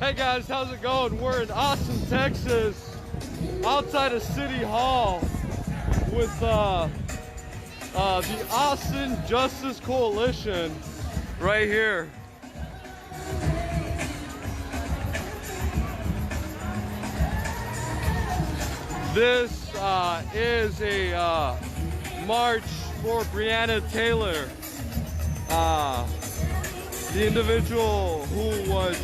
Hey guys, how's it going? We're in Austin, Texas, outside of City Hall with the Austin Justice Coalition right here. This is a march for Breonna Taylor, the individual who was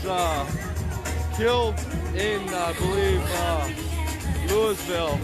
killed in, I believe, Louisville.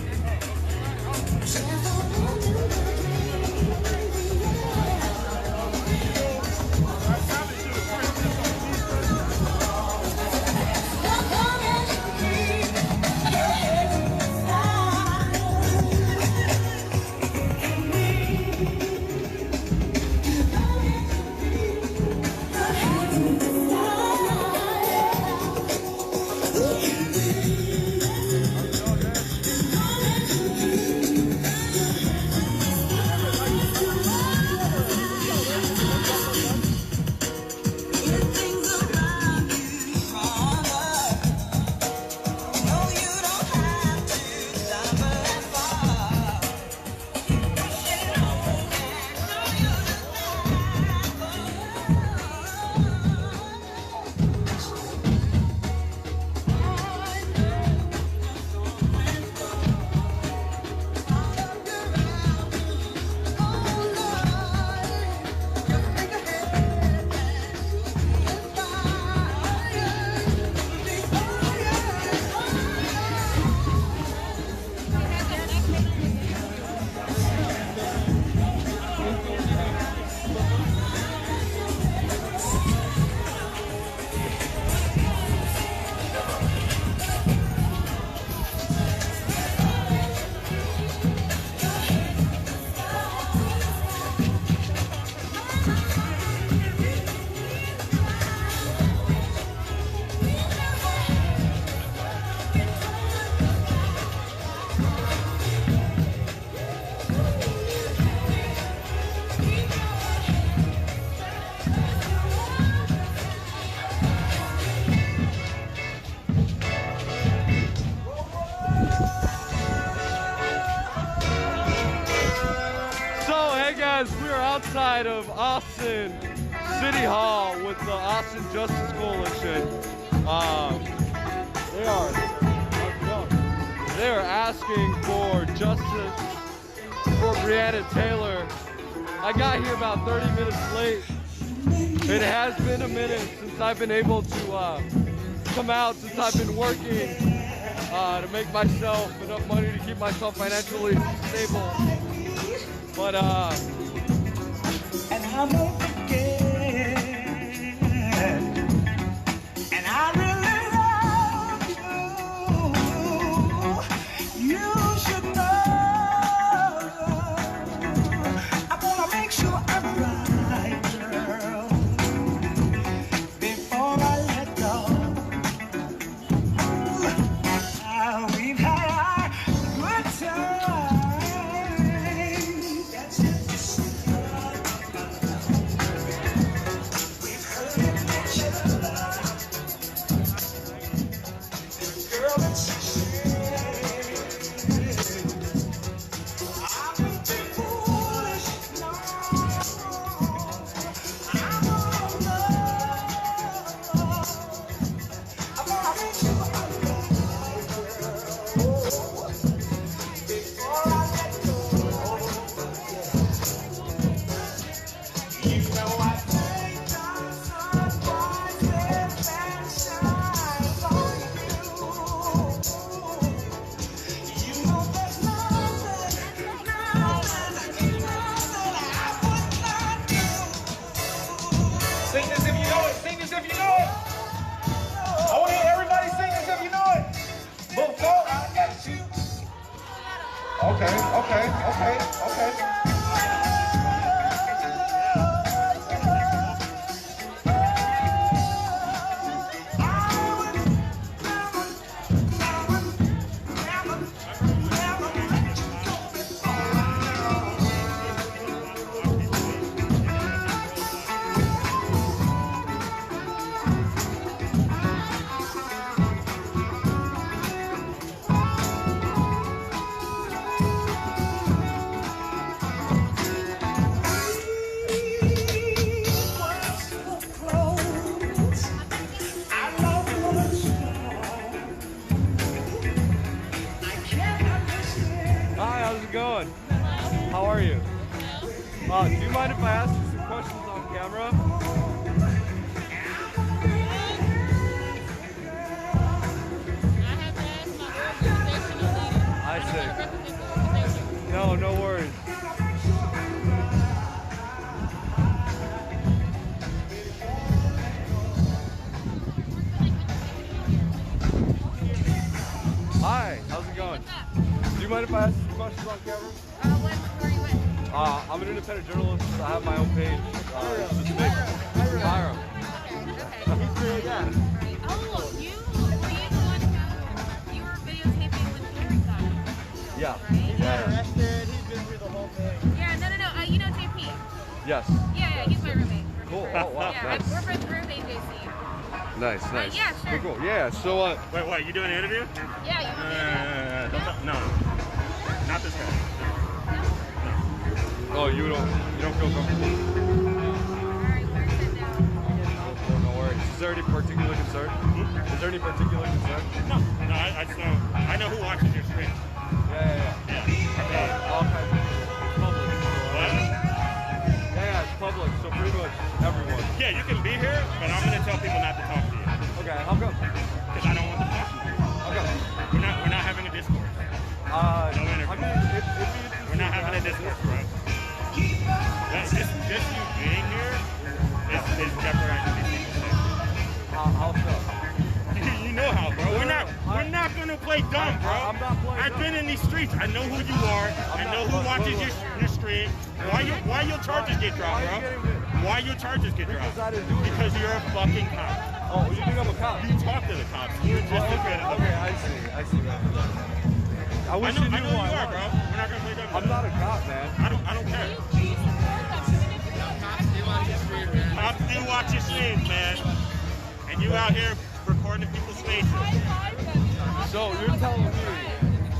We are outside of Austin City Hall with the Austin Justice Coalition. They are asking for justice for Breonna Taylor. I got here about 30 minutes late. It has been a minute since I've been able to come out, since I've been working to make myself enough money to keep myself financially stable. But and I won't forget, and I really love you. You should know I wanna make sure I'm right, girl, before I let go. We've had our good time. That's it. Sing this if you know it. Sing this if you know it. I want to hear everybody sing this if you know it. Before I get you. Okay. mind if I ask you some questions on camera? I see. No, no worries. Hi, how's it going? Do you mind if I ask some questions on camera? I'm an independent journalist. I have my own page. ImHiram. Yeah. He's been arrested. He's been through the whole thing. Yeah, no. You know JP? Yes. Yeah, he's my roommate. Cool. Oh, wow. Yeah, Nice. we're both through AJC. Nice. Yeah, sure. Cool. Yeah, so, Wait, what? You doing an interview? Yeah, you No. Not this guy. oh, you don't feel comfortable? Alright, we're sit down. No worries. Is there any particular concern? Is there any particular concern? No, I just know. I know who watches your stream. Yeah. Yeah. All kinds of people. It's public. What? Yeah, it's public, so pretty much everyone. Yeah, you can be here, but I'm gonna tell people not to talk to you. Okay, how come? Because I don't want them talking to you. How come? We're not having a discourse. No interview. I mean, We're not having a discourse, bro. Just you being here is jeopardizing these people's safety. how so? You know how, bro. We're not gonna play dumb, bro. I'm not playing I've dumb. been in these streets. I know who you are. I know who watches your stream. Why your charges get dropped, bro? Why your charges get dropped? Because I didn't do it. Because you're a fucking cop. Oh, you think I'm a cop? You talk to the cops. You're just as good as Okay, I see, man. I wish you knew I know who you I are, was. bro. We're not gonna play dumb. I'm not a cop, man. I don't care. Cops do watch your streams, man. And you out here recording people's faces. So you're telling me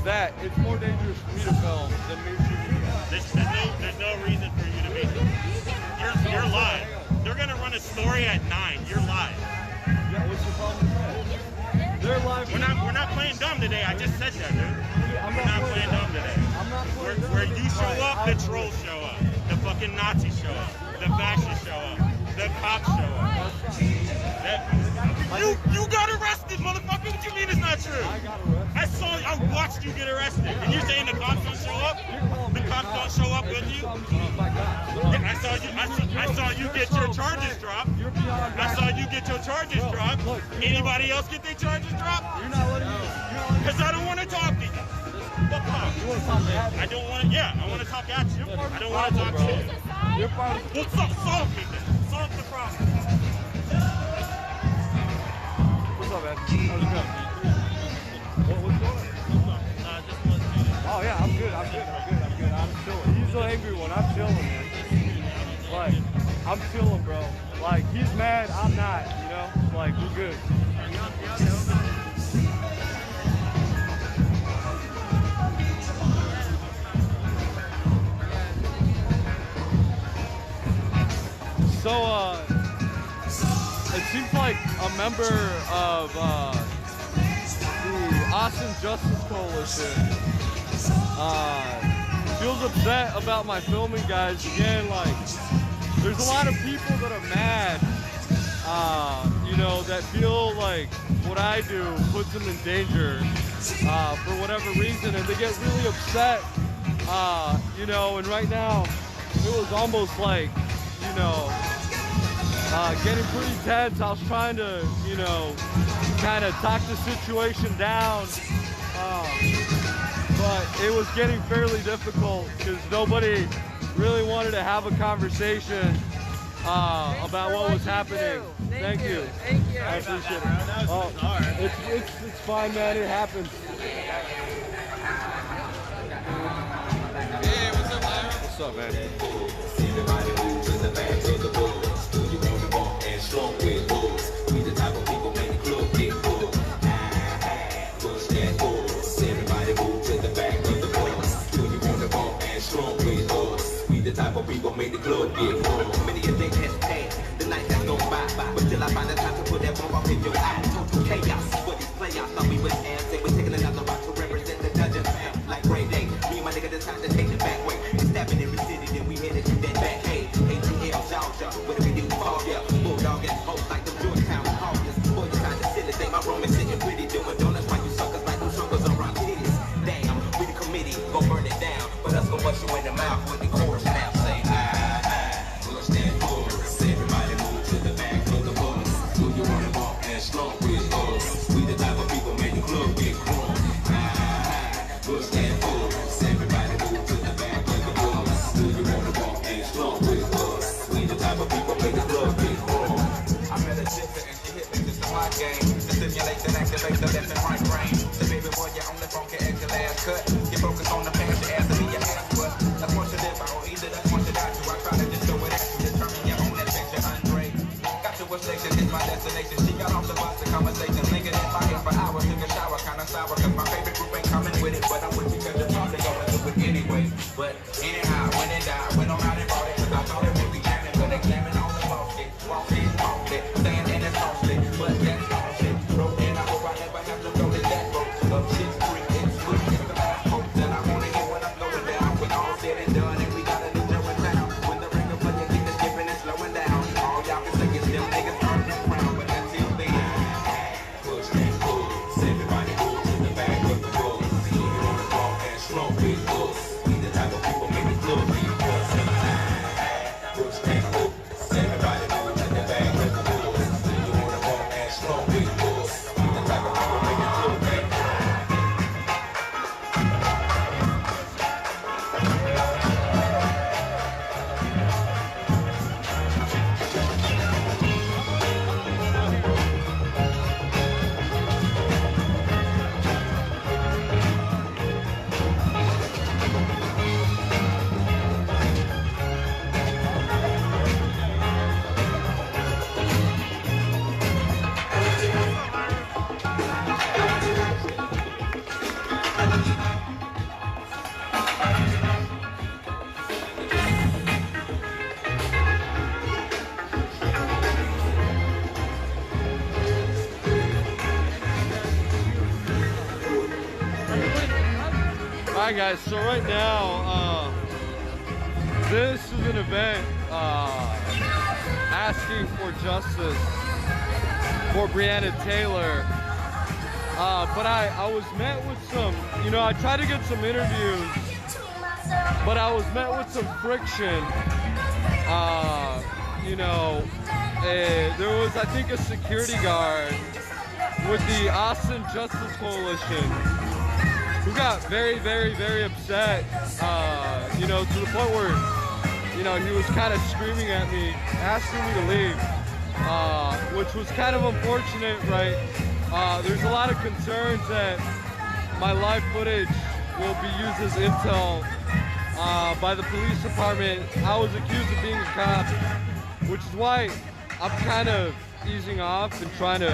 that it's more dangerous for me to film than me shooting? There's no reason for you to be here. You're live. They're gonna run a story at 9. You're live. Yeah, what's the problem with that? They're live. We're not playing dumb today. I just said that, dude. I'm We're not playing dumb today. I'm not playing dumb. Where you show up, the trolls show up. The fucking Nazis show up. The fascists show up. The cops show up. You got arrested, motherfucker. What you mean it's not true? I got arrested. I watched you get arrested. And you're saying the cops don't show up? The cops don't show up with you? Yeah, I saw you get your charges dropped. I saw you get your charges dropped. Anybody else get their charges dropped? You're not letting me. Because I don't want to talk to you. Fuck off. You want to talk at me? I don't want to, yeah, I want to talk at you. I don't want to talk to you. You're part of the Well, solve me then. Solve the problem. What's up, man? How's it going? What's going on? Oh, yeah, I'm good. I'm chilling. He's the angry one. I'm chilling, man. Like, I'm chilling, bro. Like, he's mad. I'm not, you know? Like, we're good. So, it seems like a member of the Austin Justice Coalition feels upset about my filming, guys. Again, like, there's a lot of people that are mad, you know, that feel like what I do puts them in danger for whatever reason, and they get really upset, you know, and right now it was almost like, you know, getting pretty tense. I was trying to, you know, kind of talk the situation down, but it was getting fairly difficult because nobody really wanted to have a conversation about what was happening. Thank you. I appreciate it. Oh, it's fine, man. It happens. Hey, what's up, Hiram? What's up, man? Strong with bulls. We the type of people make the club get full. Push that force. Everybody move to the back of the bus. Do you want to bump and strong with us? We the type of people make the club get full. Many a day has passed, the night has gone by. But till I find the time to put that bump off in your eye. Total chaos for these playoffs. Thought we was ass. They were taking another route to represent the dungeon fam. Like Ray Day, me and my nigga decided to take the back way. We stabbing every city, then we headed to that back. Hey, stimulate and activate the left and right brain. So baby boy, you're on the phone, can act your last cut. You focus on the past, your ass to be your ass, but that's what you live by, or either that's what you die to. I try to just throw it at you, determine your own adventure, Andre. Got to a station, it's my destination. She got off the bus, the conversation, linking in my head for hours. Took a shower, kinda sour, cause my favorite group ain't coming with it, but I'm with you cause you're probably going through it anyway. But anyhow, when it died, went on out and bought it, cause I thought it would be jamming, but examine all the walk it, staying in it costly, but that's all shit. Broke in, I hope I never have to go to that road of shit's free, it's sweet, it's the last hope that I wanna hear when I'm going down. When all said and done, and we got a new show in town. When the ring of play, you keep the skipping and slowing down. All y'all can say is them niggas earning the crown, but until then, push and pull, everybody move to the back of the road. See you on the ball and strong with us. We the type of people make the club be push and pull, everybody move to the back of the road. See you on the ball and strong with us. We the type of people make the club be Alright guys, so right now, this is an event asking for justice for Breonna Taylor. But I was met with some, I tried to get some interviews, but I was met with some friction. There was, I think, a security guard with the Austin Justice Coalition who got very, very, very upset, to the point where, he was kind of screaming at me, asking me to leave, which was kind of unfortunate, right? There's a lot of concerns that my live footage will be used as intel by the police department. I was accused of being a cop, which is why I'm kind of easing off and trying to,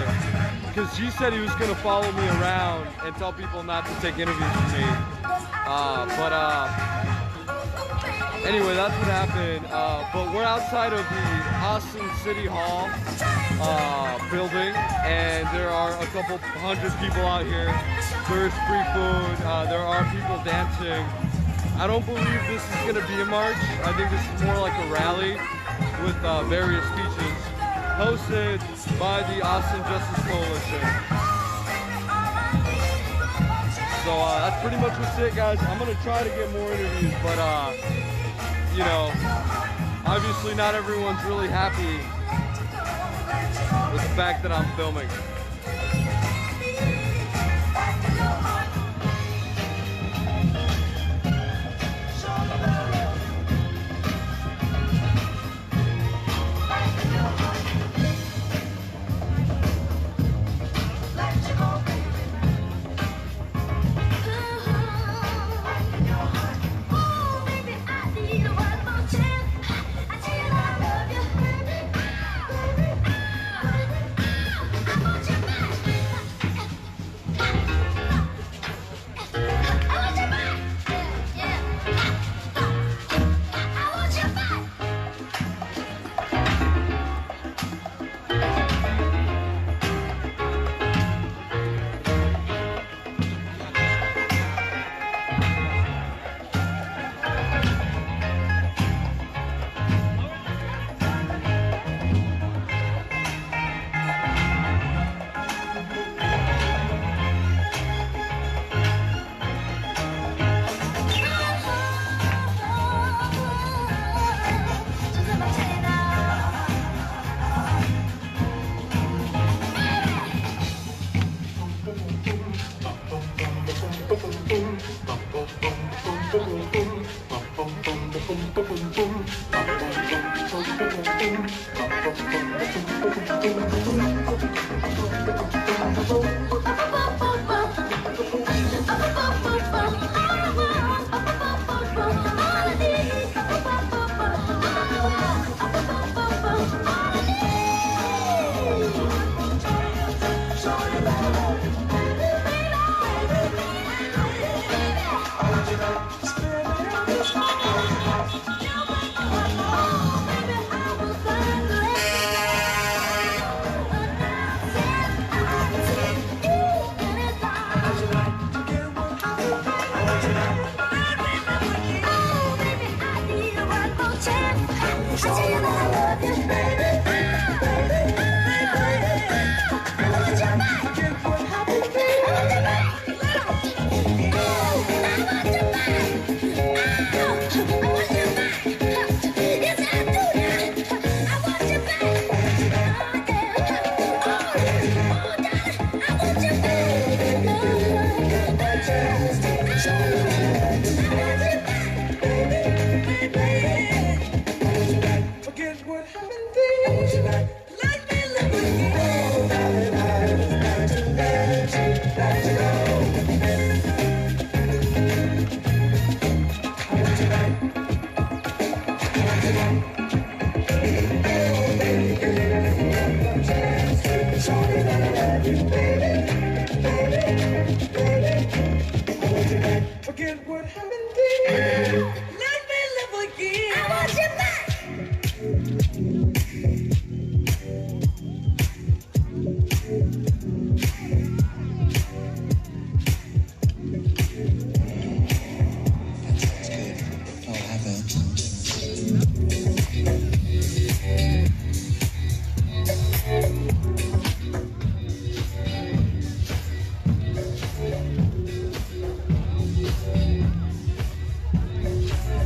because he said he was going to follow me around and tell people not to take interviews with me. Anyway, that's what happened. But we're outside of the Austin City Hall building, and there are a couple hundred people out here. There's free food. There are people dancing. I don't believe this is going to be a march. I think this is more like a rally with various speeches hosted by the Austin Justice Coalition. So that's pretty much what's it, guys. I'm gonna try to get more interviews, but obviously not everyone's really happy with the fact that I'm filming. Forget what happened then. Let me live again. I want you back.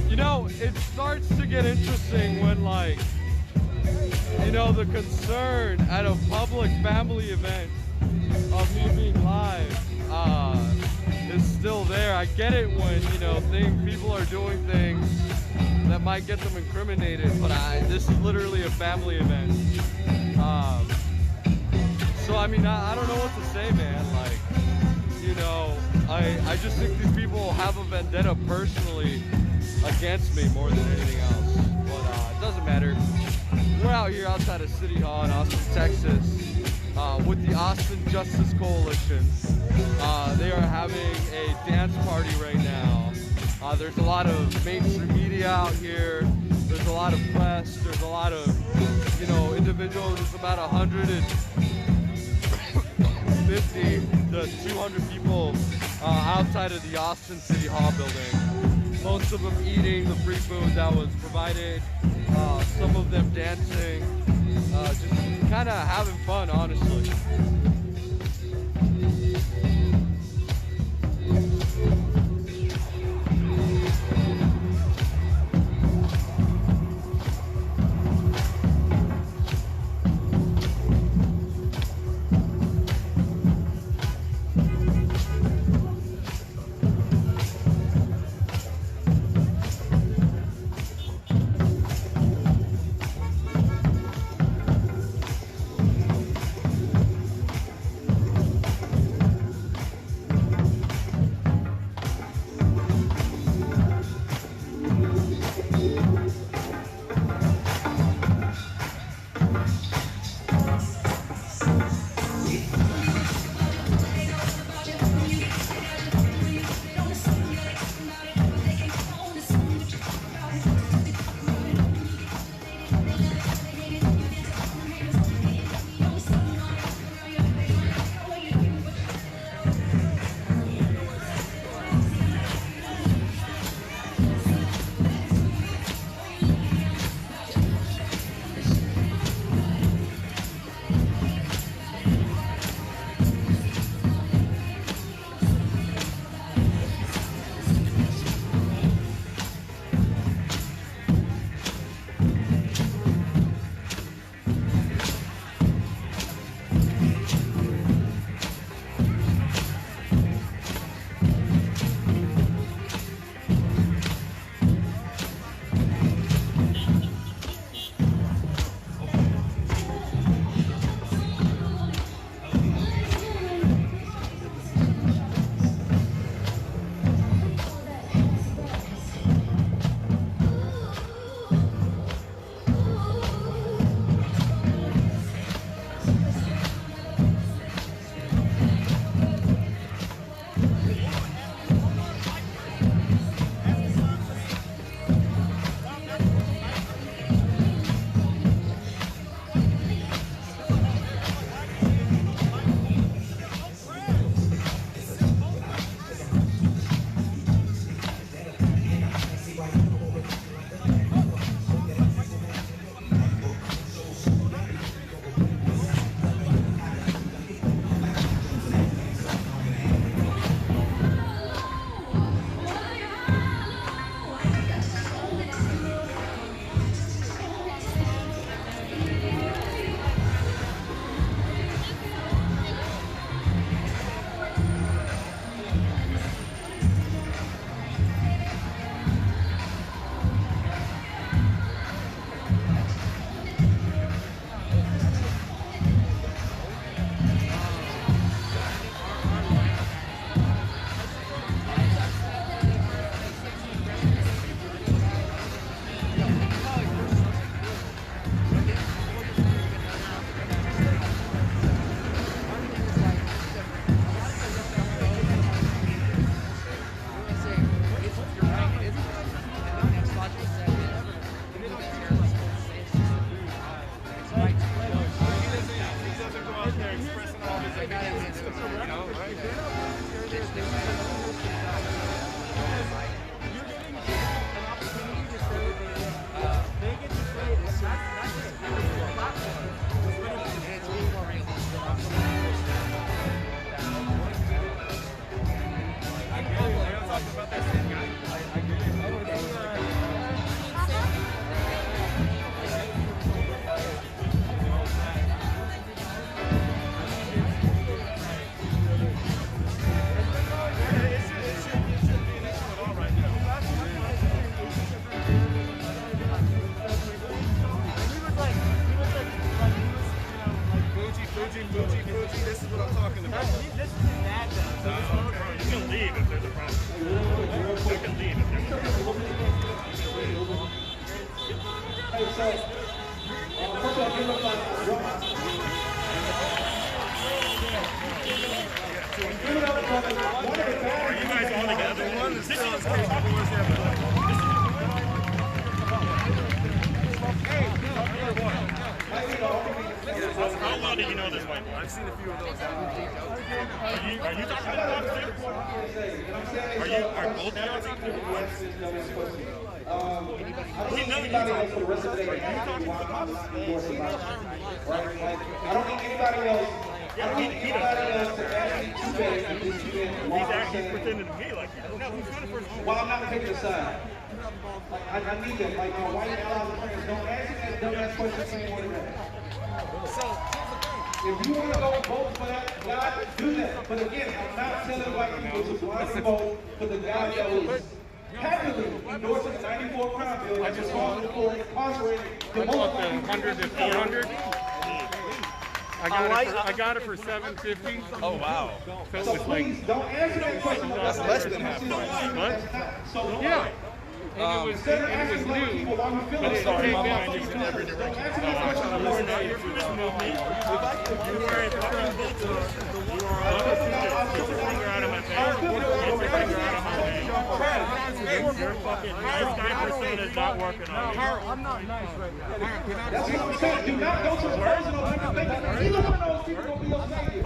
You know, it starts to get interesting when, like, you know, the concern at a public family event of me being live is still there. I get it when, you know, people are doing things that might get them incriminated, but this is literally a family event. So, I mean, I don't know what to say, man. Like, you know, I just think these people have a vendetta personally against me more than anything else. But it doesn't matter. We're out here outside of City Hall in Austin, Texas, with the Austin Justice Coalition. They are having a dance party right now. There's a lot of mainstream media out here. There's a lot of press. There's a lot of, you know, individuals. There's about 150 to 200 people outside of the Austin City Hall building. Most of them eating the free food that was provided. Some of them dancing. Just kind of having fun, honestly. This is what I'm talking about. This is his dad, though. You can leave if there's a problem. You can leave if there's a problem. Are you guys all together? This is how well do you know this white boy? I've seen a few of those. Are you talking about the cops too? Are both of y'all talking about the cops? We know you talking for the rest of the day. Are you talking to the cops? Right? Like, I don't need anybody else. I don't need anybody else to ask me too bad if this event. He's actually pretending to be like you. No, he's running for his own. Well, I'm not taking a side. Like, I need them. Like, my white allies and friends, don't ask me that dumbass questions anymore today. If you want to go vote for that guy, do that. But again, I'm not telling white people to blindly vote for the guy that was happily endorsing the 94 crime bill and just calling for incarcerated the most white people. 100 to 400. I got it for 750. Oh, wow. So it So was like, please don't answer that question. That's less than half what? So Yeah. And instead of it asking was black new. people why we feel But like it so, came don't down answer just these in every questions direction. anymore. Now you're from this movement. You're wearing fucking boots. You are on the get your finger out of my face. Get your finger out of my face. Your fucking nice guy persona is not working on me. I'm not nice right now. That's what I'm saying. Do not go to the personal people thinking either one of those people will be your savior.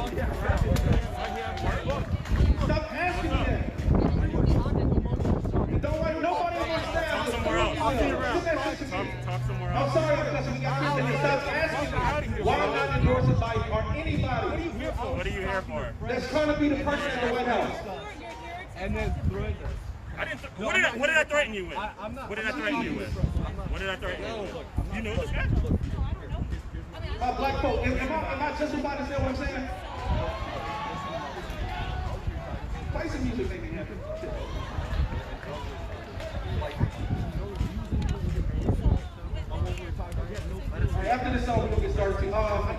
Stop asking me that. Don't let nobody understand. Talk somewhere else. Talk somewhere I'm else. sorry, because we got people that stop asking me why I'm not endorsing Biden or anybody What are you here for? that's trying to be the person in the White House. And then threaten. What did I threaten you with? What did I threaten you with? What did I threaten you with? You know this guy? Black folk, am I justified to say what I'm saying? Play some music, make me happy. After this song, we'll get started. I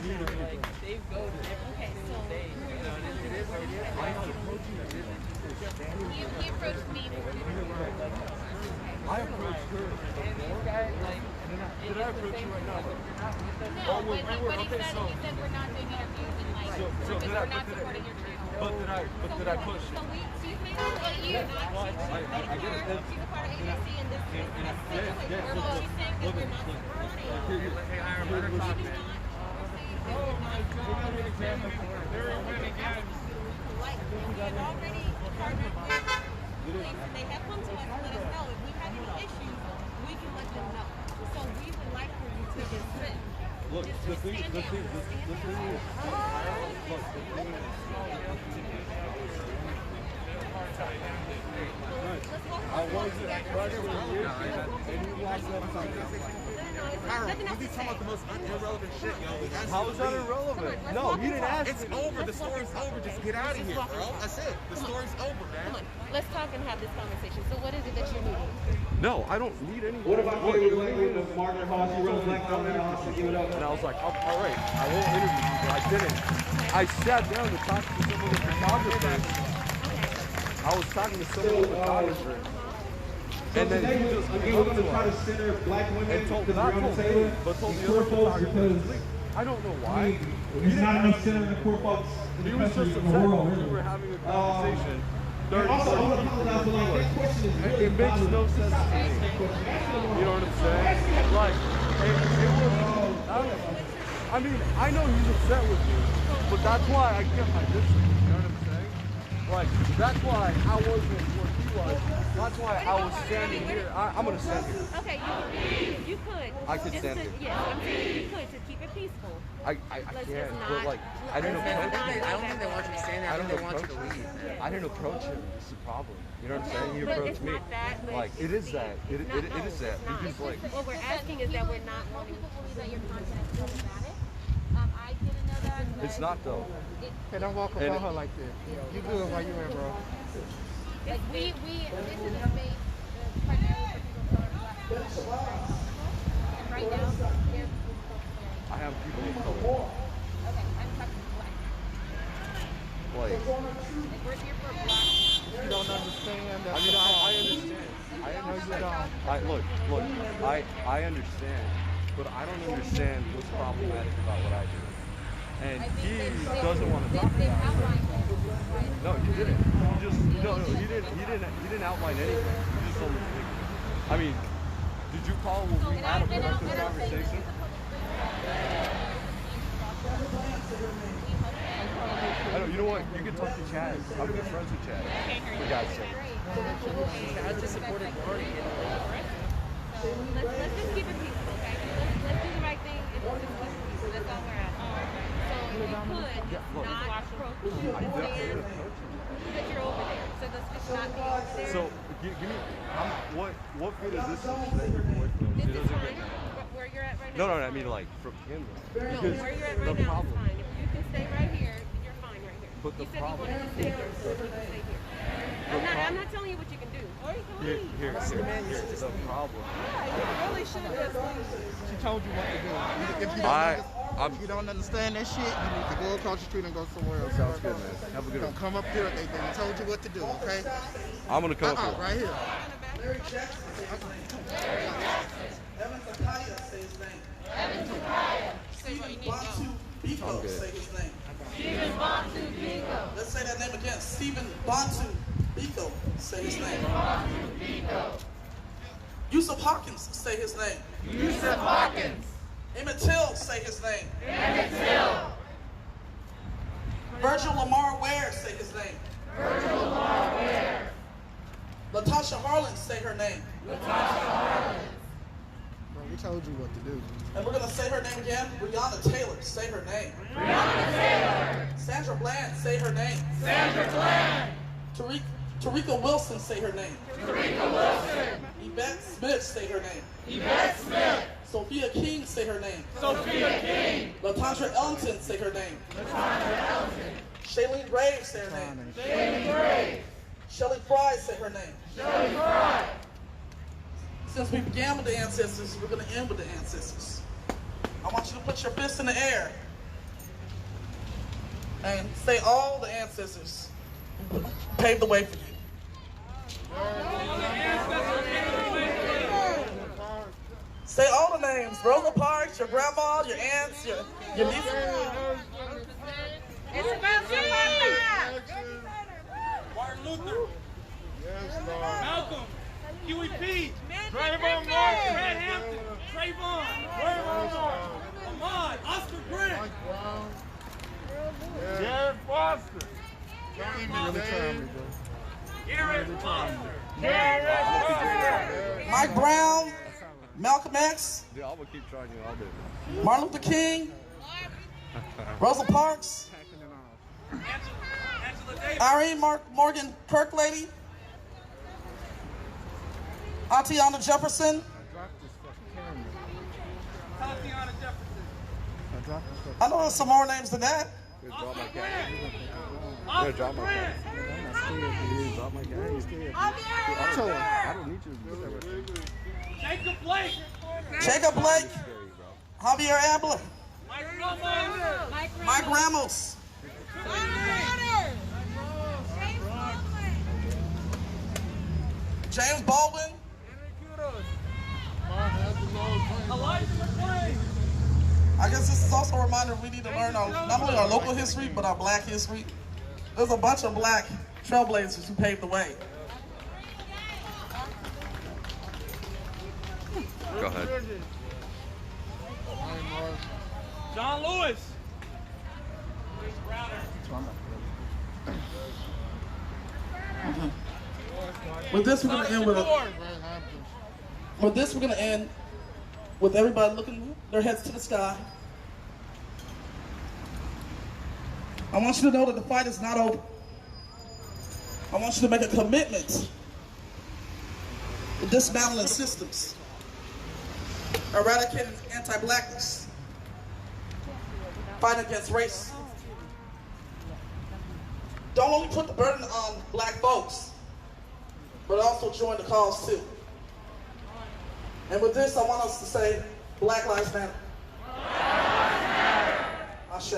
need He approached me. I approached her. Did I approach you right now? No, but he said we're not doing interviews and like we're not supporting your channel. But did I push? So she's made she's a part of ABC and this is she's saying that we're not supporting. Hey, Hiram, let her talk, man. Like we have already partnered with police and they have come to us and let us know if we have any issues, we can let them know. So we would like for you to just sit. Look, the thing is, look, I wasn't pressing you, and you lost that time. We be talking about the most irrelevant shit, yo. How is that irrelevant? No, you didn't ask It's me. over. The story's over. Just get out of here, bro. That's it. The story's over, Come man. on, let's talk and have this conversation. So what is it that you need? No, I don't need any. What about you? With Martin Hoss, you wrote Black Mountain House and give it up. And I was like, oh, all right, I won't interview you, but I didn't. I sat down to talk to some of the photographers. I was talking to some of the photographers. And then Today, he just again, we're going to try to center black women and told, because not we're on told the me, table. but told and the poor other folks photographers. because I don't know why. there's not enough center in the poor folks in He the was country, just in the upset world, because we really. were having a conversation. 30 Also, I want to seconds. apologize for my next question is really It makes no sense to me. You know what I'm saying? Like, it was, I mean, I know he's upset with me, but that's why I kept my distance. You know what I'm saying? Like, that's why I wasn't where he was. That's why I was standing here. I'm going to stand here. Okay, you could. I could Just stand to, here. Yes, I'm saying you could to keep it peaceful. I Let's can, just but not- like, I didn't approach him. I don't think they want you to stand there. I think they want you to leave. I didn't approach him. It's the problem. You know what I'm saying? He But approached it's me. not that. But Like, it is that. It is that. It's not. Because like, What we're asking is that we're not wanting. People believe that your content is problematic. I didn't know that. But it's not though. Hey, don't walk And- around her like that. You good while you in, bro. like this is a space primarily for people of color, black people. And right now, there are people of color. I have people of color. Okay, I'm talking black. Like, Like we're here for black. You don't understand that. I mean, I understand. I No, you understand. don't. Look. I understand, but I don't understand what's problematic about what I do. And he doesn't want to talk They've about it. outlined it. No, you didn't. He didn't outline anything. You just told me to think. I mean, did you call when we had a productive conversation? I don't. You know what? You can talk to Chad. I'm good friends with Chad. For God's sake. I just supported party. Let's just keep it peaceful, okay? Let's do the right thing and just keep it peaceful. That's all we're asking. So if you could, look. not approach I him. definitely approach him. But you're over there, so let's just not be over there. So, give me, what good is this that you're away from? This It is doesn't fine. get me. Where you're at right now. No, is I mean fine. like from him. No, Because where you're at the right now is problem, fine. If you can stay right here, you're fine right here. But the you said problem- you wanted to stay here, so you can stay here. I'm not telling you what you can do. Or you can leave. here's the problem. You really should just leave. She told you what to do. If you I'm, you don't understand that shit, you need to go across the street and go somewhere else. sounds good, man. Have a good Don't one. come up here. They told you what to do, okay? I'm gonna come up here. Right here. Larry Jackson say his name. Evan Takaya say his name. Stephen Bantu Biko say his name. Stephen Bantu Biko. Let's say that name again. Stephen Bantu Biko say his name. Yusuf Hawkins say his name. Yusuf Hawkins. Emmett Till say his name. Emmett Till. Virgil Lamar Ware say his name. Virgil Lamar Ware. Latasha Harlan say her name. Bro, we told you what to do. And we're gonna say her name again. Breonna Taylor, say her name. Breonna Taylor. Sandra Bland, say her name. Sandra Bland. Tarika Wilson, say her name. Tarika Wilson. Yvette Smith, say her name. Yvette Smith. Sophia King, say her name. Sophia King. LaTondra Ellington, say her name. LaTondra Ellington. Shailene Graves, say her name. Shailene Graves. Shelley Fry, say her name. Shelley Fry. Since we began with the ancestors, we're going to end with the ancestors. I want you to put your fists in the air and say all the ancestors who paved the way for you. Say all the names. Rosa Parks, your grandma, your aunts, your nieces. It's about survival. Martin Luther, Yes, Lord. Malcolm, Huey P, Trayvon Martin, Fred Hampton, Trayvon, Ahmad, Oscar Grant, Mike Brown. Jared Foster. You really trying me, bro. Garrett Foster. Mike Brown, Malcolm X, Dude, I'm gonna keep trying you all day. Martin Luther King, Rosa Parks, Angela Davis, Irene Morgan Kirklady, Atiana Jefferson. Drop this fucking camera. Tatiana Jefferson, I dropped this fucking I know there's some more names than that. Here, drop my cat. Here, Oscar drop my Grant, cat. Here, drop my cat. I don't need you to be scared. Jacob Blake, Jacob Blake, Scary, bro. Javier Abler, Mike Ramos, Mike Ramos, James Baldwin, Elijah McClain, I guess this is also a reminder we need to learn not only our local history, but our black history. There's a bunch of black trailblazers who paved the way. Go ahead. John Lewis. With this, we're gonna end with everybody looking their heads to the sky. I want you to know that the fight is not over. I want you to make a commitment to dismantling systems, eradicating anti-blackness, fighting against race. Don't only put the burden on black folks, but also join the cause too. And with this, I want us to say, Black Lives Matter. Ashe.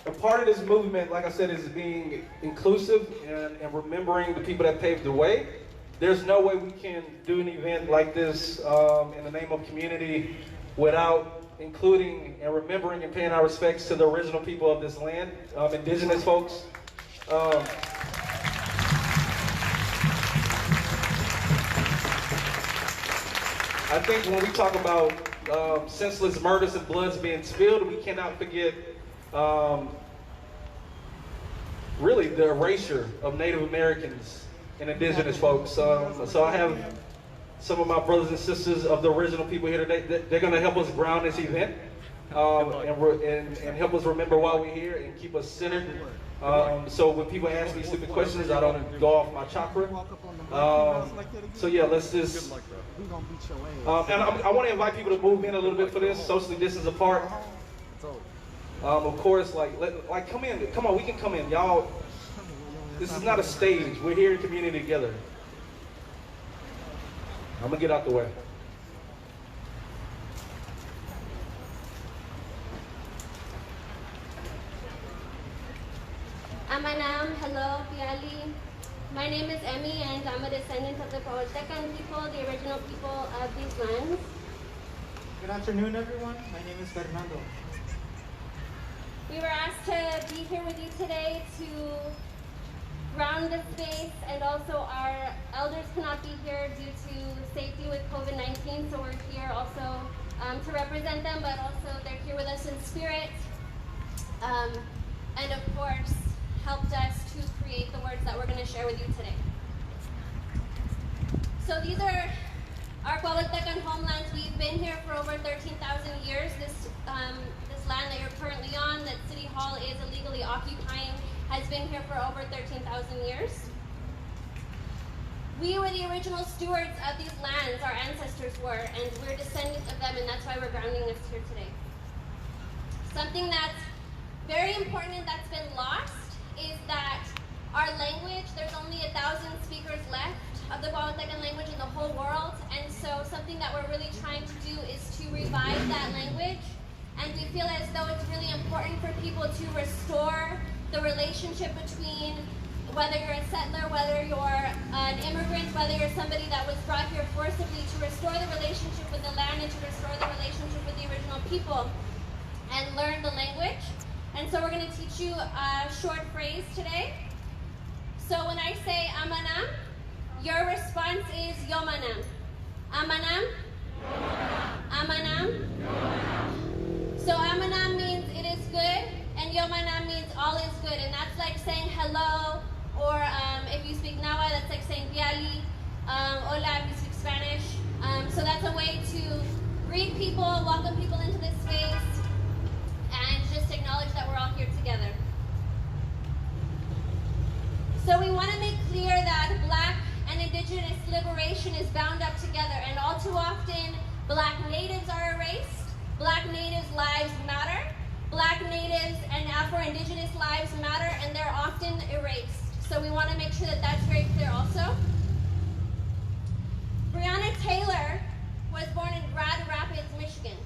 A part of this movement, like I said, is being inclusive and remembering the people that paved the way. There's no way we can do an event like this in the name of community without including and remembering and paying our respects to the original people of this land, indigenous folks. I think when we talk about senseless murders and bloods being spilled, we cannot forget really the erasure of Native Americans and indigenous folks. So I have some of my brothers and sisters of the original people here today. They're going to help us ground this event and help us remember why we're here and keep us centered. So when people ask me stupid questions, I don't go off my chakra. So yeah, let's just. And I want to invite people to move in a little bit for this, socially distance apart. Of course, like come in, come on, we can come in, y'all. This is not a stage. We're here in community together. I'm gonna get out the way. Amanam, hello, Piali. My name is Emmy, and I'm a descendant of the Paoltecan people, the original people of these lands. Good afternoon, everyone. My name is Fernando. We were asked to be here with you today to ground the space, and also our elders cannot be here due to safety with COVID-19, so we're here also to represent them, but also they're here with us in spirit, and of course helped us to create the words that we're going to share with you today. So these are our Paoltecan homelands. We've been here for over 13,000 years. This land that you're currently on, that City Hall is illegally occupying, has been here for over 13,000 years. We were the original stewards of these lands, our ancestors were, and we're descendants of them, and that's why we're grounding us here today. Something that's very important and that's been lost is that our language, there's only 1,000 speakers left of the Paoltecan language in the whole world, and so something that we're really trying to do is to revive that language, and we feel as though it's really important for people to restore the relationship between whether you're a settler, whether you're an immigrant, whether you're somebody that was brought here forcibly, to restore the relationship with the land and to restore the relationship with the original people and learn the language. And so we're going to teach you a short phrase today. So when I say amanam, your response is yomanam. Amanam? Amanam? So amanam means it is good, and yomanam means all is good. And that's like saying hello, or if you speak Nawa, that's like saying Piali. Hola, if you speak Spanish. So that's a way to greet people, welcome people into this space, and just acknowledge that we're all here together. So we want to make clear that Black and Indigenous liberation is bound up together, and all too often, Black natives are erased. Black natives' lives matter. Black natives and Afro-Indigenous lives matter, and they're often erased. So we want to make sure that that's very clear also. Breonna Taylor was born in Grand Rapids, Michigan.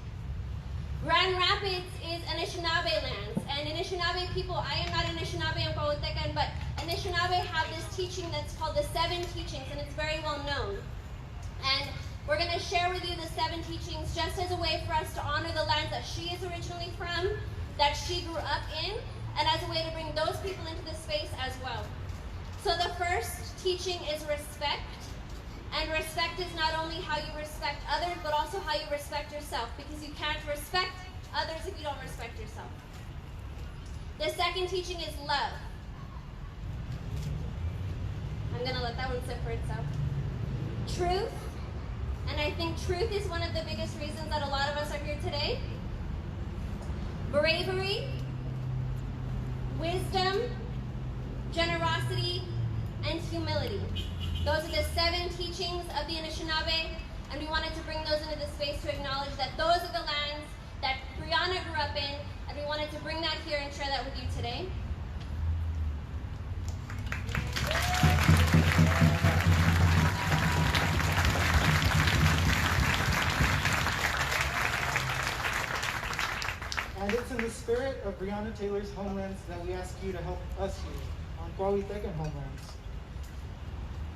Grand Rapids is Anishinaabe lands, and Anishinaabe people, I am not Anishinaabe and Paoltecan, but Anishinaabe have this teaching that's called the 7 teachings, and it's very well known. And we're going to share with you the 7 teachings just as a way for us to honor the lands that she is originally from, that she grew up in, and as a way to bring those people into this space as well. So the first teaching is respect. And respect is not only how you respect others, but also how you respect yourself, because you can't respect others if you don't respect yourself. The second teaching is love. I'm going to let that one sit for itself. Truth. And I think truth is one of the biggest reasons that a lot of us are here today. Bravery, wisdom, generosity, and humility. Those are the 7 teachings of the Anishinaabe, and we wanted to bring those into the space to acknowledge that those are the lands that Brianna grew up in, and we wanted to bring that here and share that with you today. And it's in the spirit of Breonna Taylor's homelands that we ask you to help us here on Kwawi-Tekan homelands.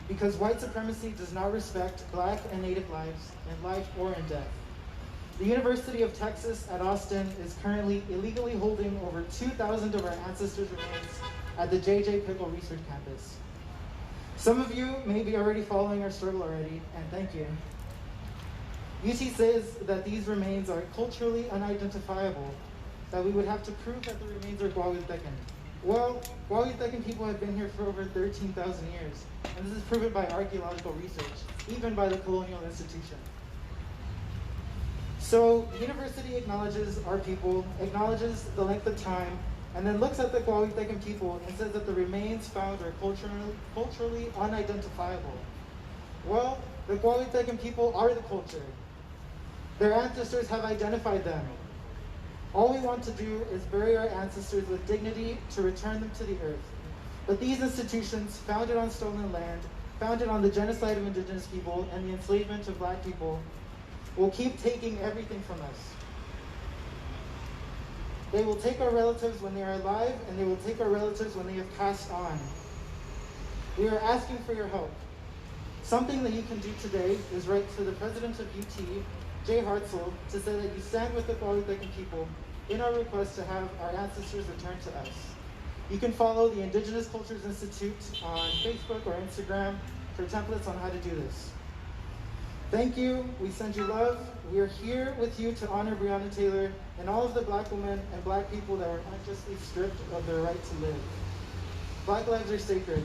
Because white supremacy does not respect Black and Native lives in life or in death. The University of Texas at Austin is currently illegally holding over 2,000 of our ancestors' remains at the J.J. Pickle Research Campus. Some of you may be already following our struggle already, and thank you. UT says that these remains are culturally unidentifiable, that we would have to prove that the remains are Kwawi-Tekan. Well, Kwawi-Tekan people have been here for over 13,000 years, and this is proven by archaeological research, even by the colonial institution. So, the university acknowledges our people, acknowledges the length of time, and then looks at the Kwawi-Tekan people and says that the remains found are culturally unidentifiable. Well, the Kwawi-Tekan people are the culture. Their ancestors have identified them. All we want to do is bury our ancestors with dignity to return them to the earth. But these institutions, founded on stolen land, founded on the genocide of indigenous people and the enslavement of Black people, will keep taking everything from us. They will take our relatives when they are alive, and they will take our relatives when they have passed on. We are asking for your help. Something that you can do today is write to the president of UT, Jay Hartzell, to say that you stand with the Kwawi-Tekan people in our request to have our ancestors returned to us. You can follow the Indigenous Cultures Institute on Facebook or Instagram for templates on how to do this. Thank you. We send you love. We are here with you to honor Breonna Taylor and all of the Black women and Black people that were unjustly stripped of their right to live. Black lives are sacred.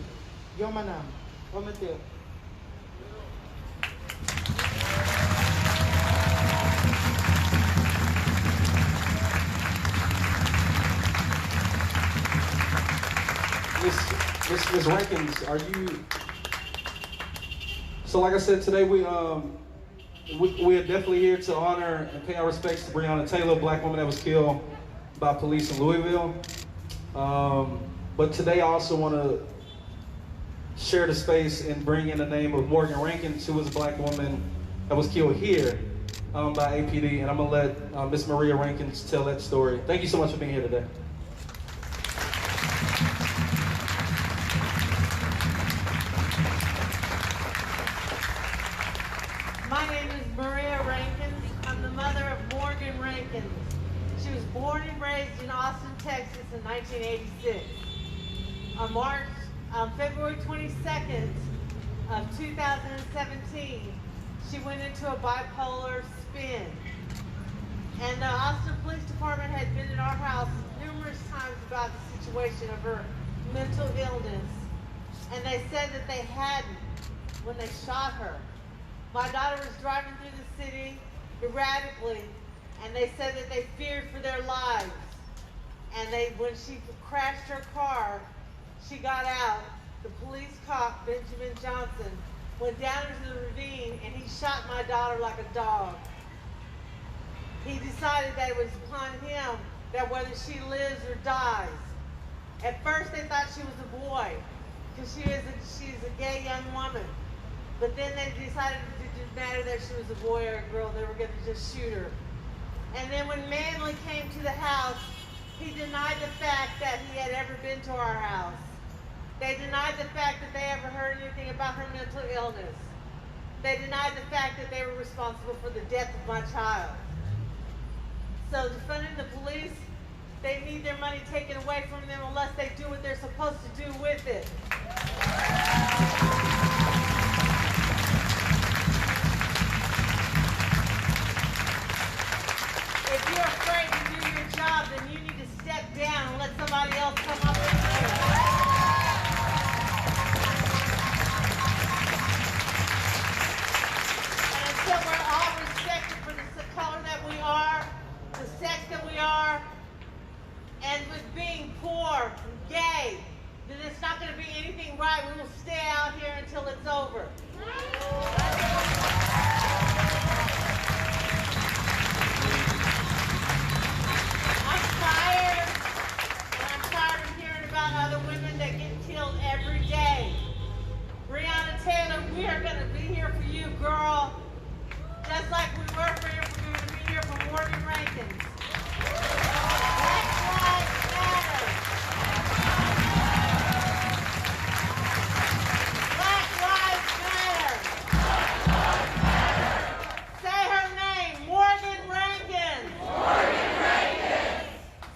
Yomanam. Ometeo. Ms. Rankins, are you? So, like I said, today we are definitely here to honor and pay our respects to Breonna Taylor, Black woman that was killed by police in Louisville. But today I also want to share the space and bring in the name of Morgan Rankins, who was a Black woman that was killed here by APD. And I'm gonna let Miss Maria Rankins tell that story. Thank you so much for being here today. My name is Maria Rankins. I'm the mother of Morgan Rankins. She was born and raised in Austin, Texas in 1986. On February 22nd of 2017, she went into a bipolar spin. And the Austin Police Department had been at our house numerous times about the situation of her mental illness. And they said that they hadn't when they shot her. My daughter was driving through the city erratically, and they said that they feared for their lives. And when she crashed her car, she got out. The police cop, Benjamin Johnson, went down into the ravine, and he shot my daughter like a dog. He decided that it was upon him that whether she lives or dies. At first, they thought she was a boy, because she's a gay young woman. But then they decided it didn't matter that she was a boy or a girl, they were going to just shoot her. And then when Manley came to the house, he denied the fact that he had ever been to our house. They denied the fact that they ever heard anything about her mental illness. They denied the fact that they were responsible for the death of my child. So defunding the police, they need their money taken away from them unless they do what they're supposed to do with it. If you're afraid to do your job, then you need to step down and let somebody else come up and do it. And until we're all respected for the color that we are, the sex that we are, and with being poor, gay, then it's not going to be anything right. We will stay out here until it's over. I'm tired of hearing about other women that get killed every day. Breonna Taylor, we are going to be here for you, girl. Just like we were for you, we're going to be here for Morgan Rankins. Black Lives Matter. Black Lives Matter. Say her name, Morgan Rankins. Morgan Rankins.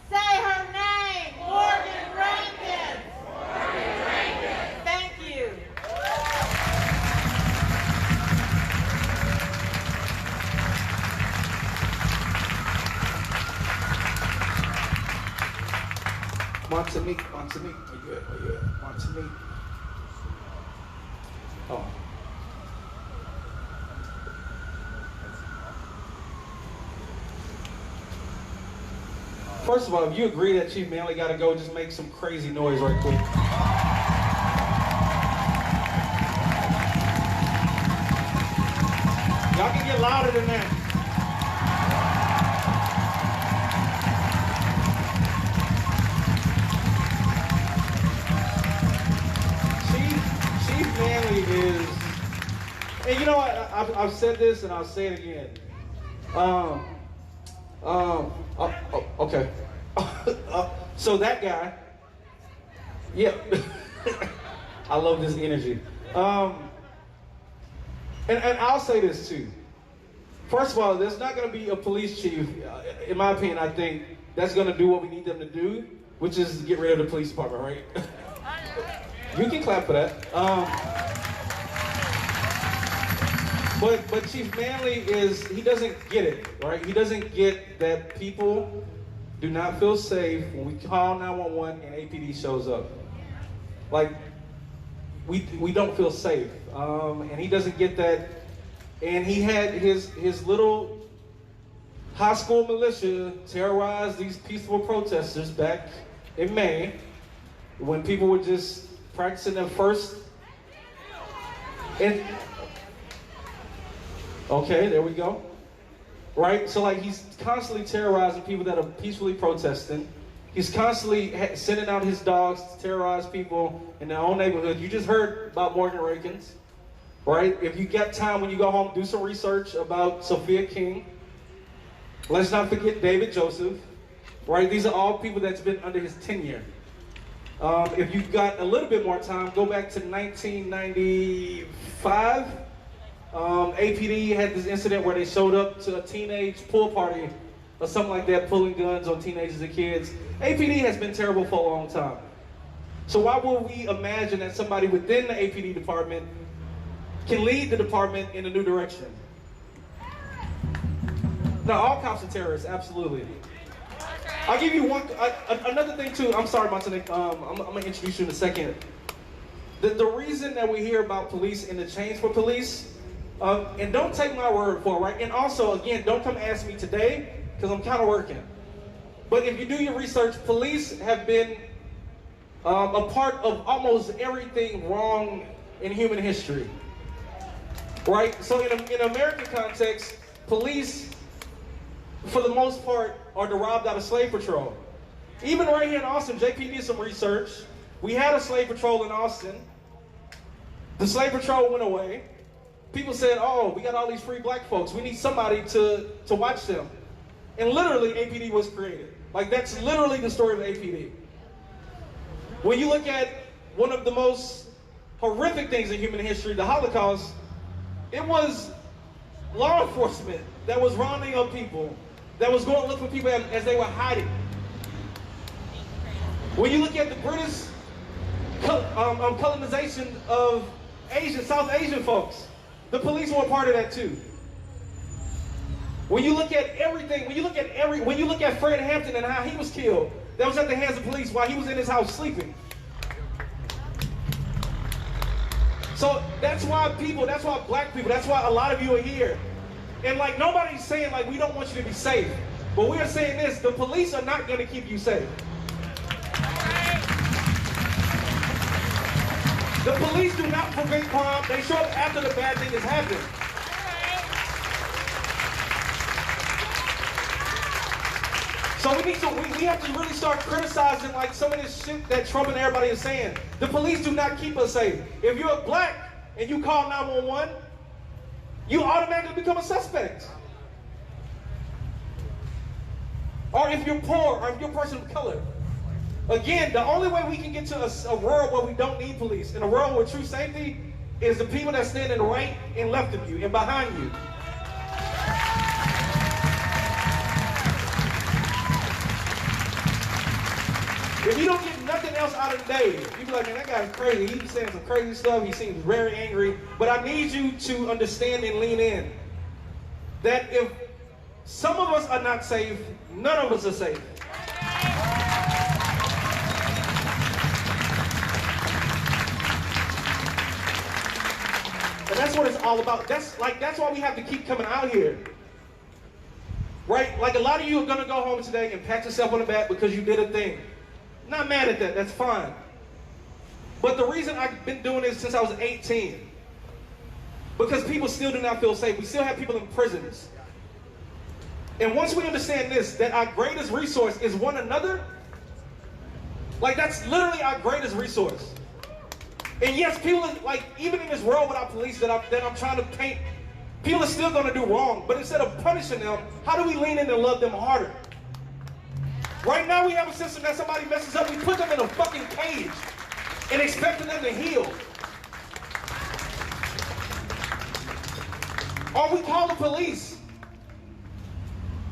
Say her name, Morgan Rankins. Morgan Rankins. Thank you. Montanique, where you at? Montanique. Oh. First of all, if you agree that Chief Manley gotta go, just make some crazy noise right quick. Y'all can get louder than that. Chief Manley is, and you know what, I've said this and I'll say it again. Okay. So that guy, yeah, I love this energy. And I'll say this too. First of all, there's not going to be a police chief, in my opinion, I think, that's going to do what we need them to do, which is get rid of the police department, right? You can clap for that. But Chief Manley he doesn't get it, right? He doesn't get that people do not feel safe when we call 911 and APD shows up. Like, we don't feel safe. And he doesn't get that. And he had his little high school militia terrorize these peaceful protesters back in May when people were just practicing their first. And okay, there we go. Right? So like he's constantly terrorizing people that are peacefully protesting. He's constantly sending out his dogs to terrorize people in their own neighborhood. You just heard about Morgan Rankins, right? If you get time when you go home, do some research about Sophia King. Let's not forget David Joseph, right? These are all people that's been under his tenure. If you've got a little bit more time, go back to 1995. APD had this incident where they showed up to a teenage pool party or something like that, pulling guns on teenagers and kids. APD has been terrible for a long time. So why would we imagine that somebody within the APD department can lead the department in a new direction? Now, all cops are terrorists, absolutely. I'll give you another thing too. I'm sorry, Montanique. I'm gonna introduce you in a second. The reason that we hear about police and the change for police, and don't take my word for it, right? And also, again, don't come ask me today, because I'm kind of working. But if you do your research, police have been a part of almost everything wrong in human history, right? So in American context, police, for the most part, are derived out of slave patrol. Even right here in Austin, JP did some research. We had a slave patrol in Austin. The slave patrol went away. People said, oh, we got all these free black folks. We need somebody to watch them. And literally, APD was created. Like, that's literally the story of APD. When you look at one of the most horrific things in human history, the Holocaust, it was law enforcement that was rounding up people, that was going to look for people as they were hiding. When you look at the British colonization of Asian, South Asian folks, the police were a part of that too. When you look at everything, when you look at Fred Hampton and how he was killed, that was at the hands of police while he was in his house sleeping. So that's why black people, that's why a lot of you are here. And like, nobody's saying like we don't want you to be safe. But we are saying this, the police are not going to keep you safe. The police do not prevent crime. They show up after the bad thing has happened. So we have to really start criticizing like some of this shit that Trump and everybody is saying. The police do not keep us safe. If you're black and you call 911, you automatically become a suspect. Or if you're poor, or if you're a person of color. Again, the only way we can get to a world where we don't need police, in a world where true safety is the people that stand in the right and left of you and behind you. If you don't get nothing else out of the day, you be like, man, that guy's crazy. He's saying some crazy stuff. He seems very angry. But I need you to understand and lean in that if some of us are not safe, none of us are safe. And that's what it's all about. That's why we have to keep coming out here. Right? Like a lot of you are going to go home today and pat yourself on the back because you did a thing. Not mad at that, that's fine. But the reason I've been doing this since I was 18, because people still do not feel safe. We still have people in prisons. And once we understand this, that our greatest resource is one another, like that's literally our greatest resource. And yes, people, like even in this world without police that I'm trying to paint, people are still gonna do wrong. But instead of punishing them, how do we lean in and love them harder? Right now we have a system that somebody messes up, we put them in a fucking cage and expecting them to heal. Or we call the police.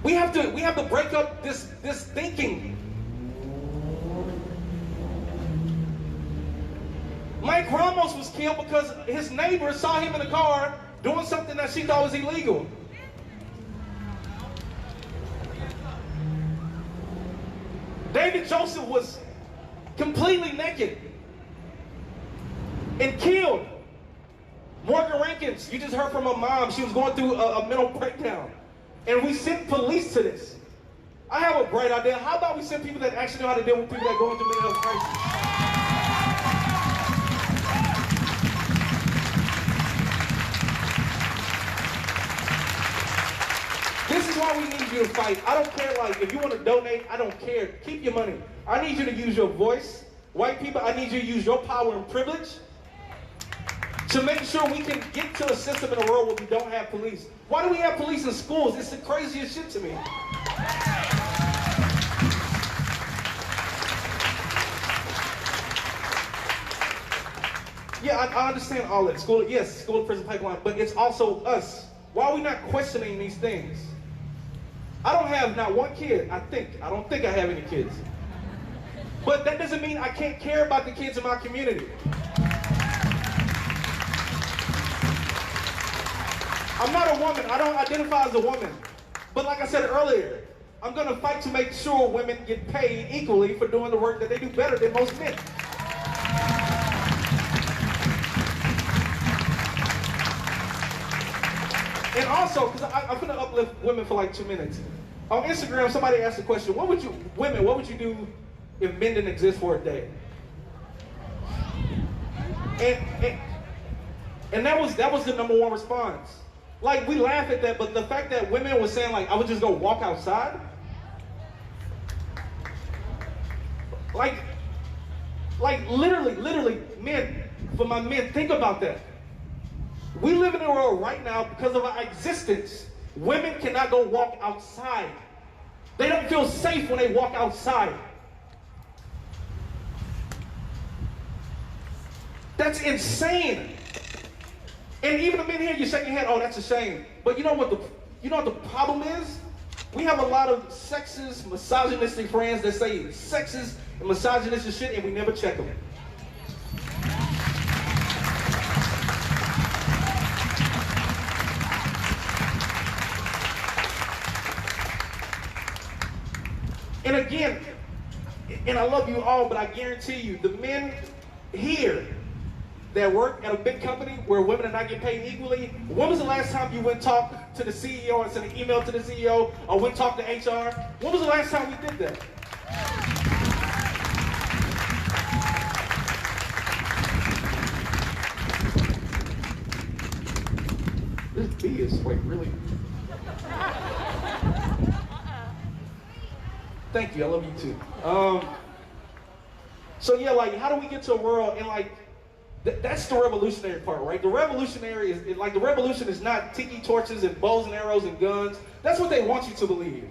We have to break up this thinking. Mike Ramos was killed because his neighbor saw him in the car doing something that she thought was illegal. David Joseph was completely naked and killed. Morgan Rankins, you just heard from her mom, she was going through a mental breakdown. And we sent police to this. I have a bright idea. How about we send people that actually know how to deal with people that are going through mental health crisis? This is why we need you to fight. I don't care, like, if you want to donate, I don't care. Keep your money. I need you to use your voice. White people, I need you to use your power and privilege to make sure we can get to a system in a world where we don't have police. Why do we have police in schools? It's the craziest shit to me. Yeah, I understand all that. School, yes, school to prison pipeline, but it's also us. Why are we not questioning these things? I don't have not one kid, I don't think I have any kids. But that doesn't mean I can't care about the kids in my community. I'm not a woman, I don't identify as a woman. But like I said earlier, I'm gonna fight to make sure women get paid equally for doing the work that they do better than most men. And also, because I'm gonna uplift women for like 2 minutes. On Instagram, somebody asked the question, what would you do if men didn't exist for a day? And that was the #1 response. Like, we laugh at that, but the fact that women were saying, like, I would just go walk outside. Like literally, men, for my men, think about that. We live in a world right now, because of our existence, women cannot go walk outside. They don't feel safe when they walk outside. That's insane. And even the men here, you shake your head, oh, that's a shame. But you know what the problem is? We have a lot of sexist, misogynistic friends that say sexist and misogynistic shit, and we never check them. And again, and I love you all, but I guarantee you, the men here that work at a big company where women are not getting paid equally, when was the last time you went and talked to the CEO and sent an email to the CEO or went and talked to HR? When was the last time we did that? This bee is like really... Thank you, I love you too. So yeah, like how do we get to a world and like, that's the revolutionary part, right? The revolutionary is like the revolution is not tiki torches and bows and arrows and guns. That's what they want you to believe.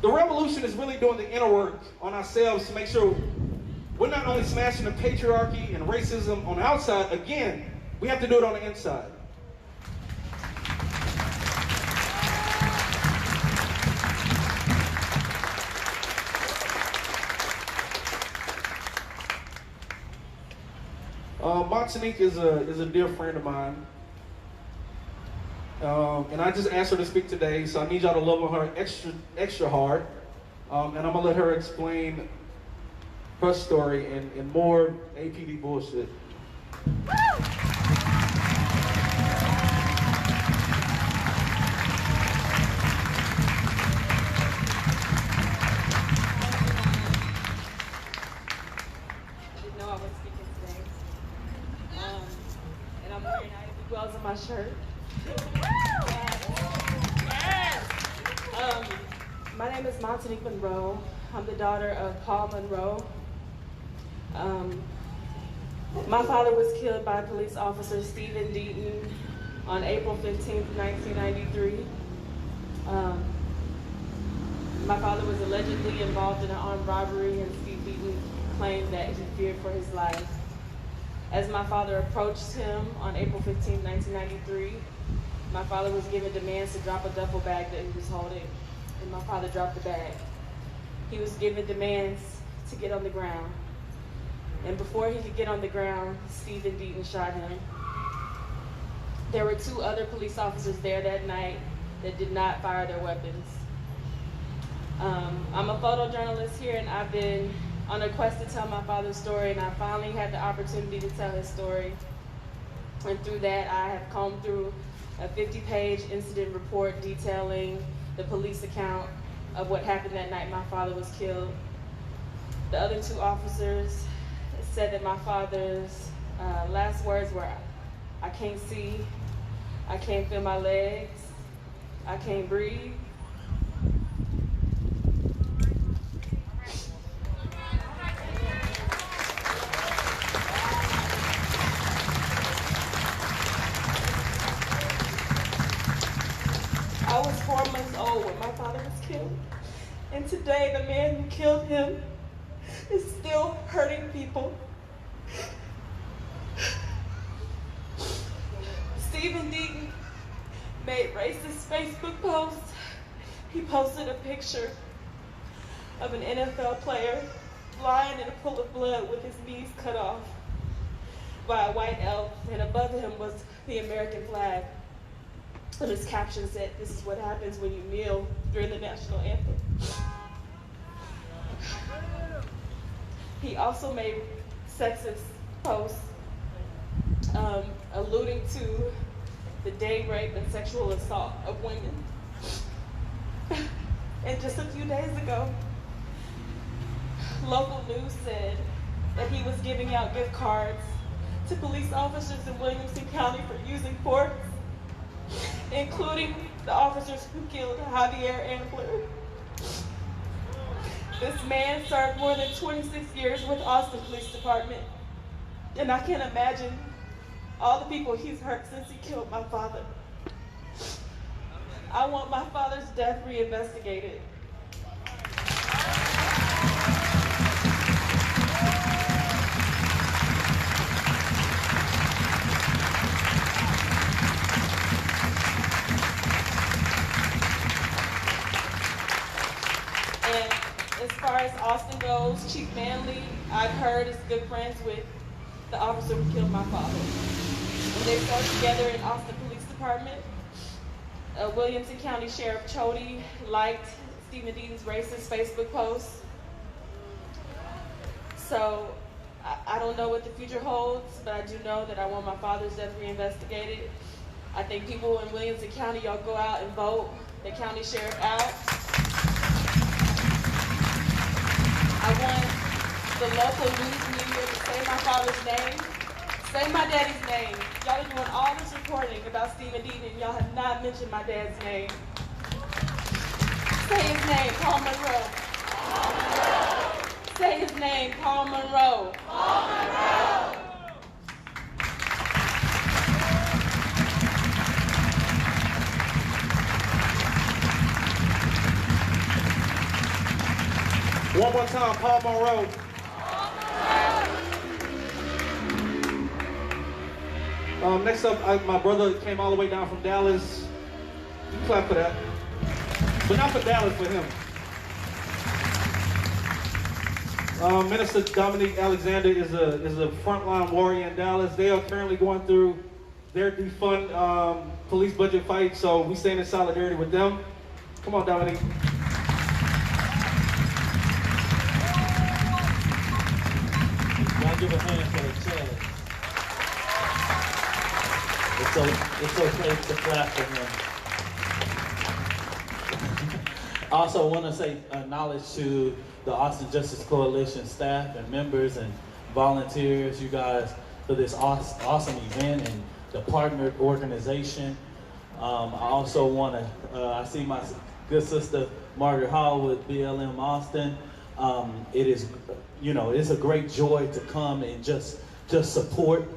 The revolution is really doing the inner work on ourselves to make sure we're not only smashing the patriarchy and racism on the outside, again, we have to do it on the inside. Montanique is a dear friend of mine, and I just asked her to speak today, so I need y'all to love on her extra hard, and I'm gonna let her explain her story and more APD bullshit. My shirt. My name is Montanique Monroe. I'm the daughter of Paul Monroe. My father was killed by police officer Stephen Deaton on April 15th, 1993. My father was allegedly involved in an armed robbery, and Steve Deaton claimed that he feared for his life. As my father approached him on April 15, 1993, my father was given demands to drop a duffel bag that he was holding, and my father dropped the bag. He was given demands to get on the ground. And before he could get on the ground, Stephen Deaton shot him. There were 2 other police officers there that night that did not fire their weapons. I'm a photojournalist here, and I've been on a quest to tell my father's story, and I finally had the opportunity to tell his story. And through that, I have combed through a 50-page incident report detailing the police account of what happened that night my father was killed. The other 2 officers said that my father's last words were, "I can't see, I can't feel my legs, I can't breathe." I was 4 months old when my father was killed. And today, the man who killed him is still hurting people. Stephen Deaton made racist Facebook posts. He posted a picture of an NFL player lying in a pool of blood with his knees cut off by a white elf, and above him was the American flag. And his caption said, "This is what happens when you kneel during the national anthem." He also made sexist posts alluding to the day rape and sexual assault of women. And just a few days ago, local news said that he was giving out gift cards to police officers in Williamson County for using force, including the officers who killed Javier Ambler. This man served more than 26 years with Austin Police Department, and I can't imagine all the people he's hurt since he killed my father. I want my father's death reinvestigated. as far as Austin goes, Chief Manley, I've heard, is good friends with the officer who killed my father. When they served together in Austin Police Department, Williamson County Sheriff Chody liked Stephen Deaton's racist Facebook post. So I don't know what the future holds, but I do know that I want my father's death reinvestigated. I think people in Williamson County, y'all go out and vote the county sheriff out. I want the local news media to say my father's name, say my daddy's name. Y'all are doing all this reporting about Stephen Deaton and y'all have not mentioned my dad's name. Say his name, Paul Monroe. Say his name, Paul Monroe. Paul Monroe. One more time, Paul Monroe. Next up, my brother came all the way down from Dallas. You clap for that. But not for Dallas, for him. Minister Dominique Alexander is a frontline warrior in Dallas. They are currently going through their defund police budget fight, so we stand in solidarity with them. Come on, Dominique. Y'all give a hand for the challenge. It's okay to clap for him. I also want to say knowledge to the Austin Justice Coalition staff and members and volunteers, you guys, for this awesome event and the partnered organization. I also want to, I see my good sister Margaret Hall with BLM Austin. It is, you know, it's a great joy to come and just support.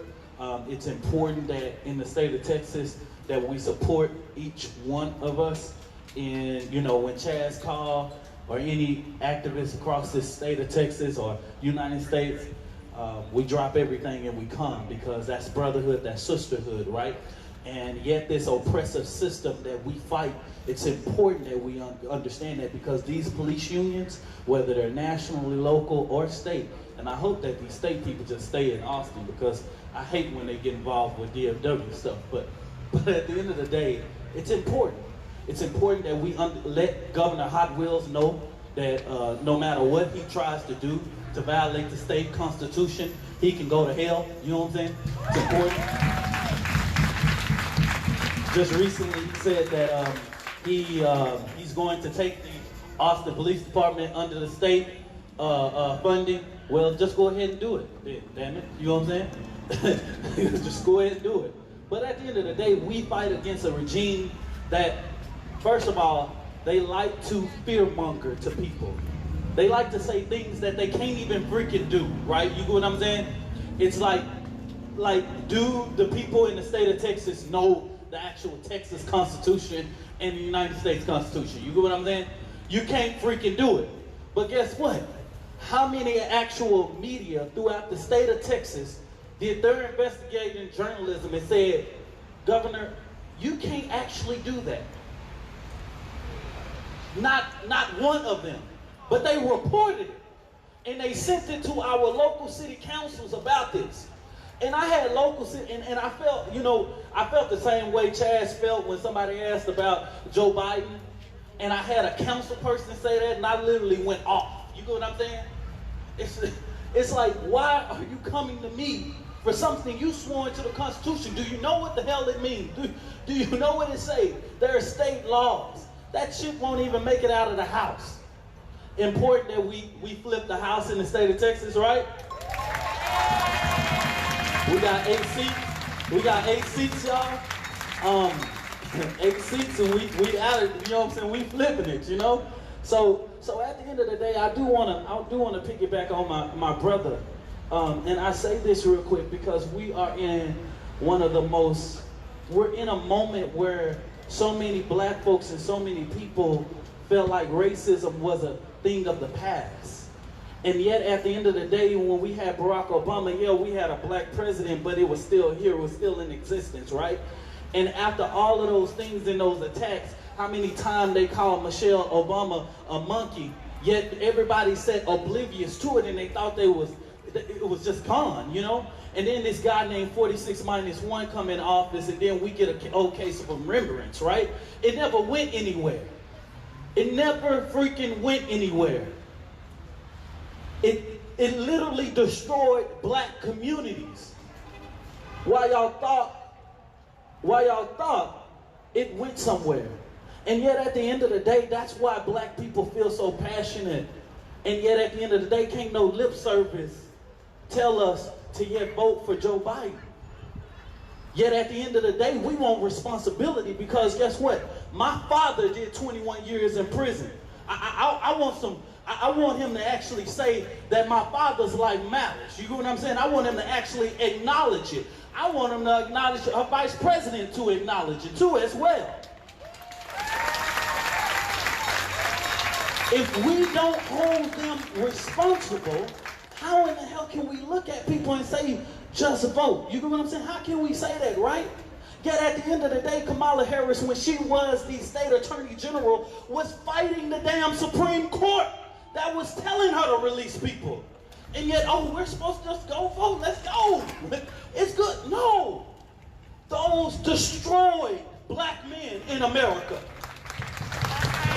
It's important that in the state of Texas that we support each one of us. And, you know, when Chaz called, or any activists across this state of Texas or United States, we drop everything and we come, because that's brotherhood, that's sisterhood, right? And yet this oppressive system that we fight, it's important that we understand that, because these police unions, whether they're nationally, local, or state, and I hope that these state people just stay in Austin, because I hate when they get involved with DFW stuff, but at the end of the day, it's important. It's important that we let Governor Hot Wheels know that no matter what he tries to do to violate the state constitution, he can go to hell. You know what I'm saying? It's important. Just recently he said that he's going to take the Austin Police Department under the state funding. Well, just go ahead and do it, damn it. You know what I'm saying? Just go ahead and do it. But at the end of the day, we fight against a regime that, first of all, they like to fearmonger to people. They like to say things that they can't even freaking do, right? You get what I'm saying? It's like, do the people in the state of Texas know the actual Texas Constitution and the United States Constitution? You get what I'm saying? You can't freaking do it. But guess what? How many actual media throughout the state of Texas did their investigating journalism and said, Governor, you can't actually do that? Not one of them. But they reported it. And they sent it to our local city councils about this. And I had local city, and I felt, you know, I felt the same way Chaz felt when somebody asked about Joe Biden. And I had a council person say that, and I literally went off. You get what I'm saying? It's like, why are you coming to me for something you swore into the Constitution? Do you know what the hell it means? Do you know what it says? There are state laws. That shit won't even make it out of the House. Important that we flip the House in the state of Texas, right? We got 8 seats. We got 8 seats, y'all. 8 seats, and we out of, you know what I'm saying? We flipping it, you know. So at the end of the day, I do wanna piggyback on my brother, and I say this real quick because we are in we're in a moment where so many black folks and so many people felt like racism was a thing of the past. And yet at the end of the day, when we had Barack Obama, yeah, we had a black president, but it was still here, it was still in existence, right? And after all of those things and those attacks, how many times they called Michelle Obama a monkey, Yet everybody sat oblivious to it and they thought it was just gone, you know? And then this guy named 46-1 come in office, and then we get an old case of remembrance, right? It never went anywhere. It never freaking went anywhere. It literally destroyed black communities. Why y'all thought it went somewhere. And yet at the end of the day, that's why black people feel so passionate. And yet at the end of the day, can't no lip service tell us to yet vote for Joe Biden. Yet at the end of the day, we want responsibility, because guess what? My father did 21 years in prison. I want him to actually say that my father's life matters. You get what I'm saying? I want him to actually acknowledge it. I want him to acknowledge a vice president to acknowledge it too as well. If we don't hold them responsible, how in the hell can we look at people and say, just vote? You know what I'm saying? How can we say that, right? Yet at the end of the day, Kamala Harris, when she was the state attorney general, was fighting the damn Supreme Court that was telling her to release people. And yet, oh, we're supposed to just go vote. Let's go. It's good. No. Those destroyed black men in America.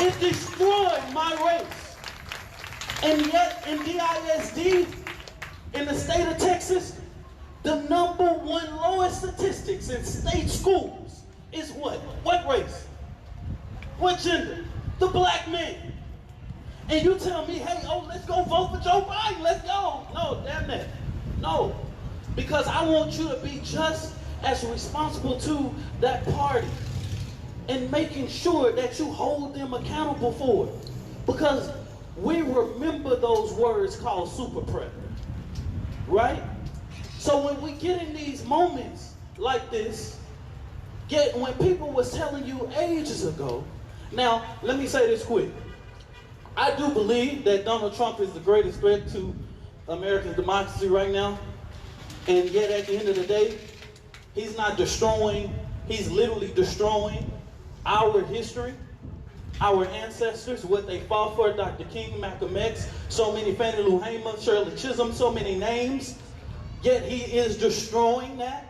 It destroyed my race. And yet, in DISD, in the state of Texas, the #1 lowest statistics in state schools is what? What race? What gender? The black man. And you tell me, hey, oh, let's go vote for Joe Biden. Let's go. No, damn it. No. Because I want you to be just as responsible to that party and making sure that you hold them accountable for it. Because we remember those words called super prep, right? So when we get in these moments like this, when people was telling you ages ago, now let me say this quick. I do believe that Donald Trump is the greatest threat to American democracy right now. And yet at the end of the day, he's not destroying, he's literally destroying our history, our ancestors, what they fought for, Dr. King, Malcolm X, so many Fannie Lou Hamer, Shirley Chisholm, so many names. Yet he is destroying that.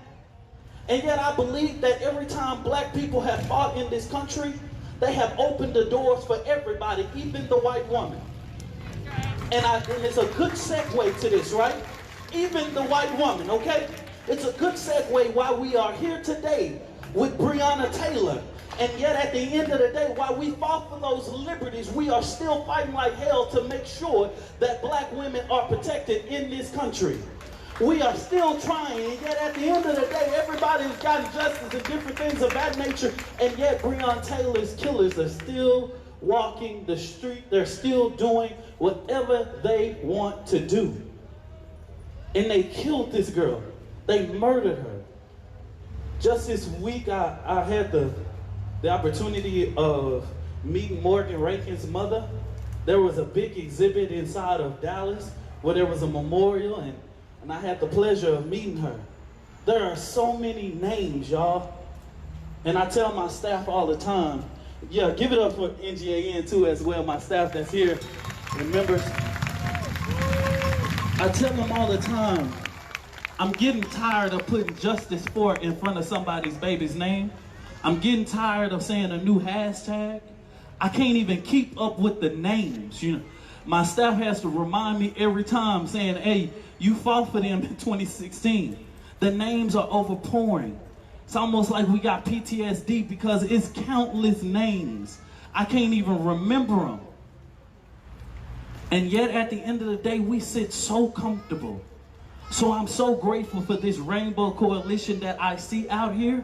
And yet I believe that every time black people have fought in this country, they have opened the doors for everybody, even the white woman. And it's a good segue to this, right? Even the white woman, okay? It's a good segue why we are here today with Breonna Taylor. And yet at the end of the day, while we fought for those liberties, we are still fighting like hell to make sure that black women are protected in this country. We are still trying, and yet at the end of the day, everybody's gotten justice and different things of that nature, and yet Breonna Taylor's killers are still walking the street. They're still doing whatever they want to do. And they killed this girl. They murdered her. Just this week, I had the opportunity of meeting Morgan Rankin's mother. There was a big exhibit inside of Dallas where there was a memorial, and I had the pleasure of meeting her. There are so many names, y'all. And I tell my staff all the time, yeah, give it up for NGAN too as well, my staff that's here and members. I tell them all the time, I'm getting tired of putting Justice For in front of somebody's baby's name. I'm getting tired of saying a new hashtag. I can't even keep up with the names, you know. My staff has to remind me every time saying, hey, you fought for them in 2016. The names are overpouring. It's almost like we got PTSD because it's countless names. I can't even remember them. And yet at the end of the day, we sit so comfortable. So I'm so grateful for this rainbow coalition that I see out here.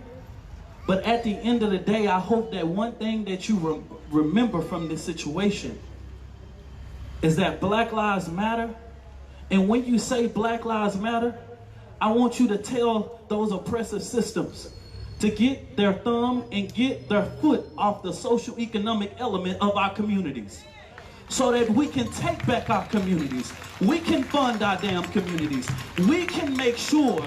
But at the end of the day, I hope that one thing that you remember from this situation is that Black Lives Matter. And when you say Black Lives Matter, I want you to tell those oppressive systems to get their thumb and get their foot off the socio-economic element of our communities so that we can take back our communities. We can fund our damn communities. We can make sure.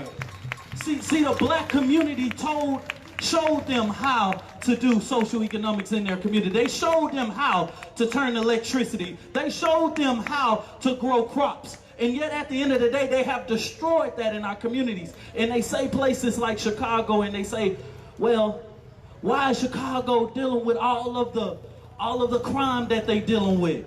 See, the black community told showed them how to do social economics in their community. They showed them how to turn electricity. They showed them how to grow crops. And yet at the end of the day, they have destroyed that in our communities. And they say places like Chicago, and they say, well, why is Chicago dealing with all of the crime that they dealing with?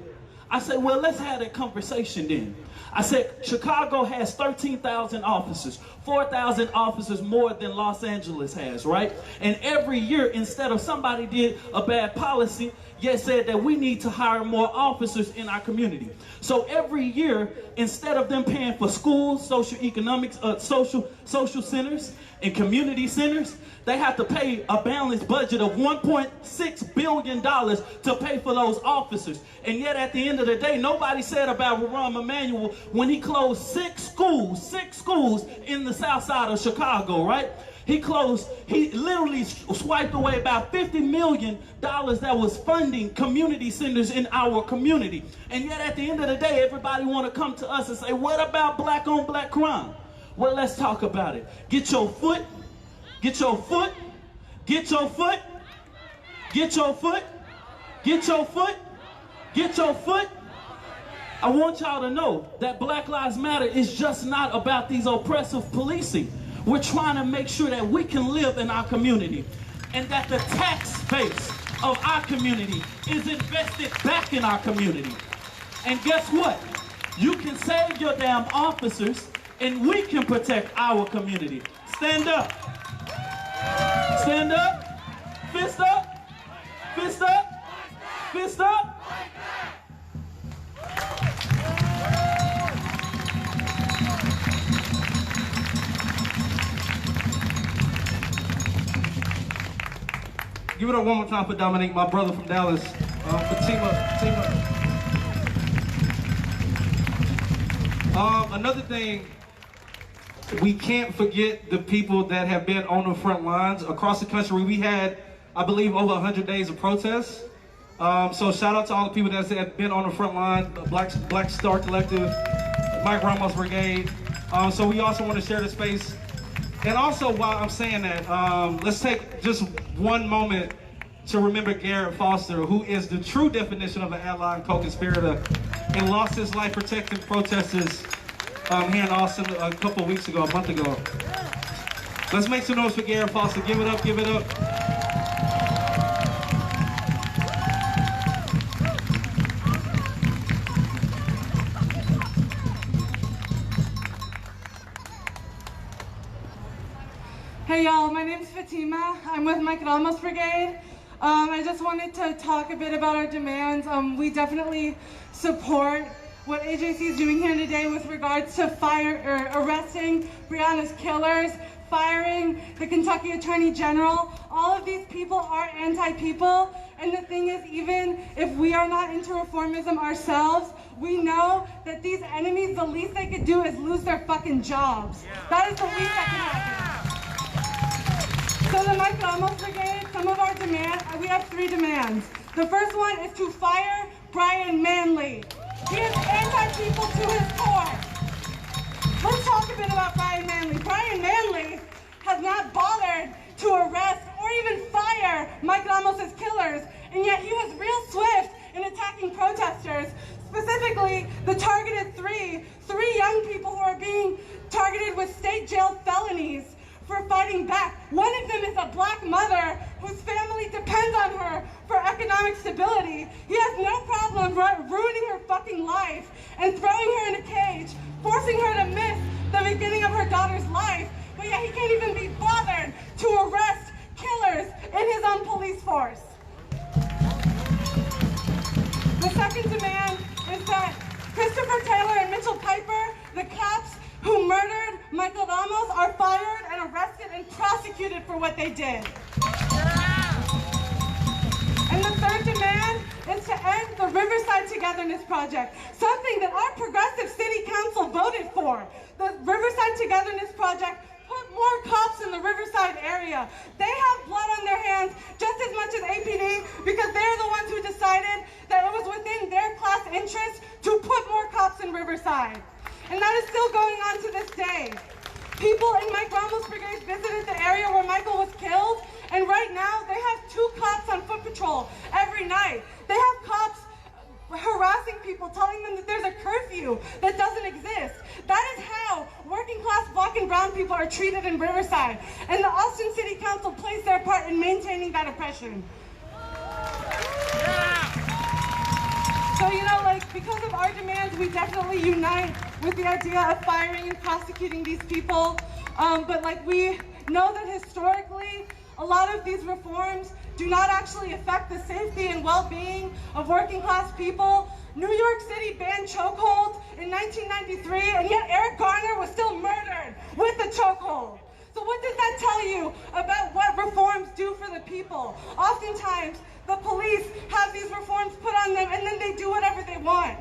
I said, well, let's have that conversation then. I said, Chicago has 13,000 officers, 4,000 officers more than Los Angeles has, right? And every year, instead of somebody did a bad policy, yet said that we need to hire more officers in our community. So every year, instead of them paying for schools, social economics, social centers, and community centers, they have to pay a balanced budget of $1.6 billion to pay for those officers. And yet at the end of the day, nobody said about Hiram Emanuel when he closed six schools in the south side of Chicago, right? He literally swiped away about $50 million that was funding community centers in our community. And yet at the end of the day, everybody want to come to us and say, what about black on black crime? Well, let's talk about it. Get your foot. Get your foot, get your foot, get your foot, get your foot, get your foot. I want y'all to know that Black Lives Matter is just not about these oppressive policing. We're trying to make sure that we can live in our community and that the tax base of our community is invested back in our community. And guess what? You can save your damn officers and we can protect our community. Stand up. Stand up, fist up, fist up, fist up. Give it up one more time for Dominique, my brother from Dallas, Fatima. Another thing, we can't forget the people that have been on the front lines across the country. We had, I believe, over 100 days of protests. So shout out to all the people that have been on the front line, Black Star Collective, Mike Ramos Brigade. So we also want to share the space. And also, while I'm saying that, let's take just one moment to remember Garrett Foster, who is the true definition of an ally and co-conspirator and lost his life protecting protesters here in Austin a couple weeks ago, a month ago. Let's make some noise for Garrett Foster. Give it up, give it up. Hey y'all, my name's Fatima. I'm with Mike Ramos Brigade. I just wanted to talk a bit about our demands. We definitely support what AJC is doing here today with regards to arresting Breonna's killers, firing the Kentucky Attorney General. All of these people are anti-people, and the thing is, even if we are not into reformism ourselves, we know that these enemies, the least they could do is lose their fucking jobs. That is the least that can happen. So the Mike Ramos Brigade, some of our demands, we have 3 demands. The first one is to fire Brian Manley. He is anti-people to his core. Let's talk a bit about Brian Manley. Brian Manley has not bothered to arrest or even fire Mike Ramos' killers, and yet he was real swift in attacking protesters. Specifically, the targeted three young people who are being targeted with state jail felonies for fighting back. One of them is a black mother whose family depends on her for economic stability. He has no problem ruining her fucking life and throwing her in a cage, forcing her to miss the beginning of her daughter's life, but yet he can't even be bothered to arrest killers in his own police force. The second demand is that Christopher Taylor and Mitchell Piper, the cops who murdered Michael Ramos, are fired and arrested and prosecuted for what they did. And the third demand is to end the Riverside Togetherness Project, something that our progressive city council voted for. The Riverside Togetherness Project put more cops in the Riverside area. They have blood on their hands just as much as APD because they're the ones who decided that it was within their class interest to put more cops in Riverside. And that is still going on to this day. People in Mike Ramos Brigade visited the area where Michael was killed, And right now, they have 2 cops on foot patrol every night. They have cops harassing people, telling them that there's a curfew that doesn't exist. That is how working class black and brown people are treated in Riverside. And the Austin City Council plays their part in maintaining that oppression. So, you know, like, because of our demands, we definitely unite with the idea of firing and prosecuting these people. But like, we know that historically, a lot of these reforms do not actually affect the safety and well-being of working class people. New York City banned chokeholds in 1993, and yet Eric Garner was still murdered with a chokehold. So what does that tell you about what reforms do for the people? Oftentimes, the police have these reforms put on them, and then they do whatever they want.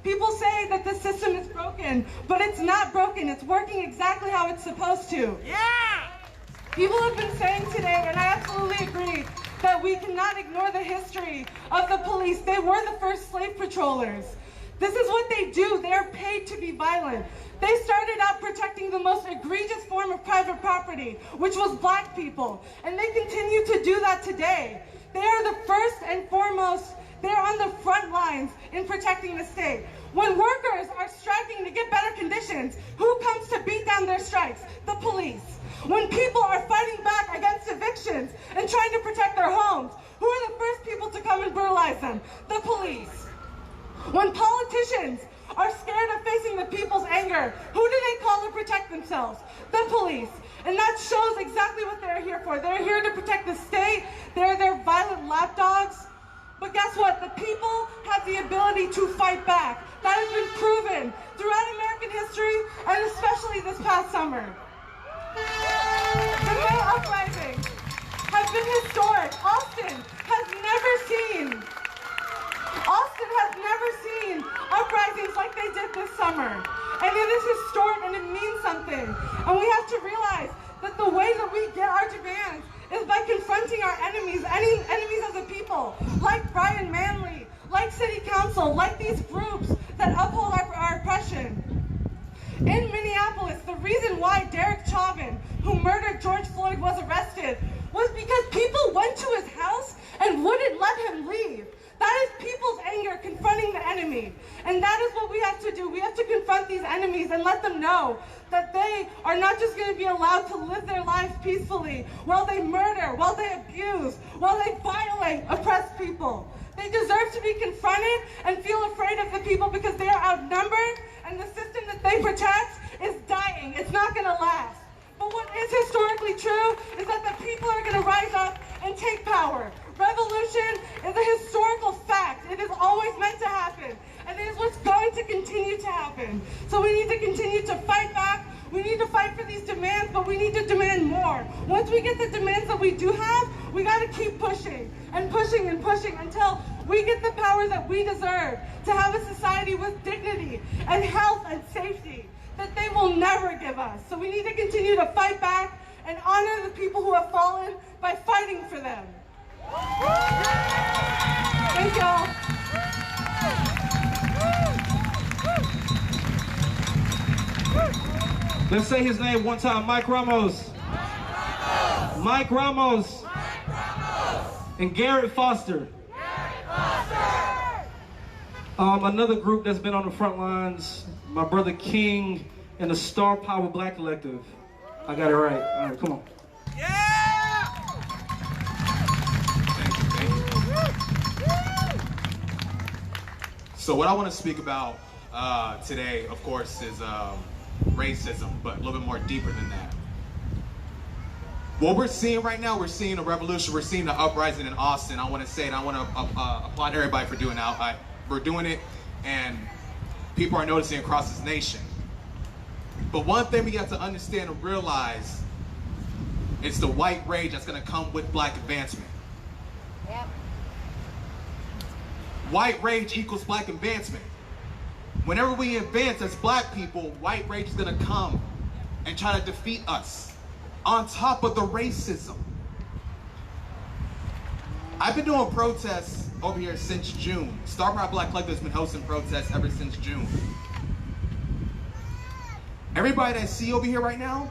People say that the system is broken, but it's not broken. It's working exactly how it's supposed to. Yeah! People have been saying today, and I absolutely agree, that we cannot ignore the history of the police. They were the first slave patrollers. This is what they do. They are paid to be violent. They started out protecting the most egregious form of private property, which was black people. And they continue to do that today. They are the first and foremost, they're on the front lines in protecting the state. When workers are striking to get better conditions, who comes to beat down their strikes? The police. When people are fighting back against evictions and trying to protect their homes, who are the first people to come and brutalize them? The police. When politicians are scared of facing the people's anger, who do they call to protect themselves? The police. And that shows exactly what they're here for. They're here to protect the state. They're their violent lapdogs. But guess what? The people have the ability to fight back. That has been proven throughout American history, and especially this past summer. The May uprisings have been historic. Austin has never seen uprisings like they did this summer. And it is historic, and it means something. And we have to realize that the way that we get our demands is by confronting our enemies as a people, like Brian Manley, like City Council, like these groups that uphold our oppression. In Minneapolis, the reason why Derek Chauvin, who murdered George Floyd, was arrested was because people went to his house and wouldn't let him leave. That is people's anger confronting the enemy. And that is what we have to do. We have to confront these enemies and let them know that they are not just going to be allowed to live their lives peacefully while they murder, while they abuse, while they violate oppressed people. They deserve to be confronted and feel afraid of the people because they are outnumbered, and the system that they protect is dying. It's not going to last. But what is historically true is that the people are going to rise up and take power. Revolution is a historical fact. It is always meant to happen. And it is what's going to continue to happen. So we need to continue to fight back. We need to fight for these demands, but we need to demand more. Once we get the demands that we do have, we got to keep pushing and pushing and pushing until we get the power that we deserve to have a society with dignity and health and safety that they will never give us. So we need to continue to fight back and honor the people who have fallen by fighting for them. Thank y'all. Let's say his name one time. Mike Ramos. Mike Ramos. And Garrett Foster. Another group that's been on the front lines, my brother King and the Star Power Black Collective. I got it right. All right, come on. So what I want to speak about today, of course, is racism, but a little bit more deeper than that. What we're seeing right now, we're seeing a revolution. We're seeing the uprising in Austin. I want to say, and I want to applaud everybody for doing that. We're doing it, and people are noticing across this nation. But one thing we got to understand and realize is the white rage that's going to come with black advancement. Yep. White rage equals black advancement. Whenever we advance as black people, white rage is going to come and try to defeat us on top of the racism. I've been doing protests over here since June. Star Power Black Collective has been hosting protests ever since June. Everybody that I see over here right now,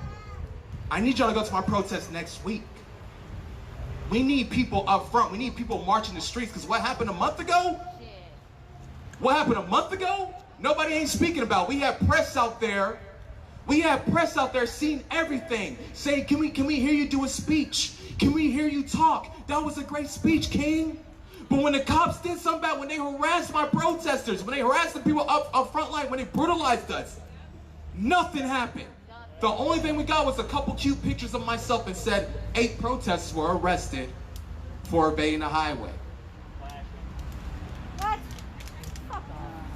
I need y'all to go to my protest next week. We need people up front. We need people marching the streets, because what happened a month ago? What happened a month ago? Nobody ain't speaking about. We have press out there. We have press out there seeing everything. Say, can we hear you do a speech? Can we hear you talk? That was a great speech, King. But when the cops did something bad, when they harassed my protesters, when they harassed the people up front line, when they brutalized us, nothing happened. The only thing we got was a couple cute pictures of myself and said 8 protesters were arrested for evading the highway. What?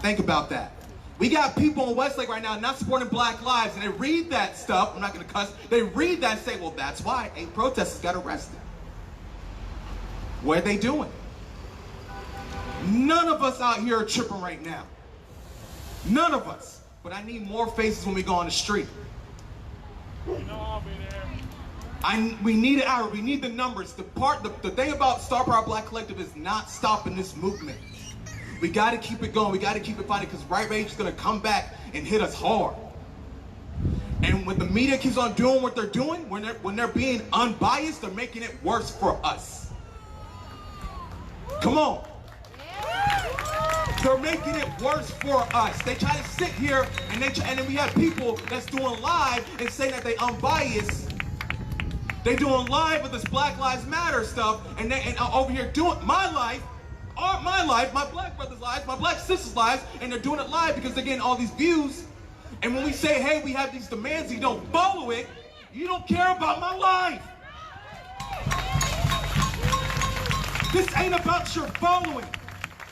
Think about that. We got people in Westlake right now not supporting Black lives, and they read that stuff. I'm not going to cuss. They read that and say, well, that's why 8 protesters got arrested. What are they doing? None of us out here are tripping right now. None of us. But I need more faces when we go on the street. You know I'll be there. We need it out. We need the numbers. The thing about Star Power Black Collective is not stopping this movement. We got to keep it going. We got to keep it fighting, because right rage is going to come back and hit us hard. And when the media keeps on doing what they're doing, when they're being unbiased, they're making it worse for us. Come on. They're making it worse for us. They try to sit here and then we have people that's doing live and saying that they unbiased. They doing live with this Black Lives Matter stuff, and over here doing my life, my black brothers' lives, my black sisters' lives, and they're doing it live because they're getting all these views. And when we say, hey, we have these demands, you don't follow it, you don't care about my life. This ain't about your following.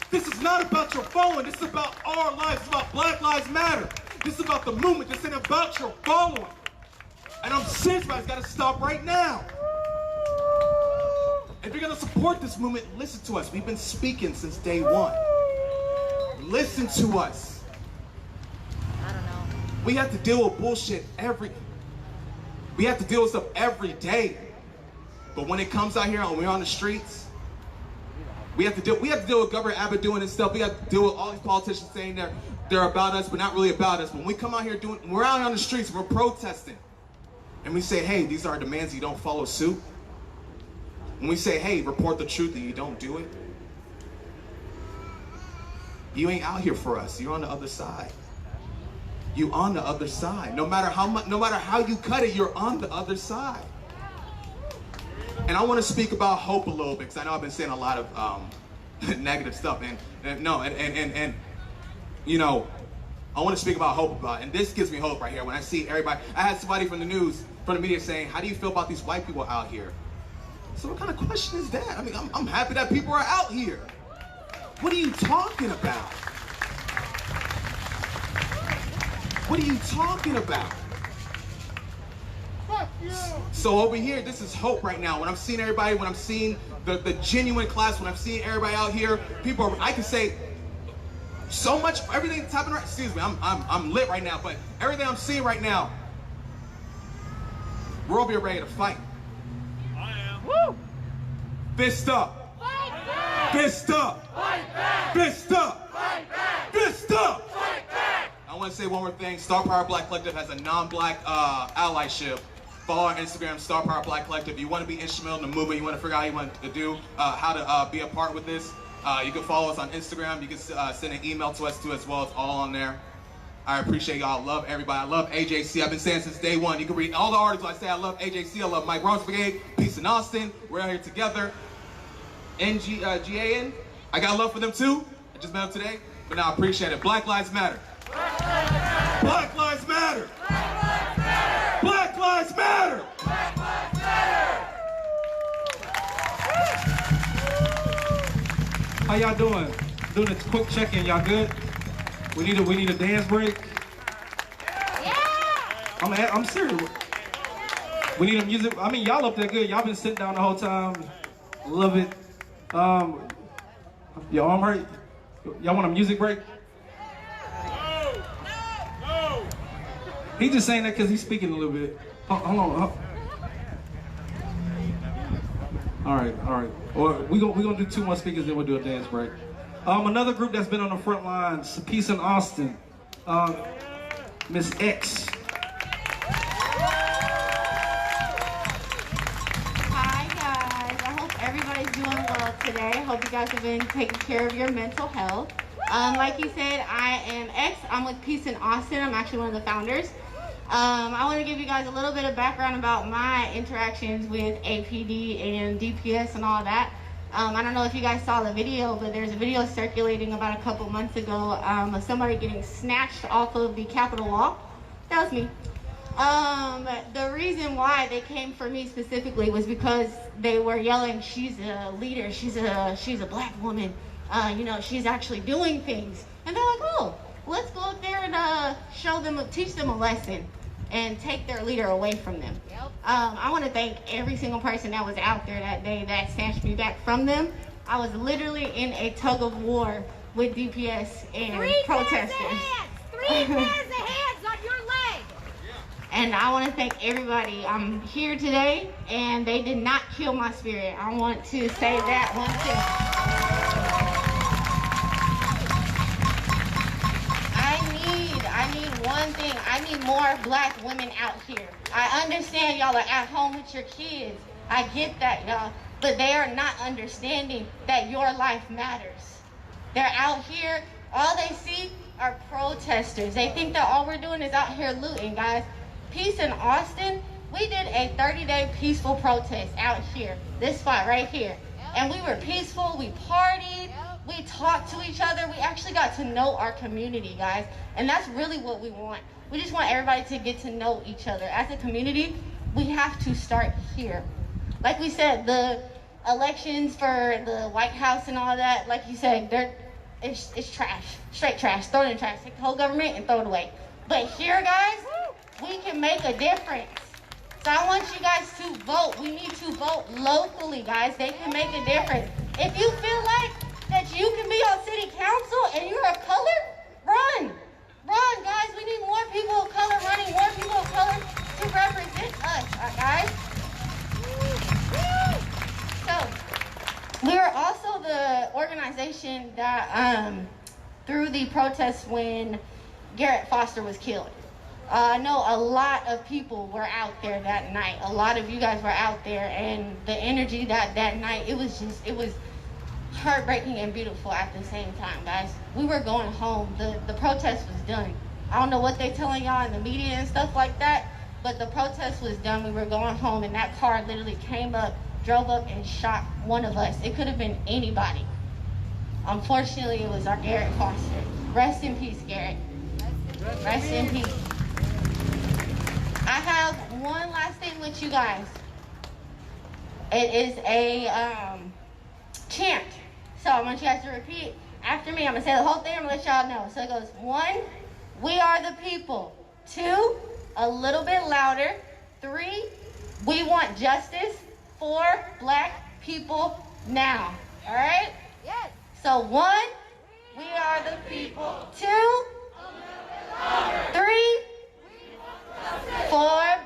This is not about your following. This is about our lives. It's about Black Lives Matter. This is about the movement. This ain't about your following. And I'm serious about it. It's got to stop right now. If you're going to support this movement, listen to us. We've been speaking since day one. Listen to us. I don't know. We have to deal with bullshit we have to deal with stuff every day. But when it comes out here and we're on the streets, we have to deal with Governor Abbott doing his stuff. We have to deal with all these politicians saying they're about us, but not really about us. When we come out here we're out here on the streets, we're protesting. And we say, hey, these are our demands, you don't follow suit. When we say, hey, report the truth, and you don't do it, you ain't out here for us. You're on the other side. You on the other side. No matter how you cut it, you're on the other side. And I want to speak about hope a little bit, because I know I've been saying a lot of negative stuff, and you know, I want to speak about hope and this gives me hope right here. When I see everybody, I had somebody from the news, from the media saying, how do you feel about these white people out here? So what kind of question is that? I mean, I'm happy that people are out here. What are you talking about? What are you talking about? Fuck you. So over here, this is hope right now. When I'm seeing everybody, when I'm seeing the genuine class, when I'm seeing everybody out here, I can say so much, everything that's happening right, excuse me, I'm lit right now, but everything I'm seeing right now, we're all ready to fight. I am. Woo! Fist up. Fight back! Fist up. Fight back! Fist up. Fight back! Fist up. Fight back! I want to say one more thing. Star Power Black Collective has a non-black allyship. Follow our Instagram, Star Power Black Collective. If you want to be instrumental in the movement, you want to figure out how you want to do, how to be a part with this, you can follow us on Instagram. You can send an email to us too as well. It's all on there. I appreciate y'all. I love everybody. I love AJC. I've been saying since day one. You can read all the articles. I say I love AJC. I love Mike Ross Brigade. Peace in Austin. We're out here together. GAN. I got love for them too. I just met them today. But now I appreciate it. Black Lives Matter. Black Lives Matter. Black Lives Matter. Black Lives Matter. How y'all doing? Doing a quick check-in. Y'all good? We need a dance break. Yeah! I'm serious. We need a music. I mean, y'all up there good. Y'all been sitting down the whole time. Love it. Your arm hurt? Y'all want a music break? No. He just saying that because he's speaking a little bit. Hold on. All right. Or we gonna do 2 more speakers, then we'll do a dance break. Another group that's been on the front lines, Peace in Austin, Miss X. Hi guys, I hope hope you guys have been taking care of your mental health. Like you said, I am I'm with Peace in Austin. I'm actually one of the founders. I want to give you guys a little bit of background about my interactions with APD and DPS and all that. I don't know if you guys saw the video, but there's a video circulating about a couple months ago of somebody getting snatched off of the Capitol wall. That was me. The reason why they came for me specifically was because they were yelling, "She's a leader, she's a black woman, you know, she's actually doing things." And they're like, "Oh, let's go up there and teach them a lesson and take their leader away from them." Yep. I want to thank every single person that was out there that day that snatched me back from them. I was literally in a tug of war with DPS and protesters. Three pairs of hands on your leg. And I want to thank everybody. I'm here today, and they did not kill my spirit. I want to say that one thing. I need one thing. I need more black women out here. I understand y'all are at home with your kids. I get that, y'all. But they are not understanding that your life matters. They're out here, all they see are protesters. They think that all we're doing is out here looting, guys. Peace in Austin, we did a 30-day peaceful protest out here, this spot right here. And we were peaceful, we partied, we talked to each other, we actually got to know our community, guys. And that's really what we want. We just want everybody to get to know each other. As a community, we have to start here. Like we said, the elections for the White House and all that, like you said, it's trash, straight trash, throw it in the trash, take the whole government and throw it away. But here, guys, we can make a difference. So I want you guys to vote. We need to vote locally, guys. They can make a difference. If you feel like that you can be on city council and you're of color, run. Run, guys. We need more people of color running, more people of color to represent us, guys. So, we are also the organization that, through the protests when Garrett Foster was killed. I know a lot of people were out there that night. A lot of you guys were out there, and the energy that night, it was heartbreaking and beautiful at the same time, guys. We were going home. The protest was done. I don't know what they're telling y'all in the media and stuff like that, but the protest was done. We were going home, and that car literally came up, drove up, and shot one of us. It could have been anybody. Unfortunately, it was our Garrett Foster. Rest in peace, Garrett. Rest in peace. I have one last thing with you guys. It is a chant. So I want you guys to repeat after me. I'm going to say the whole thing. I'm going to let y'all know. So it goes, 1, we are the people. 2, a little bit louder. 3, we want justice. 4, black people now. All right? Yes. So 1, we are the people. 2, 3, 4,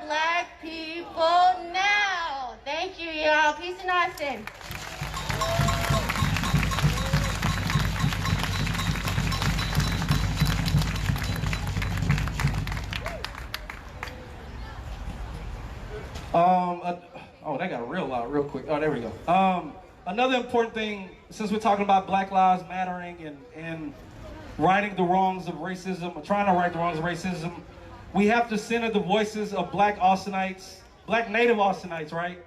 black people now. Thank you, y'all. Peace in Austin. Oh, that got real loud real quick. Oh, there we go. Another important thing, since we're talking about Black Lives Mattering and righting the wrongs of racism, or trying to right the wrongs of racism, we have to center the voices of black Austinites, black native Austinites, right?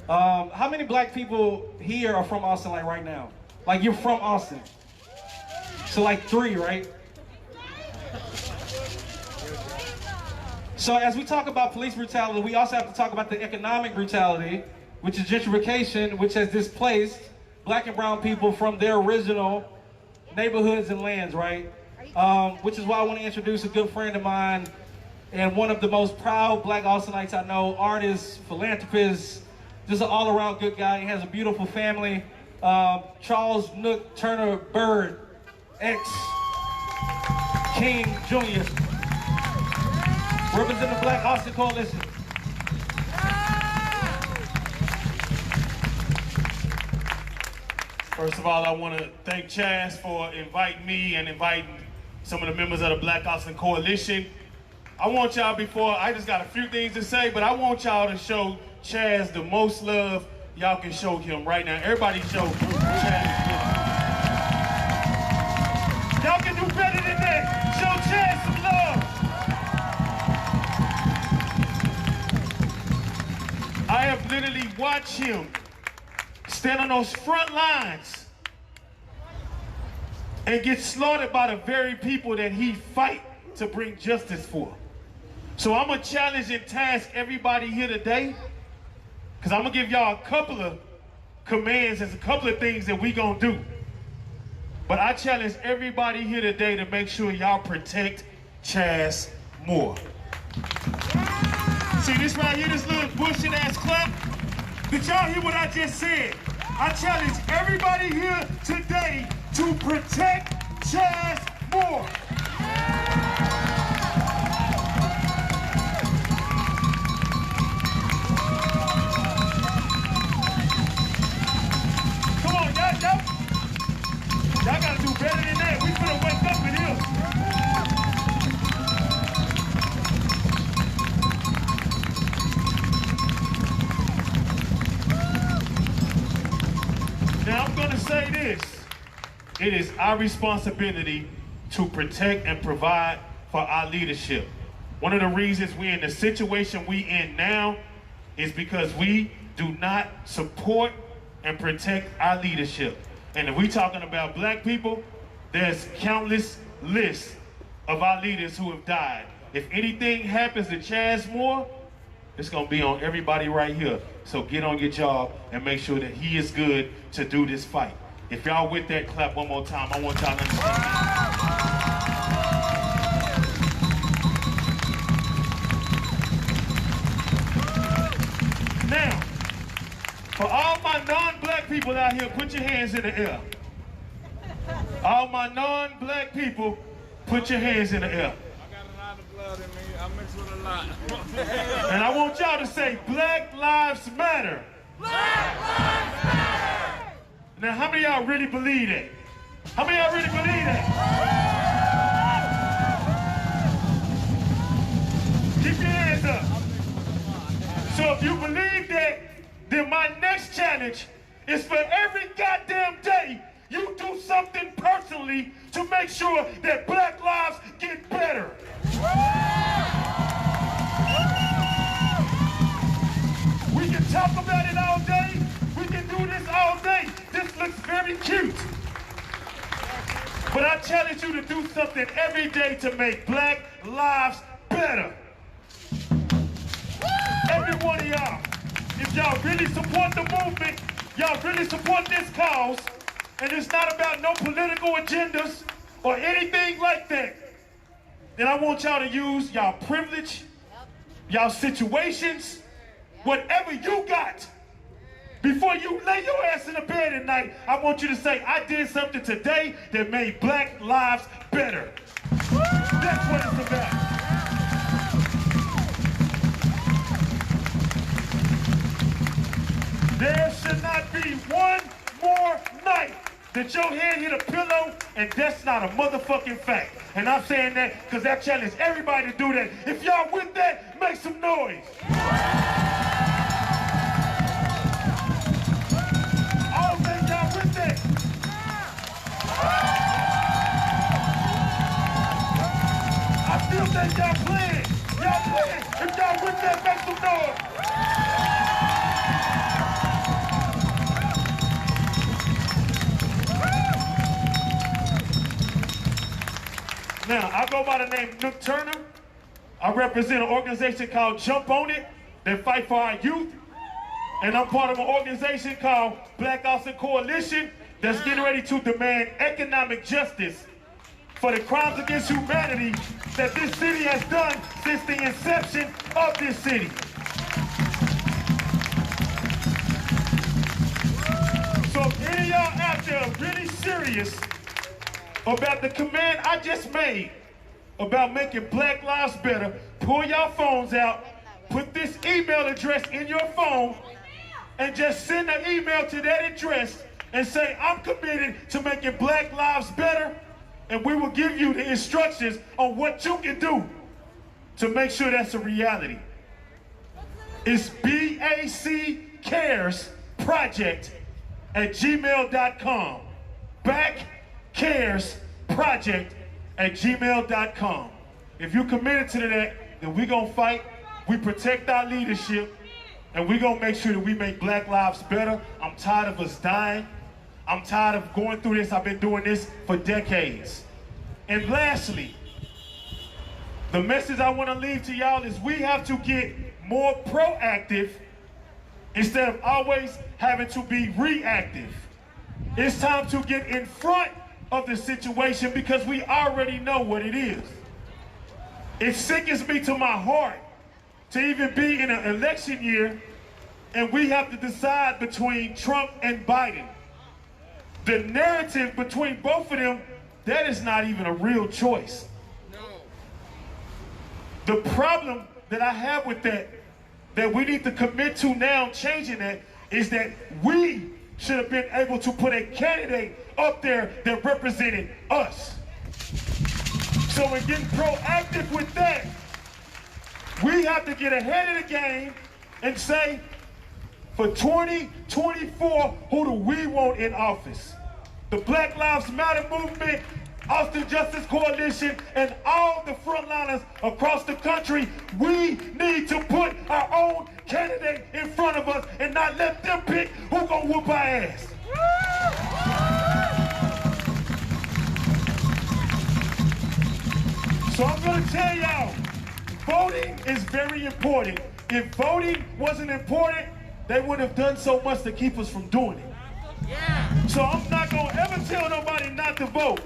How many black people here are from Austin, like right now? Like, you're from Austin. So like 3, right? So as we talk about police brutality, we also have to talk about the economic brutality, which is gentrification, which has displaced black and brown people from their original neighborhoods and lands, right? Which is why I want to introduce a good friend of mine and one of the most proud black Austinites I know, artist, philanthropist, just an all-around good guy. He has a beautiful family. Charles Nook Turner Bird, ex-King Jr., representing the Black Austin Coalition. First of all, I want to thank Chaz for inviting me and inviting some of the members of the Black Austin Coalition. I want y'all, I just got a few things to say, but I want y'all to show Chaz the most love y'all can show him right now. Everybody show Chaz watch him stand on those front lines and get slaughtered by the very people that he fight to bring justice for. So I'm gonna challenge and task everybody here today, because I'm gonna give y'all a couple of commands and a couple of things that we gonna do. But I challenge everybody here today to make sure y'all protect Chaz Moore. See this right here, this little bullshit ass clap? Did y'all hear what I just said? I challenge everybody here today to protect Chaz Moore. Come on, y'all gotta do better than that. We finna wake up in here. Now I'm gonna say this. It is our responsibility to protect and provide for our leadership. One of the reasons we're in the situation we in now is because we do not support and protect our leadership. And if we're talking about black people, there's countless lists of our leaders who have died. If anything happens to Chaz Moore, it's gonna be on everybody right here. So get on your job and make sure that he is good to do this fight. If y'all with that, clap one more time. I want y'all to understand that. Now, for all my non-black people out here, put your hands in the air. All my non-black people, put your hands in the air. Blood in me. I mix with a lot. And I want y'all to say, Black Lives Matter. Black Lives Matter. Now, how many of y'all really believe that? How many of y'all really believe that? Keep your hands up. So if you believe that, then my next challenge is for every goddamn day you do something personally to make sure that black lives get better. We can talk about it all day. We can do this all day. This looks very cute. But I challenge you to do something every day to make black lives better. Every one of y'all, if y'all really support the movement, y'all really support this cause, and it's not about no political agendas or anything like that, then I want y'all to use y'all privilege, y'all situations, whatever you got. Before you lay your ass in the bed at night, I want you to say, I did something today that made black lives better. That's what it's about. There should not be one more night that your head hit a pillow and that's not a motherfucking fact. And I'm saying that because I challenge everybody to do that. If y'all with that, make some noise. All day y'all with that. I still think y'all playing. Y'all playing. If y'all with that, make some noise. Now, I go by the name Nook Turner. I represent an organization called Jump On It that fight for our youth. And I'm part of an organization called Black Austin Coalition that's getting ready to demand economic justice for the crimes against humanity that this city has done since the inception of this city. So if any of y'all out there are really serious about the command I just made about making black lives better, pull your phones out, put this email address in your phone, and just send an email to that address and say, I'm committed to making black lives better, and we will give you the instructions on what you can do to make sure that's a reality. It's BACcaresproject@gmail.com. BackCaresProject@gmail.com. If you're committed to that, then we're gonna fight. We protect our leadership, And we're gonna make sure that we make black lives better. I'm tired of us dying. I'm tired of going through this. I've been doing this for decades. And lastly, the message I want to leave to y'all is we have to get more proactive instead of always having to be reactive. It's time to get in front of the situation because we already know what it is. It sickens me to my heart to even be in an election year and we have to decide between Trump and Biden. The narrative between both of them, that is not even a real choice. The problem that I have with that we need to commit to now, changing that, is that we should have been able to put a candidate up there that represented us. So in getting proactive with that, we have to get ahead of the game and say, for 2024, who do we want in office? The Black Lives Matter movement, Austin Justice Coalition, and all the frontliners across the country, we need to put our own candidate in front of us and not let them pick who gonna whoop our ass. So I'm gonna tell y'all, voting is very important. If voting wasn't important, they wouldn't have done so much to keep us from doing it. Yeah. So I'm not gonna ever tell nobody not to vote.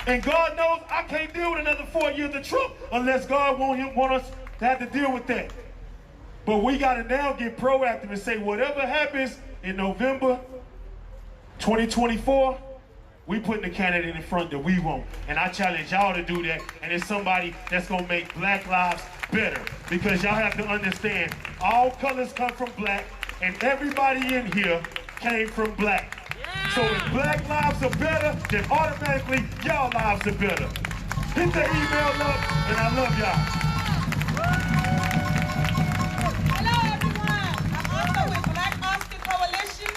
And God knows I can't deal with another 4 years of Trump unless God want us to have to deal with that. But we gotta now get proactive and say whatever happens in November 2024, we putting the candidate in front that we want. And I challenge y'all to do that. And it's somebody that's gonna make black lives better. Because y'all have to understand, all colors come from black, and everybody in here came from black. So if black lives are better, then automatically y'all lives are better. Hit the email up, and I love y'all. Hello everyone, I'm also with Black Austin Coalition.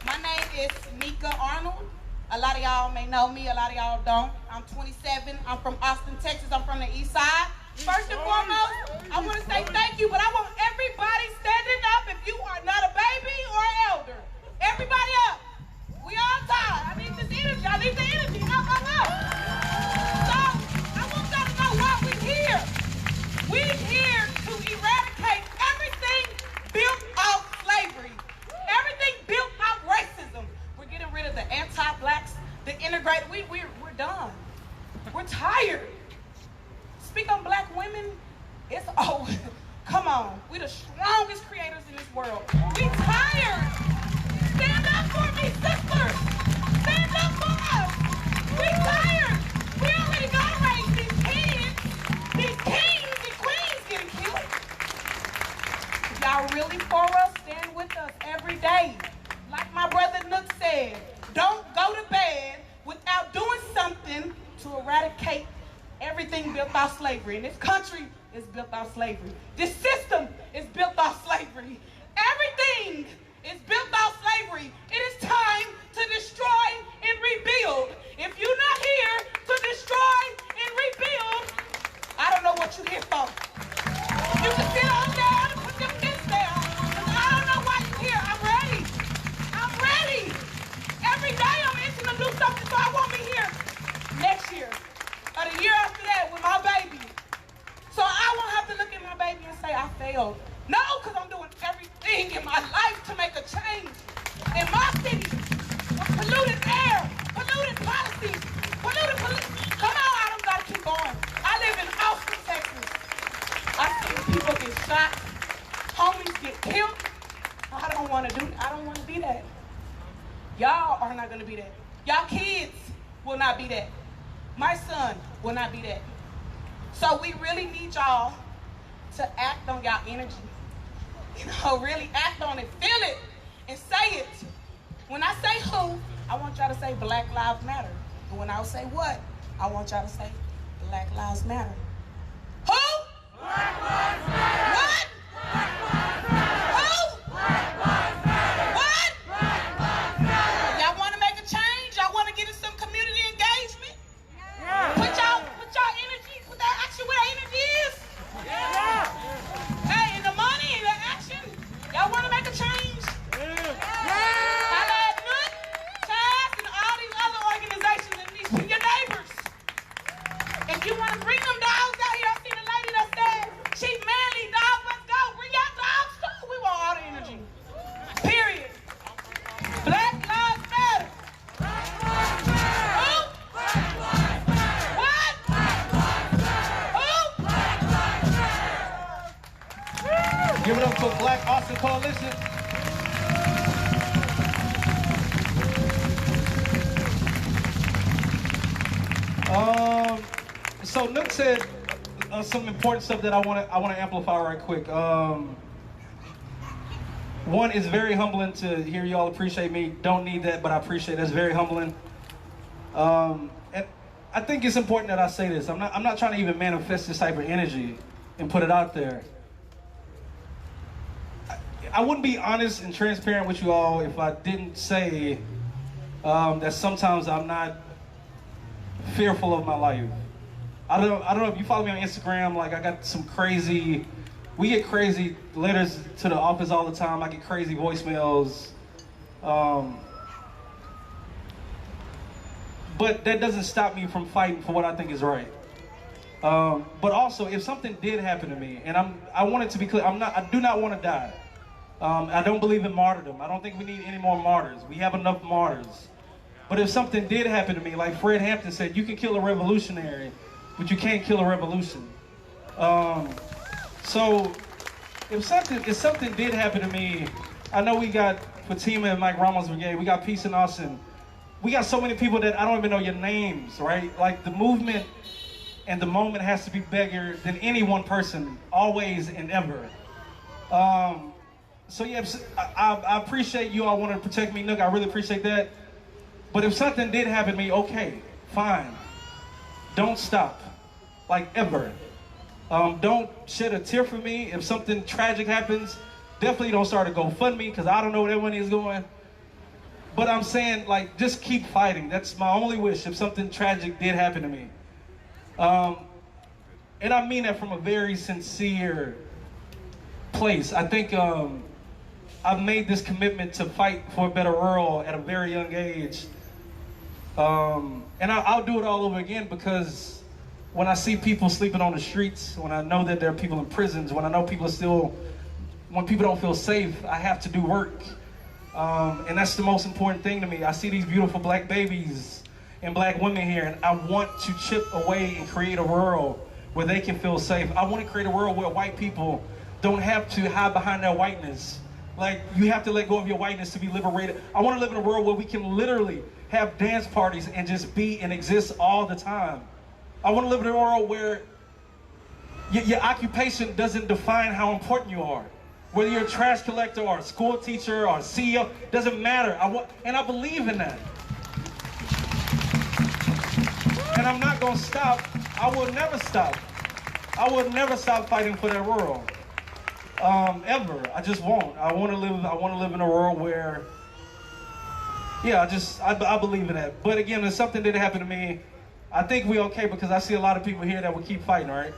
My name is Nika Arnold. A lot of y'all may know me, a lot of y'all don't. I'm 27, I'm from Austin, Texas, I'm from the east side. First and foremost, I want to say thank you, but I want everybody standing up if you are not a baby or an elder. Everybody up. We all tired. I need this energy. I need the energy. Up. So, I want y'all to know why we're here. We're here to eradicate everything built off slavery. Everything built off racism. We're getting rid of the anti-blacks, the integrated. We're done. We're tired. Speak on black women, it's over. Come on. We're the strongest creators in this world. We tired. Stand up for me, sisters. Stand up for us. We tired. We already got to raise these kids. These kings and queens getting killed. If y'all really for us, stand with us every day. Like my brother Nook said, don't go to bed without doing something to eradicate everything built off slavery. And this country is built off slavery. This system is built off slavery. Everything is built off slavery. It is time to destroy and rebuild. If you're not here to destroy and rebuild, I don't know what you're here for. You can sit on down and put them fists down. I don't know why you're here. I'm ready. I'm ready. Every day I'm itching to do something, so I won't be here next year or the year after that with my baby. So I won't have to look at my baby and say I failed. No, because I'm doing everything in my life to make a change. In my city, with polluted air, polluted policies, polluted police. Come on, I don't gotta keep going. I live in Austin, Texas. I see people get shot, homies get killed. I don't want to be that. Y'all are not gonna be that. Y'all kids will not be that. My son will not be that. So we really need y'all to act on y'all energy. You know, really act on it, feel it, and say it. When I say who, I want y'all to say Black Lives Matter. And when I say what, I want y'all to say Black Lives Matter. Who? Black Lives Matter. What? Black Lives Matter. Who? Black Lives Matter. What? Black Lives Matter. Y'all want to make a change? Y'all want to get in some community engagement? Yeah. Put y'all energy, ask you where that energy is? Yeah. Hey, and the money and the Give it up for Black Austin Coalition. So Nook said some important stuff that I want to amplify right quick. One, is very humbling to hear y'all appreciate me. Don't need that, but I appreciate it. That's very humbling. And I think it's important that I say this. I'm not trying to even manifest this type of energy and put it out there. I wouldn't be honest and transparent with you all if I didn't say that sometimes I'm not fearful of my life. I don't know if you follow me on Instagram. Like, I got some crazy. We get crazy letters to the office all the time. I get crazy voicemails. But that doesn't stop me from fighting for what I think is right. But also, if something did happen to me, and I want it to be clear, I do not want to die. I don't believe in martyrdom. I don't think we need any more martyrs. We have enough martyrs. But if something did happen to me, like Fred Hampton said, you can kill a revolutionary, but you can't kill a revolution. So if something did happen to me, I know we got Fatima and Mike Ramos Brigade, we got Peace in Austin. We got so many people that I don't even know your names, right? Like, the movement and the moment has to be bigger than any one person, always and ever. So yeah, I appreciate you all want to protect me, Nook. I really appreciate that. But if something did happen to me, okay, fine. Don't stop, like, ever. Don't shed a tear for me. If something tragic happens, definitely don't start a GoFundMe, because I don't know where that money is going. But I'm saying, like, just keep fighting. That's my only wish if something tragic did happen to me. And I mean that from a very sincere place. I think I've made this commitment to fight for a better world at a very young age. And I'll do it all over again, because when I see people sleeping on the streets, when I know that there are people in prisons, when I know when people don't feel safe, I have to do work. And that's the most important thing to me. I see these beautiful black babies and black women here, and I want to chip away and create a world where they can feel safe. I want to create a world where white people don't have to hide behind their whiteness. Like, you have to let go of your whiteness to be liberated. I want to live in a world where we can literally have dance parties and just be and exist all the time. I want to live in a world where your occupation doesn't define how important you are. Whether you're a trash collector or a school teacher or a CEO, doesn't matter. And I believe in that. And I'm not going to stop. I will never stop. I will never stop fighting for that world. Ever. I just won't. I want to live in a world where, yeah, I believe in that. But again, if something did happen to me, I think we're okay, because I see a lot of people here that will keep fighting, all right?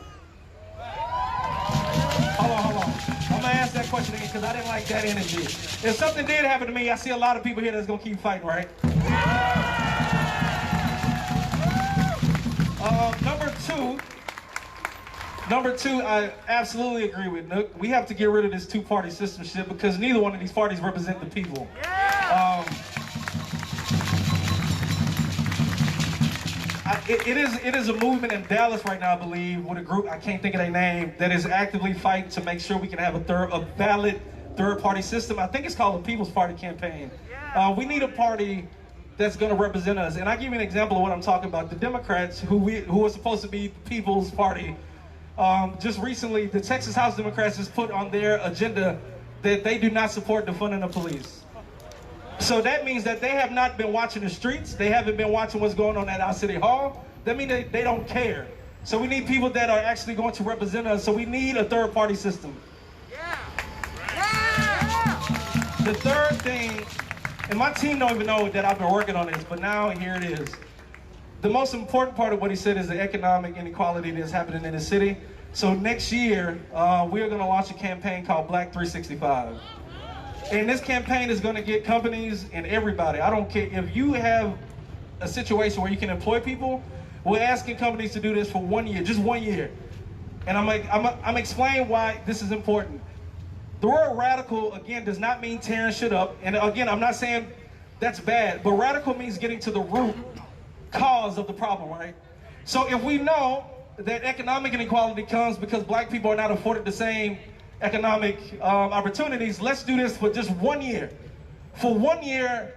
Hold on. I'm gonna ask that question again, because I didn't like that energy. If something did happen to me, I see a lot of people here that's gonna keep fighting, right? Number two, I absolutely agree with Nook. We have to get rid of this two-party system shit, because neither one of these parties represent the people. It is a movement in Dallas right now, I believe, with a group, I can't think of their name, that is actively fighting to make sure we can have a valid third-party system. I think it's called the People's Party Campaign. We need a party that's going to represent us. And I'll give you an example of what I'm talking about. The Democrats, who are supposed to be the People's Party, just recently, the Texas House Democrats has put on their agenda that they do not support defunding the police. So that means that they have not been watching the streets. They haven't been watching what's going on at our city hall. That means they don't care. So we need people that are actually going to represent us. So we need a third-party system. The third thing, and my team don't even know that I've been working on this, but now here it is. The most important part of what he said is the economic inequality that's happening in the city. So next year, we're going to launch a campaign called Black 365. And this campaign is going to get companies and everybody. I don't care if you have a situation where you can employ people. We're asking companies to do this for 1 year, just 1 year. And I'm explaining why this is important. The word radical, again, does not mean tearing shit up. And again, I'm not saying that's bad, but radical means getting to the root cause of the problem, right? So if we know that economic inequality comes because black people are not afforded the same economic opportunities, let's do this for just 1 year. For 1 year,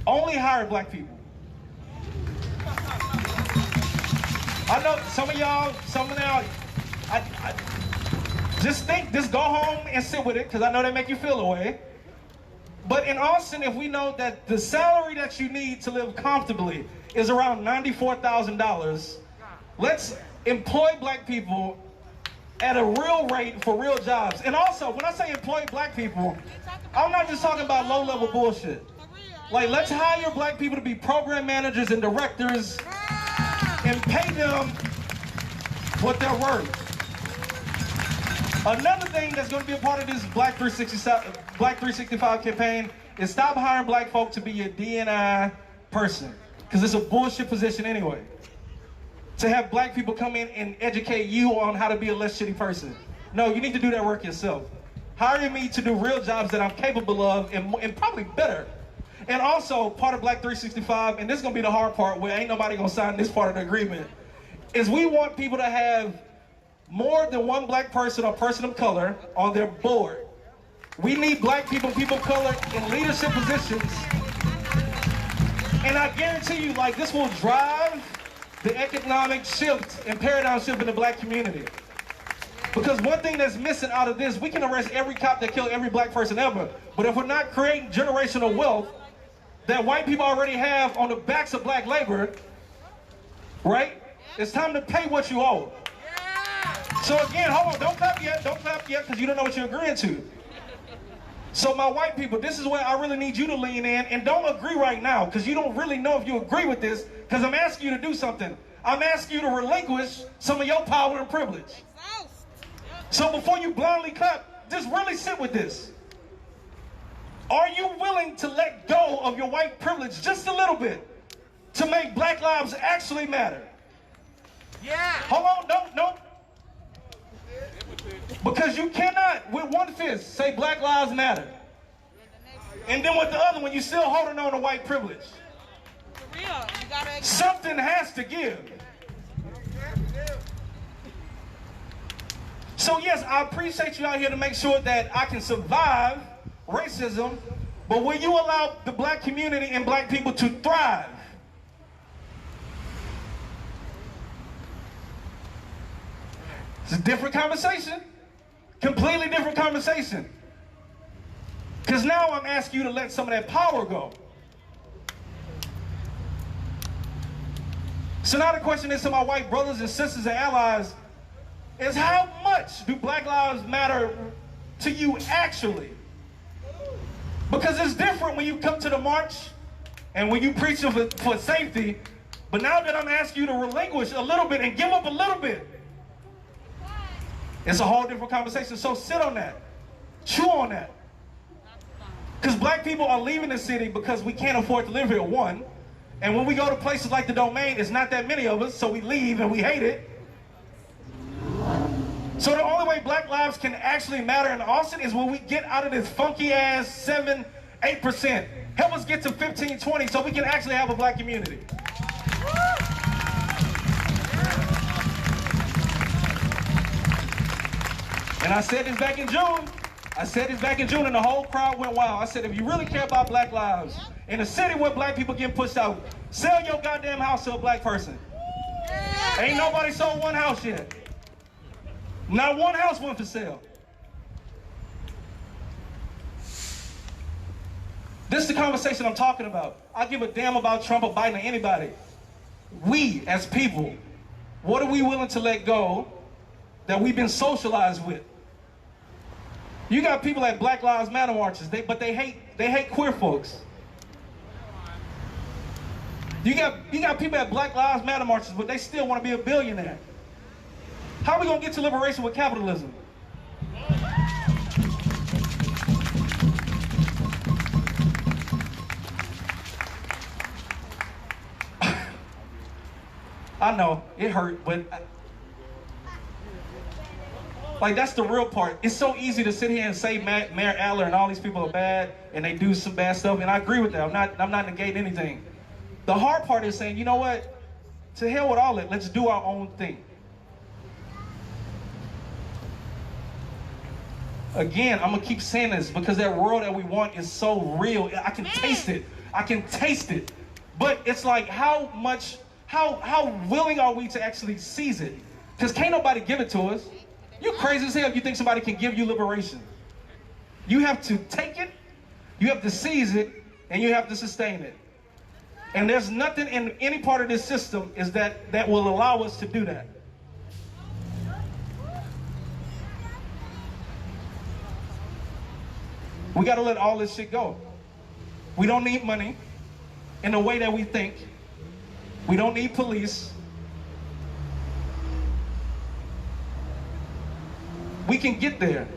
only hire black people. I know some of y'all, just go home and sit with it, because I know they make you feel away. But in Austin, if we know that the salary that you need to live comfortably is around $94,000, let's employ black people at a real rate for real jobs. And also, when I say employ black people, I'm not just talking about low-level bullshit. Like, let's hire black people to be program managers and directors and pay them what they're worth. Another thing that's going to be a part of this Black 365 campaign is stop hiring black folk to be your D&I person, because it's a bullshit position anyway. To have black people come in and educate you on how to be a less shitty person. No, you need to do that work yourself. Hire me to do real jobs that I'm capable of and probably better. And also, part of Black 365, and this is going to be the hard part where ain't nobody going to sign this part of the agreement, is we want people to have more than one black person or person of color on their board. We need black people, people of color in leadership positions. And I guarantee you, like, this will drive the economic shift and paradigm shift in the black community. Because one thing that's missing out of this, we can arrest every cop that killed every black person ever, but if we're not creating generational wealth that white people already have on the backs of black labor, right? It's time to pay what you owe. So again, hold on, don't clap yet, because you don't know what you're agreeing to. So my white people, this is where I really need you to lean in, and don't agree right now, because you don't really know if you agree with this, because I'm asking you to do something. I'm asking you to relinquish some of your power and privilege. So before you blindly clap, just really sit with this. Are you willing to let go of your white privilege just a little bit to make black lives actually matter? Yeah. Hold on, no. Because you cannot, with one fist, say Black Lives Matter. And then with the other one, you're still holding on to white privilege. For real, you gotta... Something has to give. So yes, I appreciate you out here to make sure that I can survive racism, but will you allow the black community and black people to thrive? It's a different conversation. Completely different conversation. Because now I'm asking you to let some of that power go. So now the question is to my white brothers and sisters and allies is, how much do Black Lives Matter to you actually? Because it's different when you come to the march and when you preach for safety, but now that I'm asking you to relinquish a little bit and give up a little bit, it's a whole different conversation. So sit on that. Chew on that. Because black people are leaving the city because we can't afford to live here, one. And when we go to places like the Domain, it's not that many of us, so we leave and we hate it. So the only way black lives can actually matter in Austin is when we get out of this funky ass 7, 8%. Help us get to 15, 20 so we can actually have a black community. And I said this back in June. And the whole crowd went wild. I said, if you really care about black lives, in a city where black people get pushed out, sell your goddamn house to a black person. Ain't nobody sold one house yet. Not one house went for sale. This is the conversation I'm talking about. I give a damn about Trump or Biden or anybody. We, as people, what are we willing to let go that we've been socialized with? You got people at Black Lives Matter marches, but they hate queer folks. You got people at Black Lives Matter marches, but they still want to be a billionaire. How are we gonna get to liberation with capitalism? I know, it hurt, but like, that's the real part. It's so easy to sit here and say Mayor Adler and all these people are bad and they do some bad stuff, and I agree with that. I'm not negating anything. The hard part is saying, you know what? To hell with all that, let's do our own thing. Again, I'm gonna keep saying this because that world that we want is so real. I can taste it. I can taste it. But it's like how willing are we to actually seize it? Because can't nobody give it to us. You crazy as hell if you think somebody can give you liberation. You have to take it, you have to seize it, and you have to sustain it. And there's nothing in any part of this system is that will allow us to do that. We got to let all this shit go. We don't need money in the way that we think. We don't need police. We can get there.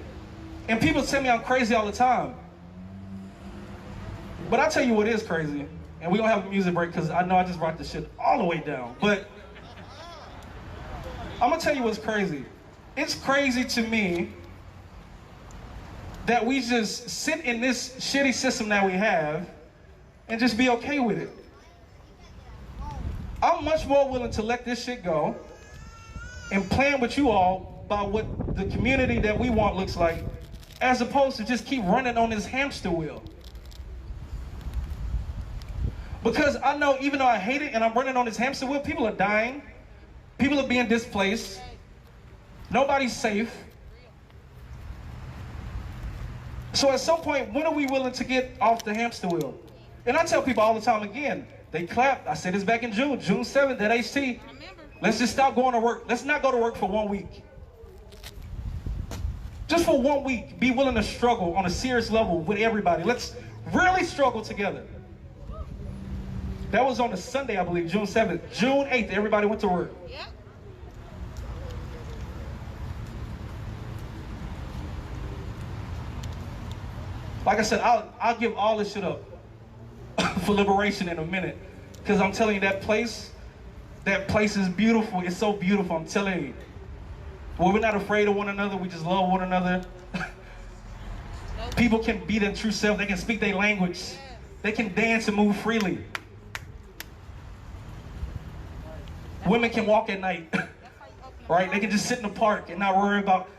And people tell me I'm crazy all the time. But I tell you what is crazy. And we're going to have a music break because I know I just brought this shit all the way down. But I'm going to tell you what's crazy. It's crazy to me that we just sit in this shitty system that we have and just be okay with it. I'm much more willing to let this shit go and plan with you all about what the community that we want looks like, as opposed to just keep running on this hamster wheel. Because I know even though I hate it and I'm running on this hamster wheel, people are dying, people are being displaced, nobody's safe. So at some point, when are we willing to get off the hamster wheel? And I tell people all the time again, they clapped. I said this back in June 7th at HT. Let's just stop going to work. Let's not go to work for 1 week. Just for 1 week, be willing to struggle on a serious level with everybody. Let's really struggle together. That was on a Sunday, I believe, June 7th. June 8th, everybody went to work. Yeah. Like I said, I'll give all this shit up for liberation in a minute. Because I'm telling you, that place is beautiful. It's so beautiful, I'm telling you. Where we're not afraid of one another, we just love one another. People can be their true self. They can speak their language. They can dance and move freely. Women can walk at night, right? They can just sit in the park and not worry about.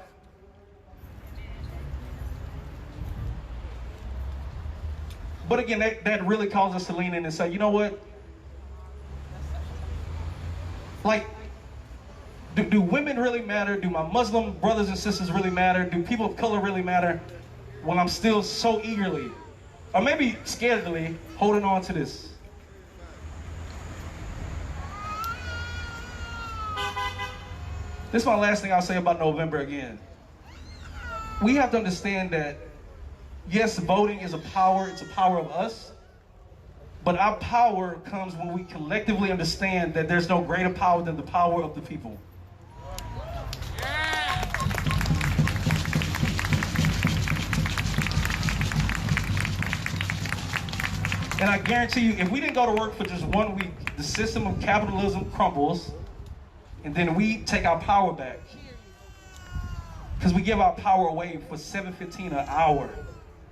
But again, that really calls us to lean in and say, you know what? Like, do women really matter? Do my Muslim brothers and sisters really matter? Do people of color really matter? When I'm still so eagerly, or maybe scaredly, holding on to this. This is my last thing I'll say about November again. We have to understand that, yes, voting is a power. It's a power of us. But our power comes when we collectively understand that there's no greater power than the power of the people. And I guarantee you, if we didn't go to work for just 1 week, the system of capitalism crumbles, and then we take our power back. Because we give our power away for $7.15 an hour,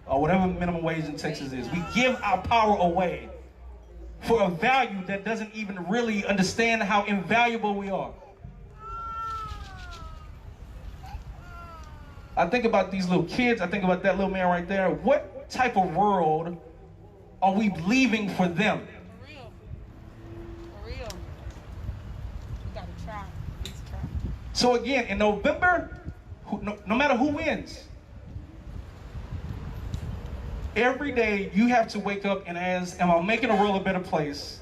or whatever minimum wage in Texas is. We give our power away for a value that doesn't even really understand how invaluable we are. I think about these little kids, I think about that little man right there. What type of world are we leaving for them? For real. For real. We gotta try. Please try. So again, in November, no matter who wins, every day you have to wake up and ask, am I making the world a better place?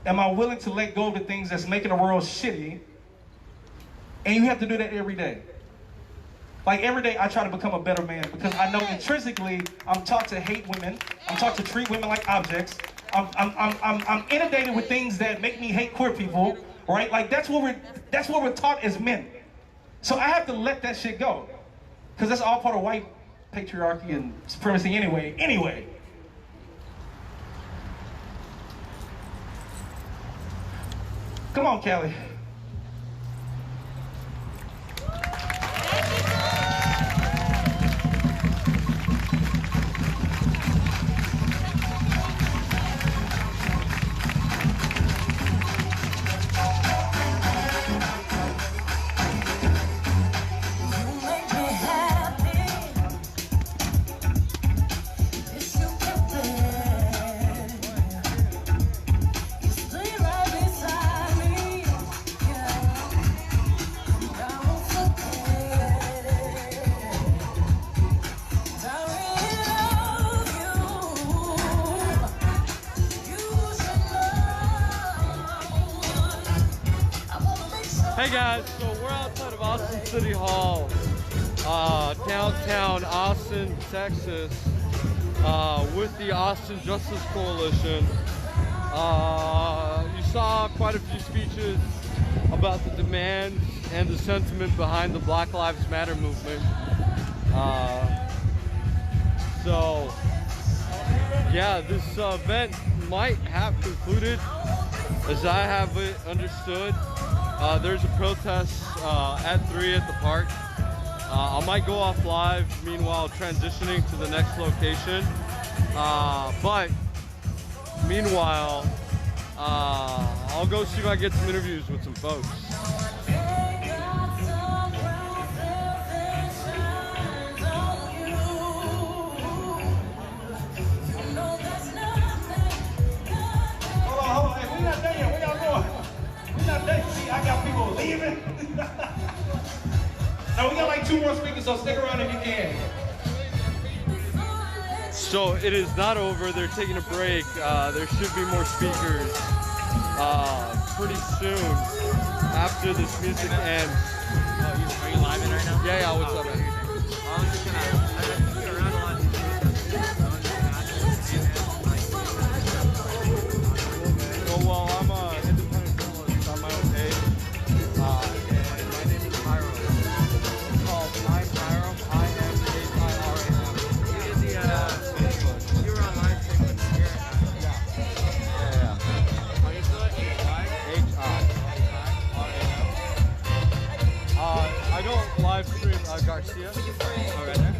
Am I willing to let go of the things that's making the world shitty? And you have to do that every day. Like every day I try to become a better man because I know intrinsically I'm taught to hate women. I'm taught to treat women like objects. I'm inundated with things that make me hate queer people, right? Like that's what we're taught as men. So I have to let that shit go. Because that's all part of white patriarchy and supremacy anyway. Come on, Kelly. Hey guys, so we're outside of Austin City Hall, downtown Austin, Texas, with the Austin Justice Coalition. You saw quite a few speeches about the demands and the sentiment behind the Black Lives Matter movement. So yeah, this event might have concluded, as I have it understood. There's a protest at 3 at the park. I might go off live, meanwhile transitioning to the next location. But meanwhile, I'll go see if I get some interviews with some folks. Hold on, hey, we're not done yet. Where y'all going? We're not done. See, I got people leaving. Now we got like 2 more speakers, so stick around if you can. So it is not over. They're taking a break. There should be more speakers pretty soon after this music ends. Are you live in right now? Yeah, what's up, man? I was just gonna, I've been around a lot. Well, I'm an independent journalist on my own page, and my name is Hiram. It's called ImHiram, ImHiram. You were on live stream with here. Yeah. Are you still at I don't live stream Garcia. Oh, right there?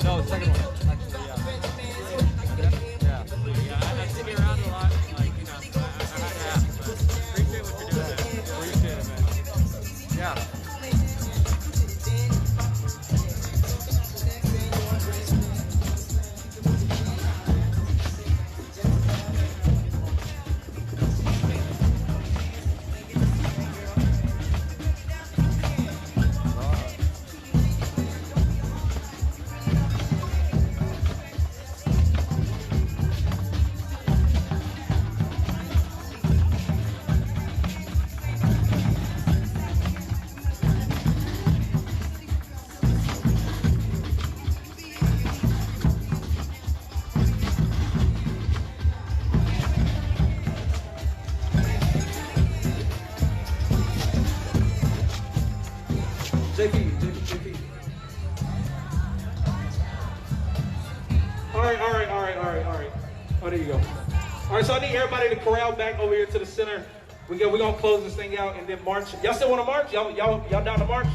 No, second one, actually, yeah. I see you around a lot. Like, you know, I had to ask, but appreciate what you're doing. Appreciate it, man. Yeah. JP. All right. Oh, there you go. All right, so I need everybody to corral back over here to the center. We're gonna close this thing out and then march. Y'all still want to march? Y'all down to march?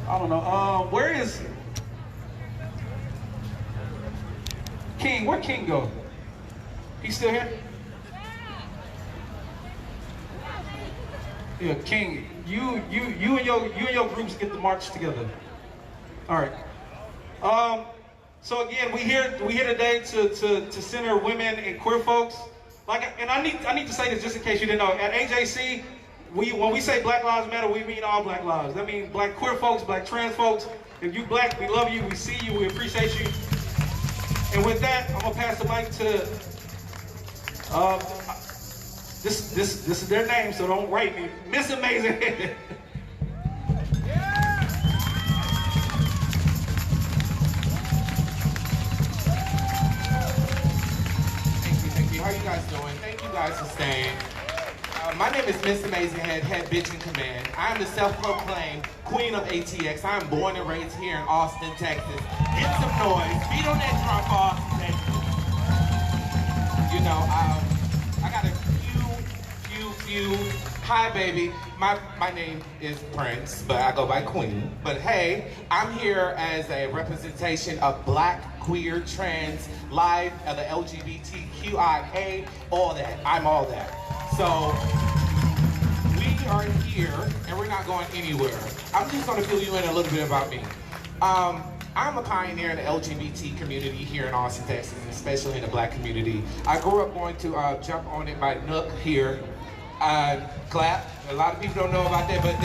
I don't know. Where is King? Where'd King go? He's still here? Yeah, King. You and your groups get the march together. All right. So again, we here today to center women and queer folks. And I need to say this just in case you didn't know. At AJC, when we say Black Lives Matter, we mean all Black lives. That means Black queer folks, Black trans folks. If you Black, we love you, we see you, we appreciate you. And with that, I'm gonna pass the mic to this is their name, so don't write me. Miss Amazing. Thank you. How you guys doing? Thank you guys for staying. My name is Miss Amazing Head Bitch in Command. I am the self-proclaimed Queen of ATX. I am born and raised here in Austin, Texas. Get some noise. Beat on that drop off. You know, I got a few. Hi, baby. My name is Prince, but I go by Queen. But hey, I'm here as a representation of Black, queer, trans, live, the LGBTQIA, all that. I'm all that. So we are here, and we're not going anywhere. I'm just going to fill you in a little bit about me. I'm a pioneer in the LGBT community here in Austin, Texas, and especially in the Black community. I grew up going to Jump On It by Nook here. Clap. A lot of people don't know about that, but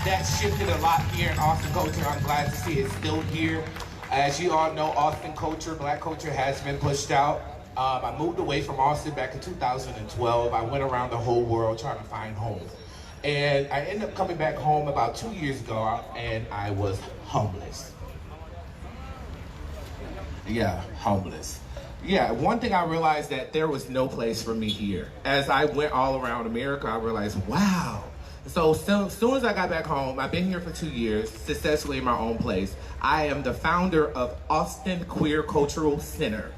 that shifted a lot here in Austin culture. I'm glad to see it's still here. As you all know, Austin culture, black culture has been pushed out. I moved away from Austin back in 2012. I went around the whole world trying to find home. And I ended up coming back home about 2 years ago, and I was homeless. Yeah, homeless. Yeah, one thing I realized that there was no place for me here. As I went all around America, I realized, wow. So soon as I got back home, I've been here for 2 years, successfully in my own place. I am the founder of Austin Queer Cultural Center.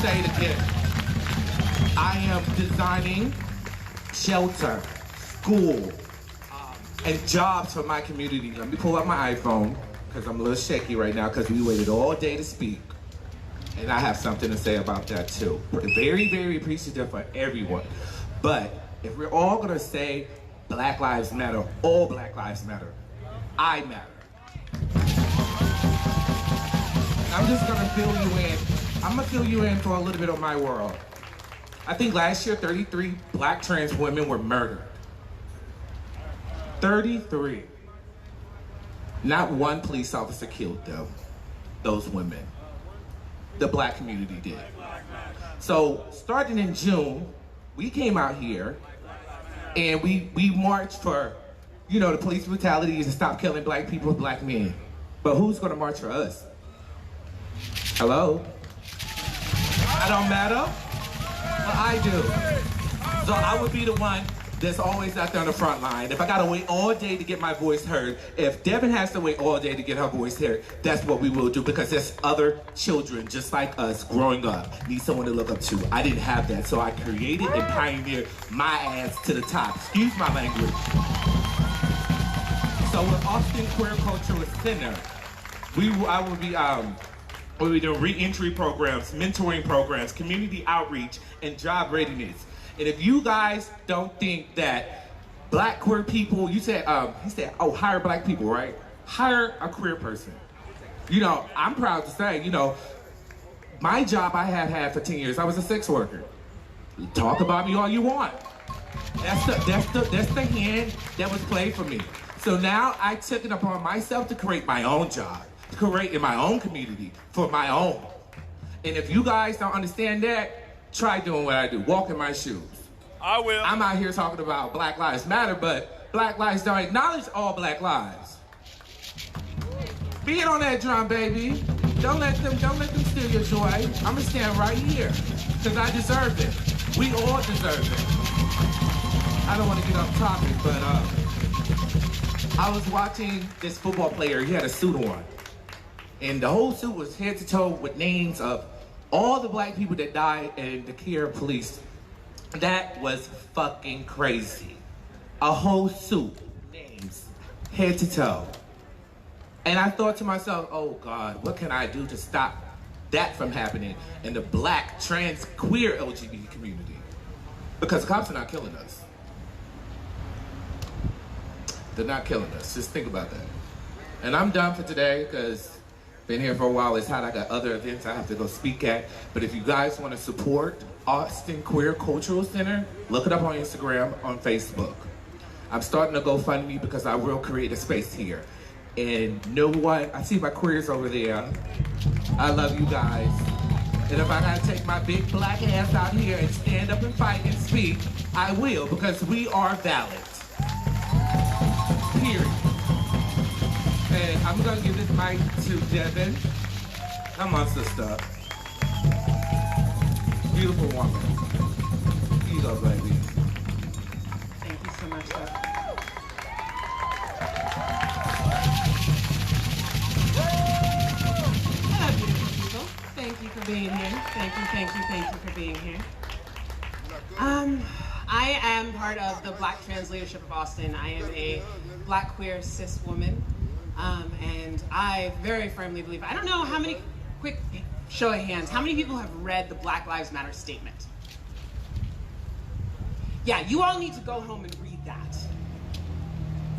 Say it again. I am designing shelter, school, and jobs for my community. Let me pull up my iPhone, because I'm a little shaky right now, because we waited all day to speak. And I have something to say about that too. Very, very appreciative for everyone. But if we're all gonna say Black Lives Matter, all Black Lives Matter, I matter. I'm just gonna fill you in. I'm gonna fill you in for a little bit of my world. I think last year, 33 black trans women were murdered. 33. Not one police officer killed them, those women. The black community did. So starting in June, we came out here and we marched for, you know, the police brutality to stop killing black people with black men. But who's gonna march for us? Hello? I don't matter, but I do. So I would be the one that's always out there on the front line. If I gotta wait all day to get my voice heard, if Devin has to wait all day to get her voice heard, that's what we will do, because there's other children just like us growing up, need someone to look up to. I didn't have that, so I created and pioneered my ass to the top. Excuse my language. So with Austin Queer Cultural Center, we'll be doing re-entry programs, mentoring programs, community outreach, and job readiness. And if you guys don't think that black queer people, you said, he said, oh, hire black people, right? Hire a queer person. You know, I'm proud to say, you know, my job I have had for 10 years, I was a sex worker. Talk about me all you want. That's the hand that was played for me. So now I took it upon myself to create my own job, to create in my own community, for my own. And if you guys don't understand that, try doing what I do. Walk in my shoes. I will. Thank you so much, sir. Hello, beautiful people. Thank you for being here. Thank you for being here. I am part of the Black Trans Leadership of Austin. I am a Black queer cis woman. And I very firmly believe, I don't know how many, quick show of hands, how many people have read the Black Lives Matter statement? Yeah, you all need to go home and read that.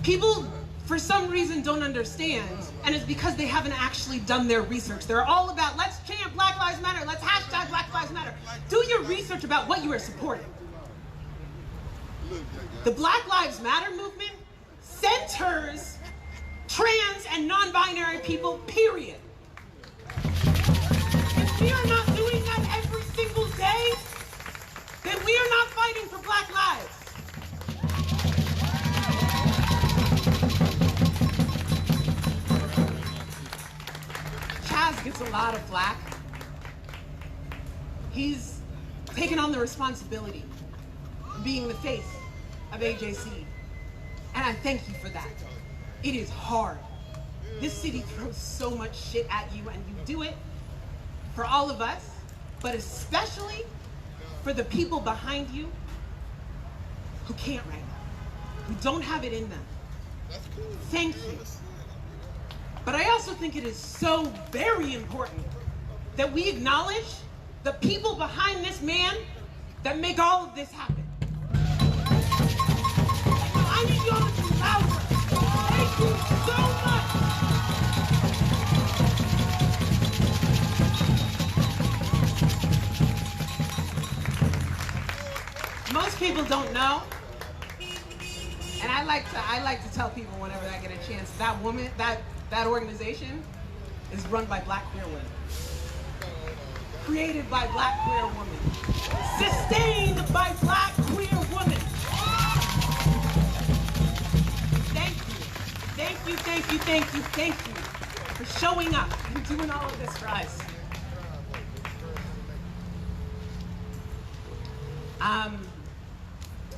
People, for some reason, don't understand, and it's because they haven't actually done their research. They're all about, let's chant Black Lives Matter, let's hashtag Black Lives Matter. Do your research about what you are supporting. The Black Lives Matter movement centers trans and non-binary people, period. If we are not doing that every single day, then we are not fighting for Black lives. Chaz gets a lot of flack. He's taken on the responsibility of being the face of AJC. And I thank you for that. It is hard. This city throws so much shit at you, and you do it for all of us, but especially for the people behind you who can't right now, who don't have it in them. Thank you. But I also think it is so very important that we acknowledge the people behind this man that make all of this happen. I need y'all to be louder. Thank you so much. Most people don't know, and I like to tell people whenever I get a chance, that woman, that organization is run by Black queer women. Created by Black queer women. Sustained by Black queer women. Thank you. Thank you, thank you, thank you, thank you for showing up and doing all of this for us.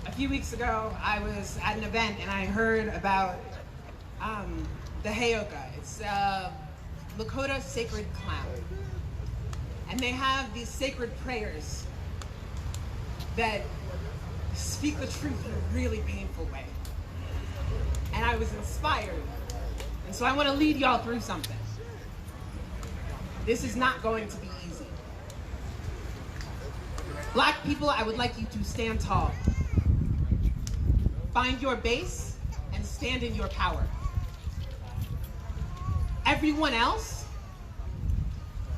A few weeks ago, I was at an event and I heard about the Heyoka. It's Lakota sacred clown. And they have these sacred prayers that speak the truth in a really painful way. And I was inspired. And so I want to lead y'all through something. This is not going to be easy. Black people, I would like you to stand tall. Find your base and stand in your power. Everyone else,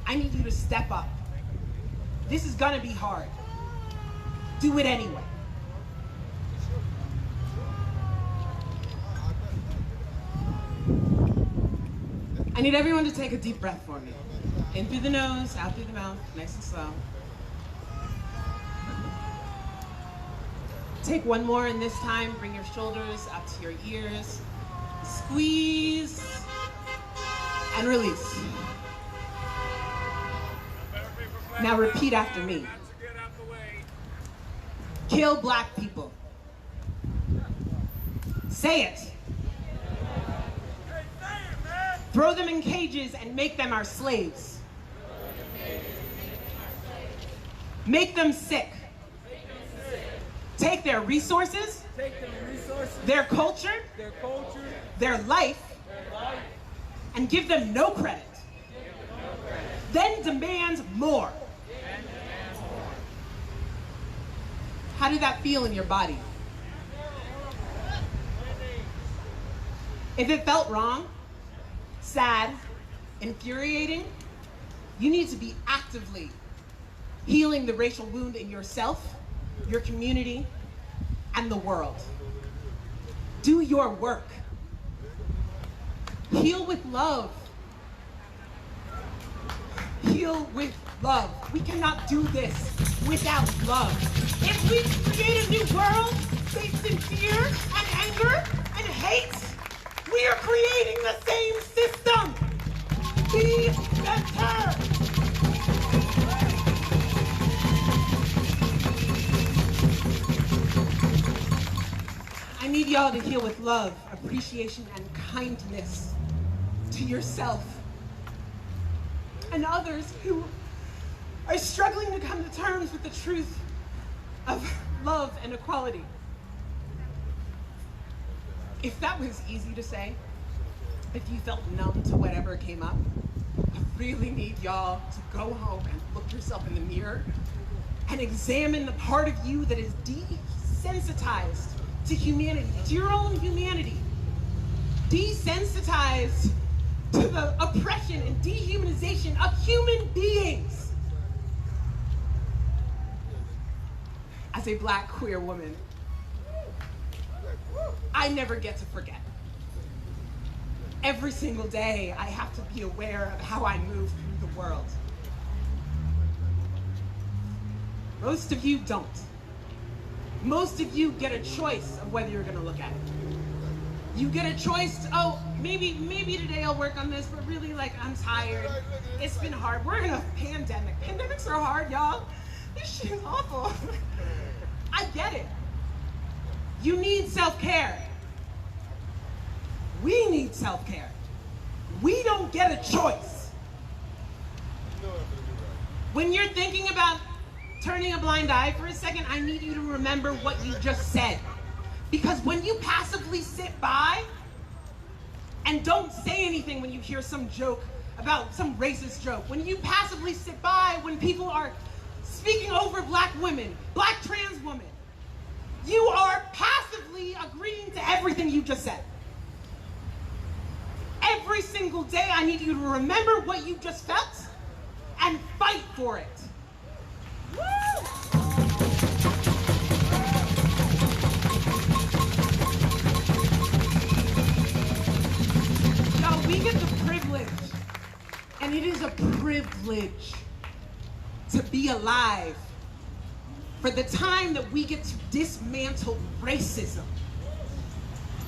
I need you to step up. This is gonna be hard. Do it anyway. I need everyone to take a deep breath for me. In through the nose, out through the mouth, nice and slow. Take one more, and this time, bring your shoulders up to your ears. Squeeze and release. Now repeat after me. Kill Black people. Say it. Throw them in cages and make them our slaves. Make them sick. Take their resources, their culture, their life, and give them no credit. Then demand more. How did that feel in your body? If it felt wrong, sad, infuriating, you need to be actively healing the racial wound in yourself, your community, and the world. Do your work. Heal with love. Heal with love. We cannot do this without love. If we create a new world based in fear and anger and hate, we are creating the same system. Be better. I need y'all to heal with love, appreciation, and kindness to yourself and others who are struggling to come to terms with the truth of love and equality. If that was easy to say, if you felt numb to whatever came up, I really need y'all to go home and look yourself in the mirror and examine the part of you that is desensitized to humanity, to your own humanity. Desensitized to the oppression and dehumanization of human beings. As a Black queer woman, I never get to forget. Every single day, I have to be aware of how I move through the world. Most of you don't. Most of you get a choice of whether you're gonna look at it. You get a choice, oh, maybe today I'll work on this, but really, like, I'm tired. It's been hard. We're in a pandemic. Pandemics are hard, y'all. This shit is awful. I get it. You need self-care. We need self-care. We don't get a choice. When you're thinking about turning a blind eye for a second, I need you to remember what you just said. Because when you passively sit by and don't say anything when you hear some joke about some racist joke, when you passively sit by when people are speaking over black women, black trans women, you are passively agreeing to everything you just said. Every single day, I need you to remember what you just felt and fight for it. Woo! Y'all, we get the privilege, and it is a privilege to be alive for the time that we get to dismantle racism.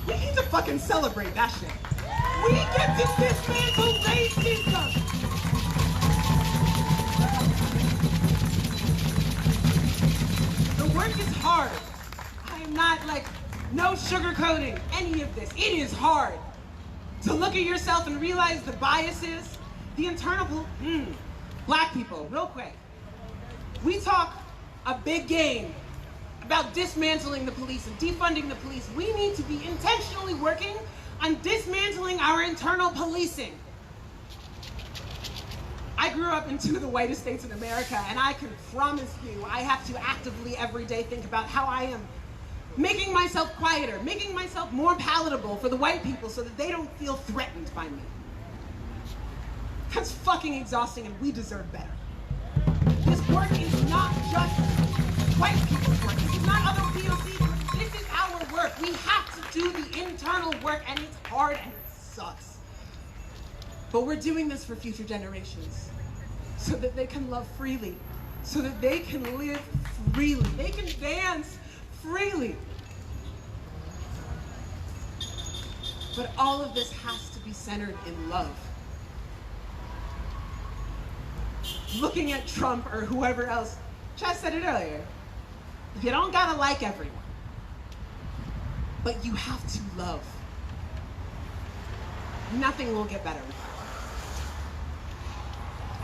We need to fucking celebrate that shit. We get to dismantle racism. The work is hard. I am not like, no sugarcoating any of this. It is hard to look at yourself and realize the biases, the internal, black people, real quick. We talk a big game about dismantling the police and defunding the police. We need to be intentionally working on dismantling our internal policing. I grew up in 2 of the whitest states in America, and I can promise you I have to actively every day think about how I am making myself quieter, making myself more palatable for the white people so that they don't feel threatened by me. That's fucking exhausting, and we deserve better. This work is not just white people's work. This is not other POC work. This is our work. We have to do the internal work, and it's hard and it sucks. But we're doing this for future generations so that they can love freely, so that they can live freely, they can dance freely. But all of this has to be centered in love. Looking at Trump or whoever else, Chad said it earlier, you don't gotta like everyone, but you have to love. Nothing will get better with that.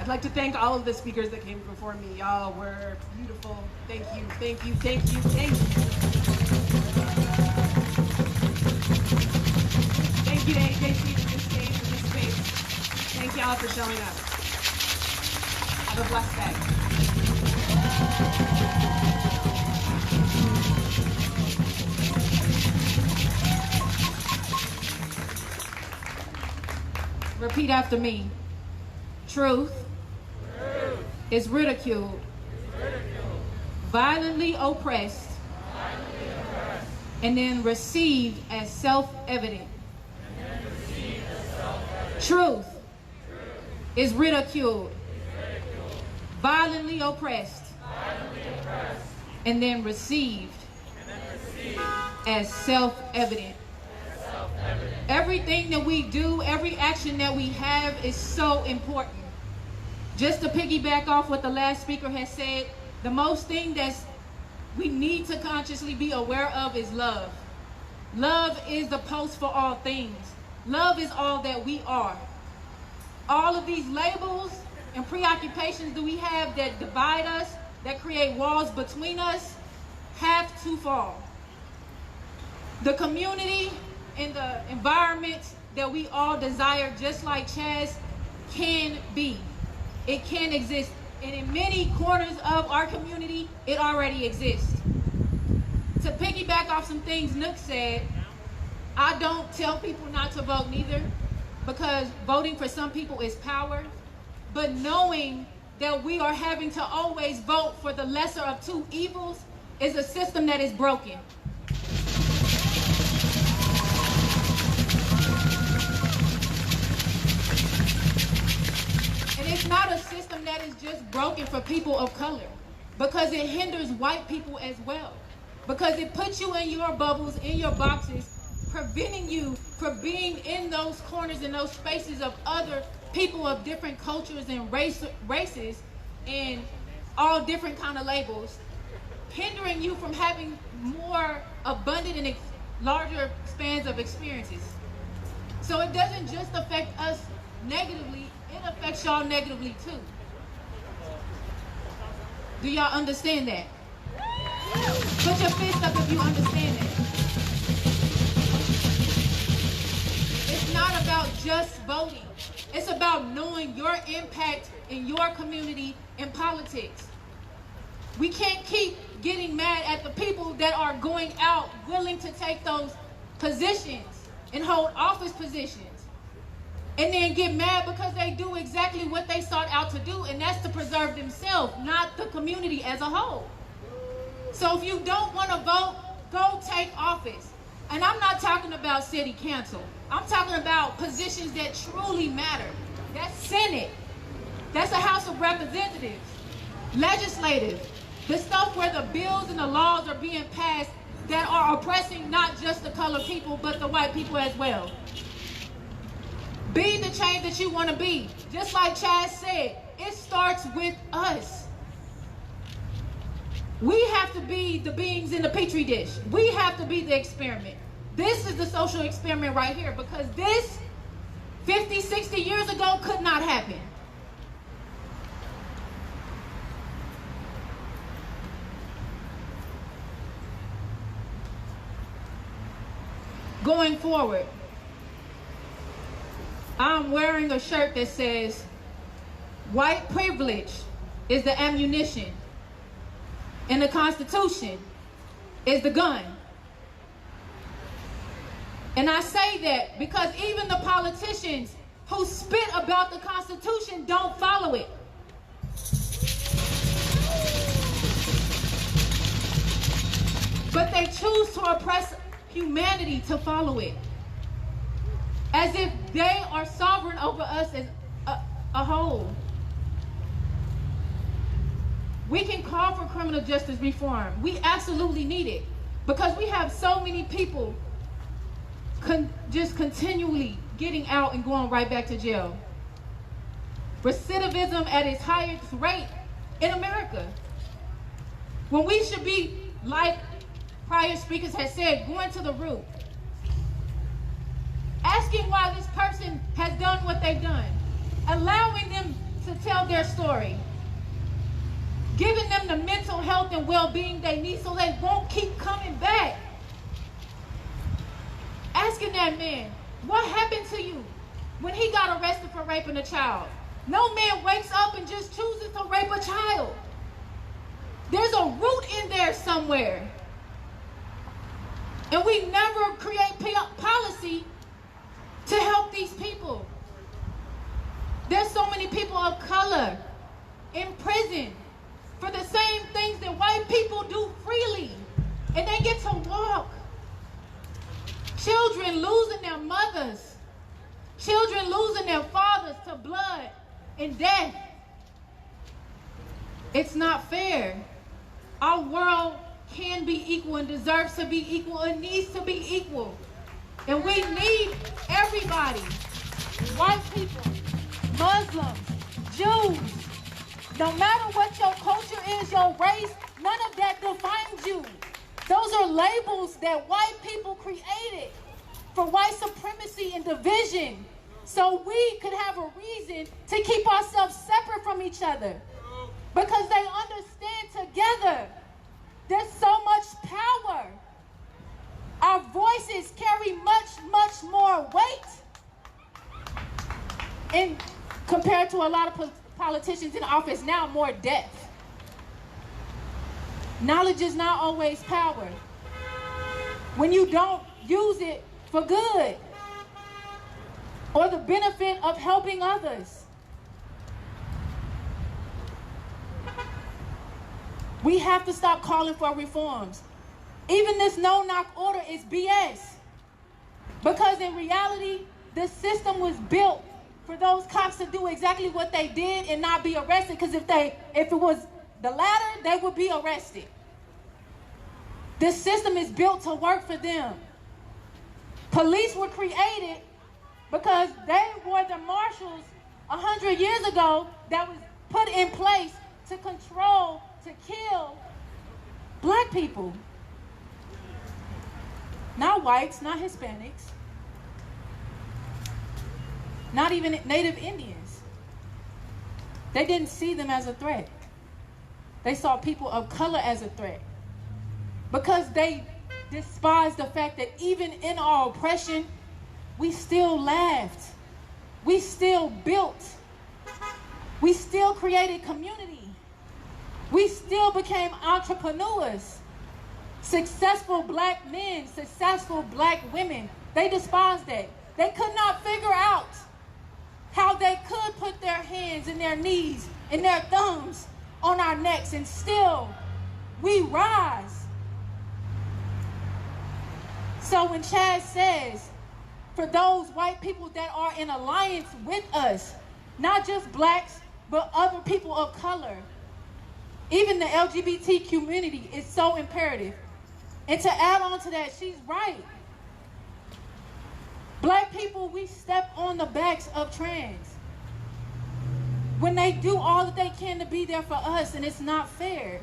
I'd like to thank all of the speakers that came before me. Y'all were beautiful. Thank you, thank you, thank you, thank you. Thank you to AJC for this stage, for this space. Thank y'all for showing up. Have a blessed day. Repeat after me. Truth is ridiculed, violently oppressed, and then received as self-evident. Truth is ridiculed, violently oppressed, and then received as self-evident. Everything that we do, every action that we have is so important. Just to piggyback off what the last speaker has said, the most thing that we need to consciously be aware of is love. Love is the post for all things. Love is all that we are. All of these labels and preoccupations that we have that divide us, that create walls between us, have to fall. The community and the environment that we all desire, just like Chaz, can be. It can exist. And in many corners of our community, it already exists. To piggyback off some things Nook said, I don't tell people not to vote neither, because voting for some people is power. But knowing that we are having to always vote for the lesser of two evils is a system that is broken. that is just broken for people of color, because it hinders white people as well, because it puts you in your bubbles, in your boxes, preventing you from being in those corners, in those spaces of other people of different cultures and races and all different kind of labels, hindering you from having more abundant and larger spans of experiences. So it doesn't just affect us negatively, it affects y'all negatively too. Do y'all understand that? Put your fist up if you understand that. It's not about just voting. It's about knowing your impact in your community in politics. We can't keep getting mad at the people that are going out willing to take those positions and hold office positions, and then get mad because they do exactly what they sought out to do, and that's to preserve themselves, not the community as a whole. So if you don't want to vote, go take office. And I'm not talking about city council. I'm talking about positions that truly matter. That's Senate. That's the House of Representatives. Legislative. The stuff where the bills and the laws are being passed that are oppressing not just the colored people, but the white people as well. Be the change that you want to be. Just like Chaz said, it starts with us. We have to be the beings in the petri dish. We have to be the experiment. This is the social experiment right here, because this 50, 60 years ago could not happen. Going forward, I'm wearing a shirt that says, white privilege is the ammunition and the Constitution is the gun. And I say that because even the politicians who spit about the Constitution don't follow it. But they choose to oppress humanity to follow it, as if they are sovereign over us as a whole. We can call for criminal justice reform. We absolutely need it, because we have so many people just continually getting out and going right back to jail. Recidivism at its highest rate in America, when we should be, like prior speakers have said, going to the root, asking why this person has done what they've done, allowing them to tell their story, giving them the mental health and well-being they need so they won't keep coming back. Asking that man, what happened to you when he got arrested for raping a child? No man wakes up and just chooses to rape a child. There's a root in there somewhere. And we never create policy to help these people. There's so many people of color in prison for the same things that white people do freely, and they get to walk. Children losing their mothers, children losing their fathers to blood and death. It's not fair. Our world can be equal and deserves to be equal and needs to be equal. And we need everybody, white people, Muslims, Jews. No matter what your culture is, your race, none of that defines you. Those are labels that white people created for white supremacy and division, so we could have a reason to keep ourselves separate from each other, because they understand together there's so much power. Our voices carry much, much more weight, and compared to a lot of politicians in office now, more depth. Knowledge is not always power when you don't use it for good or the benefit of helping others. We have to stop calling for reforms. Even this no-knock order is BS, because in reality, the system was built for those cops to do exactly what they did and not be arrested, because if it was the latter, they would be arrested. This system is built to work for them. Police were created because they were the marshals 100 years ago that was put in place to control, to kill black people. Not whites, not Hispanics, not even Native Indians. They didn't see them as a threat. They saw people of color as a threat because they despised the fact that even in our oppression, we still laughed. We still built. We still created community. We still became entrepreneurs. Successful black men, successful black women. They despised that. They could not figure out how they could put their hands and their knees and their thumbs on our necks and still we rise. So when Chad says, for those white people that are in alliance with us, not just blacks, but other people of color, even the LGBT community is so imperative. And to add on to that, she's right. Black people, we step on the backs of trans when they do all that they can to be there for us, and it's not fair.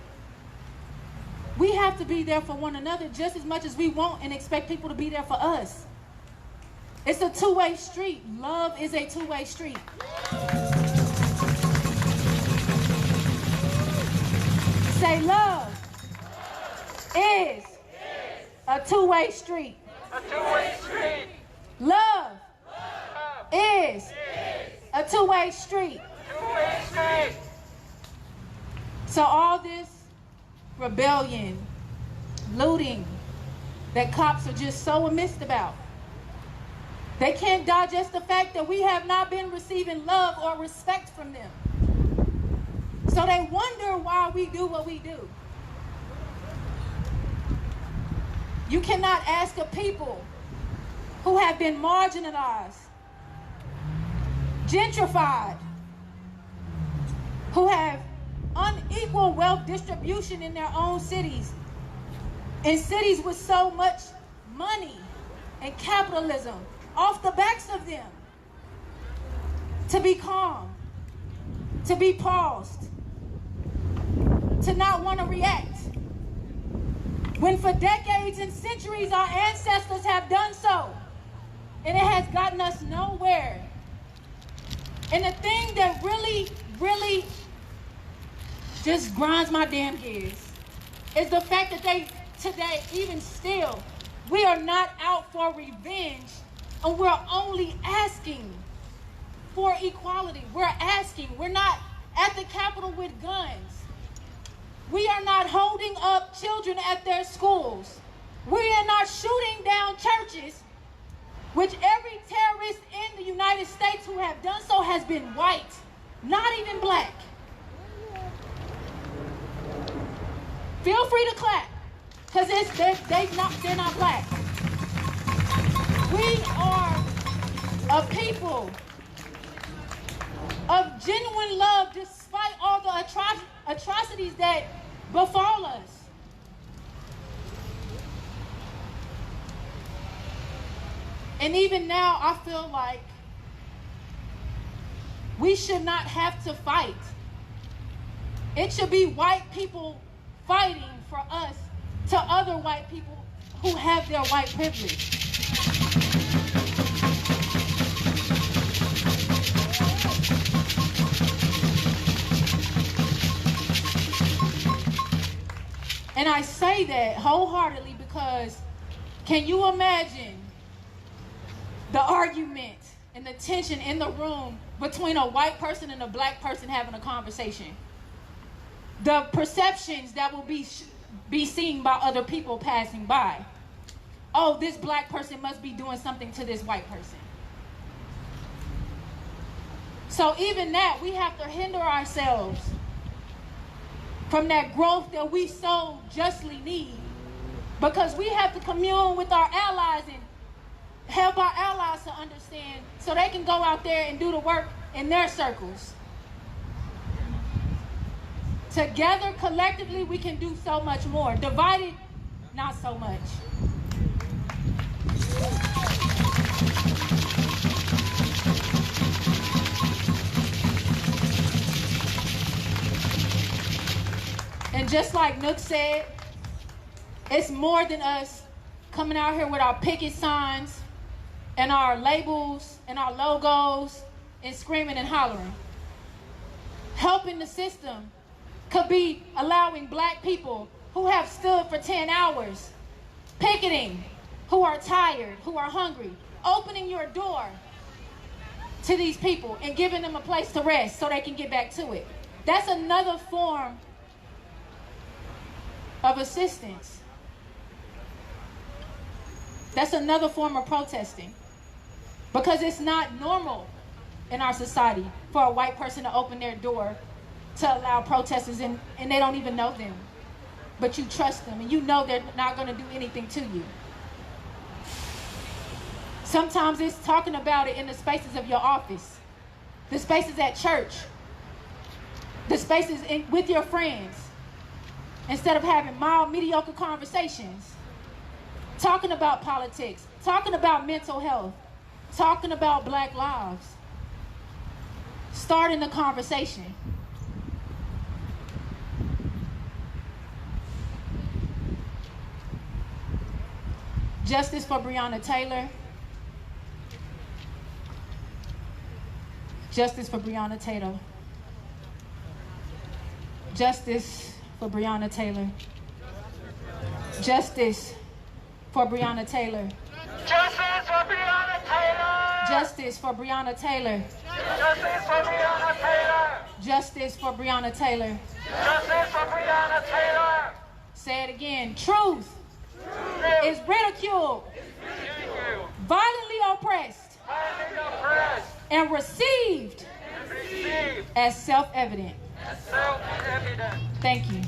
We have to be there for one another just as much as we want and expect people to be there for us. It's a two-way street. Love is a two-way street. Say love is a two-way street. A two-way street. Love is a two-way street. Two-way street. So all this rebellion, looting that cops are just so amazed about, they can't digest the fact that we have not been receiving love or respect from them. So they wonder why we do what we do. You cannot ask a people who have been marginalized, gentrified, who have unequal wealth distribution in their own cities, in cities with so much money and capitalism off the backs of them, to be calm, to be paused, to not want to react. When for decades and centuries our ancestors have done so, and it has gotten us nowhere. And the thing that really, really just grinds my damn gears is the fact that they, today, even still, we are not out for revenge, and we're only asking for equality. We're asking. We're not at the Capitol with guns. We are not holding up children at their schools. We are not shooting down churches, which every terrorist in the United States who have done so has been white, not even black. Feel free to clap, because they're not black. We are a people of genuine love despite all the atrocities that befall us. And even now, I feel like we should not have to fight. It should be white people fighting for us to other white people who have their white privilege. And I say that wholeheartedly because can you imagine the argument and the tension in the room between a white person and a black person having a conversation? The perceptions that will be seen by other people passing by. Oh, this black person must be doing something to this white person. So even that, we have to hinder ourselves from that growth that we so justly need, because we have to commune with our allies and help our allies to understand so they can go out there and do the work in their circles. Together, collectively, we can do so much more. Divided, not so much. And just like Nook said, it's more than us coming out here with our picket signs and our labels and our logos and screaming and hollering. Helping the system could be allowing black people who have stood for 10 hours, picketing, who are tired, who are hungry, opening your door to these people and giving them a place to rest so they can get back to it. That's another form of assistance. That's another form of protesting. Because it's not normal in our society for a white person to open their door to allow protesters in, and they don't even know them. But you trust them and you know they're not going to do anything to you. Sometimes it's talking about it in the spaces of your office, the spaces at church, the spaces with your friends, instead of having mild, mediocre conversations, talking about politics, talking about mental health, talking about black lives, starting the conversation. Justice for Breonna Taylor. Justice for Breonna Taylor. Justice for Breonna Taylor. Justice for Breonna Taylor. Justice for Breonna Taylor! Justice for Breonna Taylor. Justice for Breonna Taylor! Justice for Breonna Taylor. Justice for Breonna Taylor! Say it again. Truth is ridiculed, violently oppressed, and received as self-evident. Thank you.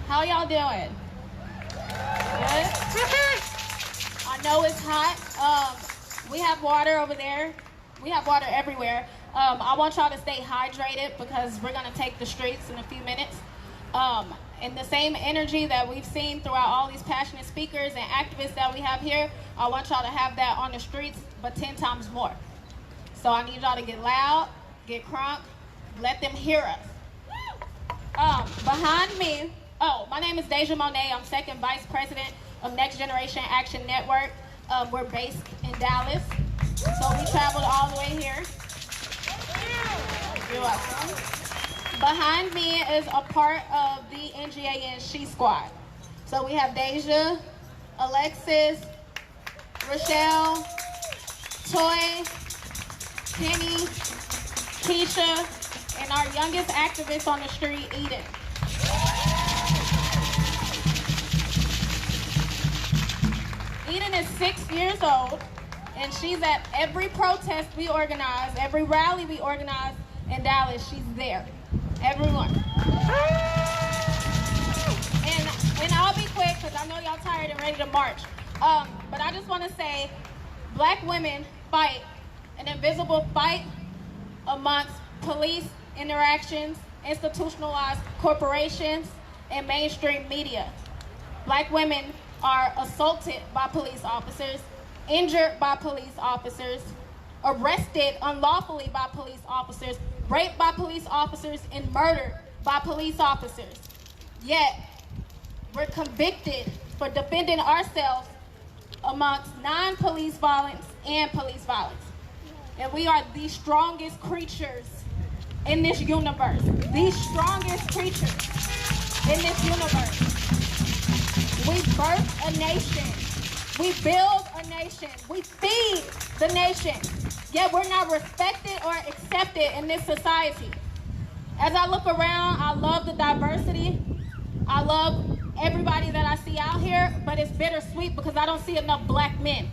How y'all doing? Good? I know it's hot. We have water over there. We have water everywhere. I want y'all to stay hydrated because we're going to take the streets in a few minutes. And the same energy that we've seen throughout all these passionate speakers and activists that we have here, I want y'all to have that on the streets, but 10 times more. So I need y'all to get loud, get crunk, let them hear us. Behind me, my name is Deja Monet. I'm second vice president of Next Generation Action Network. We're based in Dallas, so we traveled all the way here. You're welcome. Behind me is a part of the NGAN She Squad. So we have Deja, Alexis, Rochelle, Toy, Penny, Keisha, and our youngest activist on the street, Eden. Eden is 6 years old, and she's at every protest we organize, every rally we organize in Dallas, she's there. Everyone. And I'll be quick because I know y'all tired and ready to march. But I just want to say, black women fight an invisible fight amongst police interactions, institutionalized corporations, and mainstream media. Black women are assaulted by police officers, injured by police officers, arrested unlawfully by police officers, raped by police officers, and murdered by police officers. Yet, we're convicted for defending ourselves amongst non-police violence and police violence. And we are the strongest creatures in this universe. The strongest creatures in this universe. We birth a nation. We build a nation. We feed the nation. Yet we're not respected or accepted in this society. As I look around, I love the diversity. I love everybody that I see out here, but it's bittersweet because I don't see enough black men.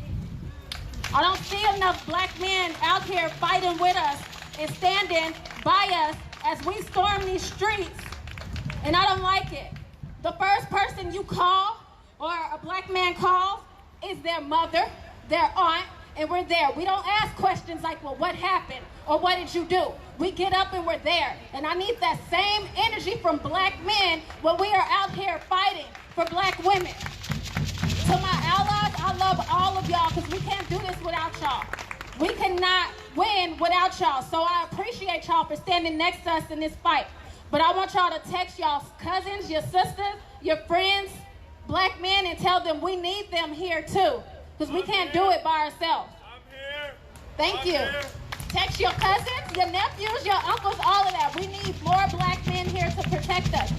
I don't see enough black men out here fighting with us and standing by us as we storm these streets, and I don't like it. The first person you call or a black man calls is their mother, their aunt, and we're there. We don't ask questions like, well, what happened? Or what did you do? We get up and we're there. And I need that same energy from black men when we are out here fighting for black women. To my allies, I love all of y'all because we can't do this without y'all. We cannot win without y'all. So I appreciate y'all for standing next to us in this fight. But I want y'all to text y'all's cousins, your sisters, your friends, black men, and tell them we need them here too. Because we can't do it by ourselves. I'm here. Thank you. Text your cousins, your nephews, your uncles, all of that. We need more black men here to protect us.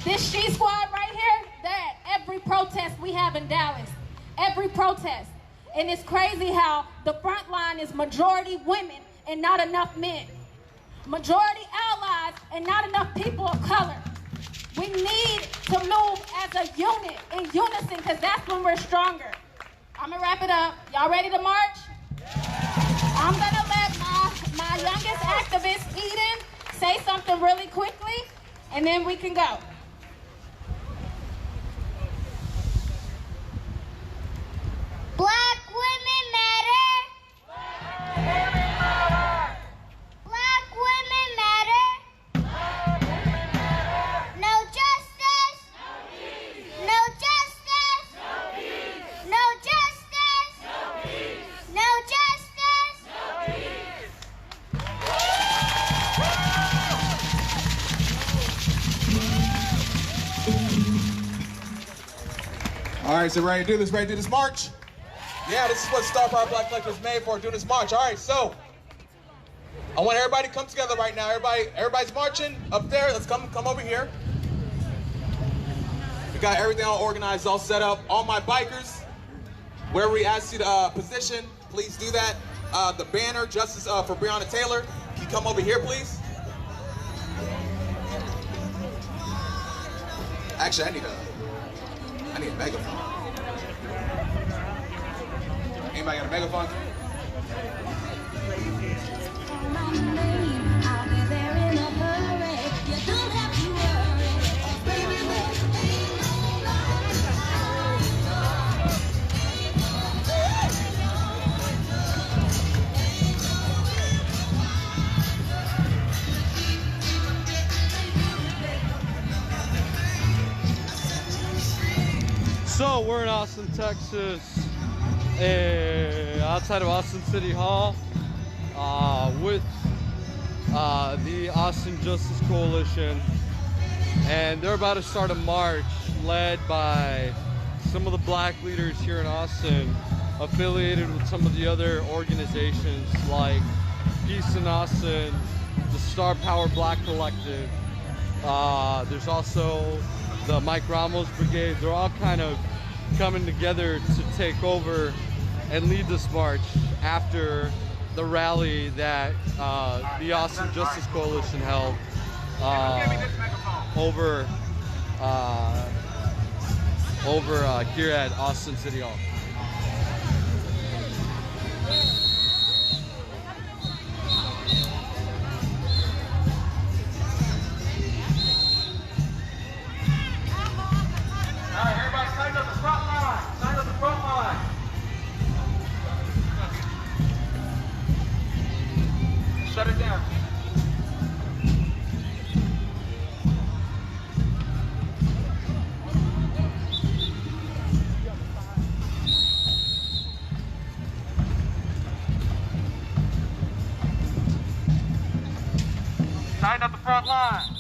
This She Squad right here, they're at every protest we have in Dallas. Every protest. And it's crazy how the front line is majority women and not enough men. Majority allies and not enough people of color. We need to move as a unit, in unison, because that's when we're stronger. I'm gonna wrap it up. Y'all ready to march? I'm gonna let my youngest activist, Eden, say something really quickly, and then we can go. Black women matter. Black women matter. No justice. No justice. No justice. No justice. All right, so ready to do this? Ready to do this march? Yeah, this is what Star Power Black Collective is made for, doing this march. All right, so I want everybody to come together right now. Everybody's marching up there. Let's come over here. We got everything all organized, all set up. All my bikers, where we ask you to position, please do that. The banner, Justice for Breonna Taylor. Can you come over here, please? Actually, I need a megaphone. Anybody got a megaphone? So we're in Austin, Texas, outside of Austin City Hall, with the Austin Justice Coalition, and they're about to start a march led by some of the black leaders here in Austin, affiliated with some of the other organizations like Peace in Austin, the Star Power Black Collective. There's also the Mike Ramos Brigade. They're all kind of coming together to take over and lead this march after the rally that the Austin Justice Coalition held over here at Austin City Hall. Alright, everybody stand up the front line. Stand up the front line. Shut it down. Stand up the front line.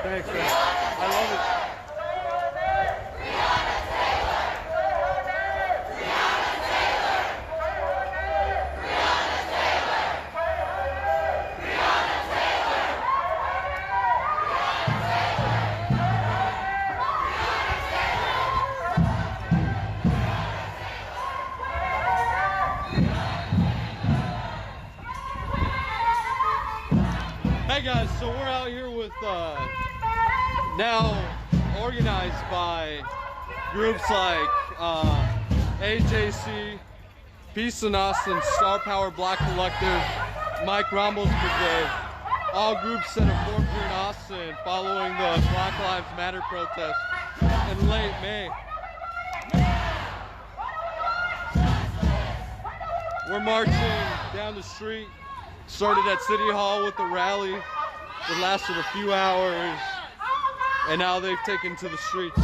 Thanks, man. I love it. Hey guys, so we're out here with now organized by groups like AJC, Peace in Austin, Star Power Black Collective, Mike Rommel's Brigade, all groups that are formed here in Austin following the Black Lives Matter protest in late May. We're marching down the street. Started at City Hall with the rally that lasted a few hours, and now they've taken to the streets.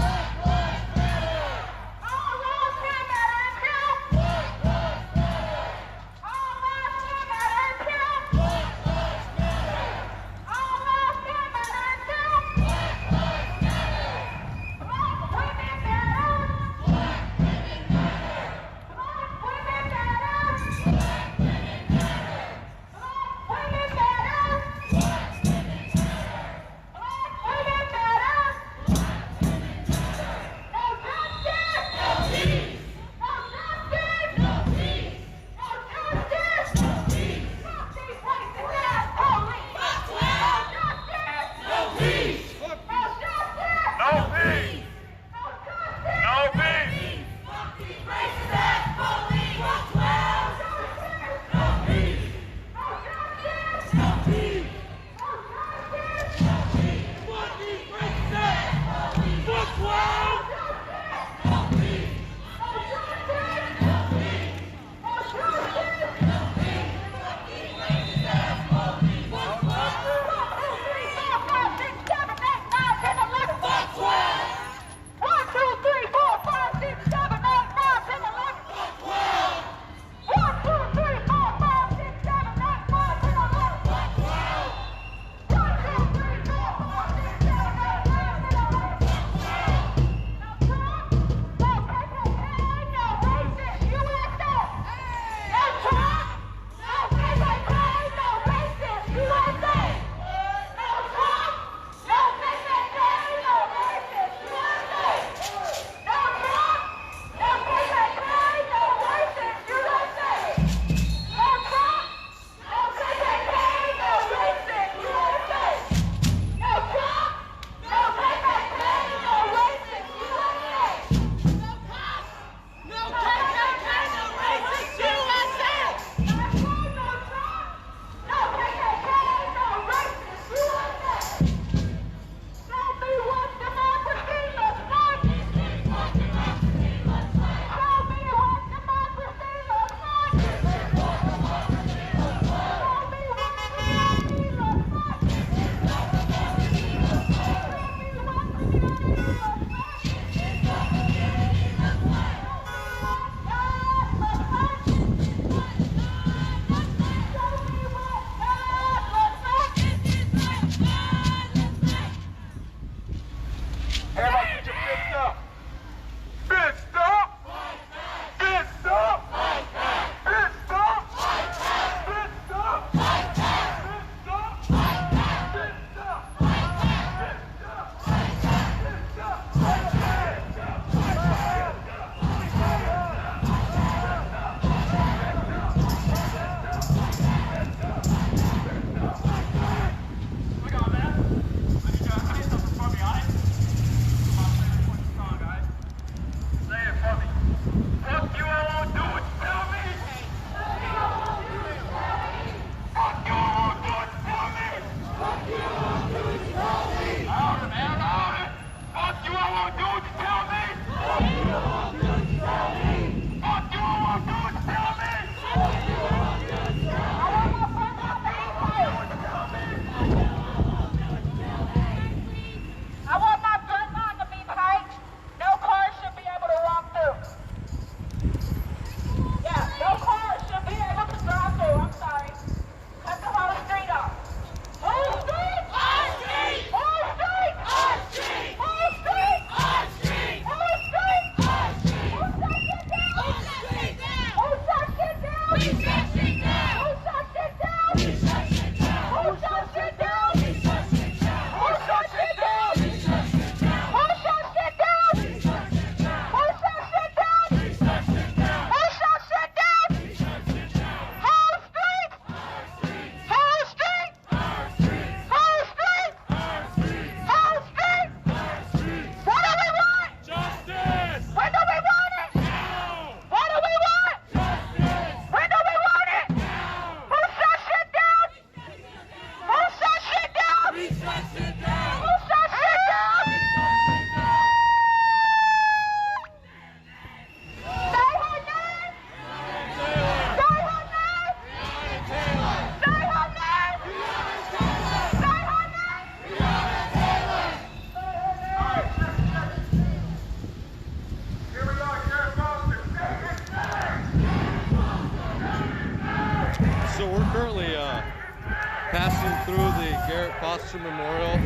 Austin Memorial.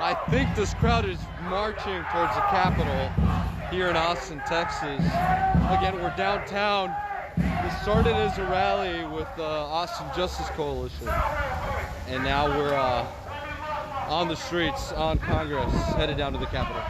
I think this crowd is marching towards the Capitol here in Austin, Texas. Again, we're downtown. This started as a rally with the Austin Justice Coalition, and now we're on the streets on Congress, headed down to the Capitol.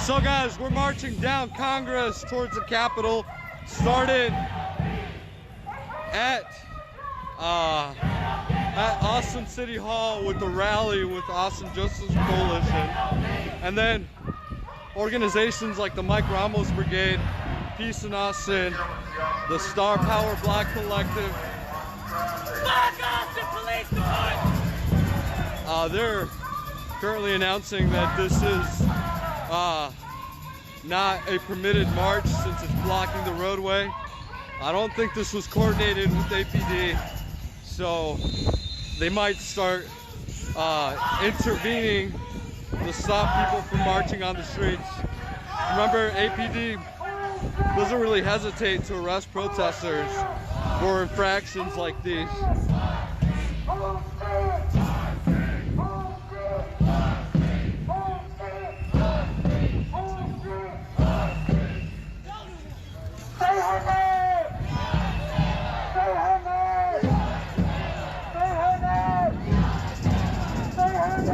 So guys, we're marching down Congress towards the Capitol. Started at Austin City Hall with the rally with the Austin Justice Coalition. And then organizations like the Mike Ramos Brigade, Peace in Austin, the Star Power Black Collective. They're currently announcing that this is not a permitted march since it's blocking the roadway. I don't think this was coordinated with APD, so they might start intervening to stop people from marching on the streets. Remember, APD doesn't really hesitate to arrest protesters for infractions like these. Stay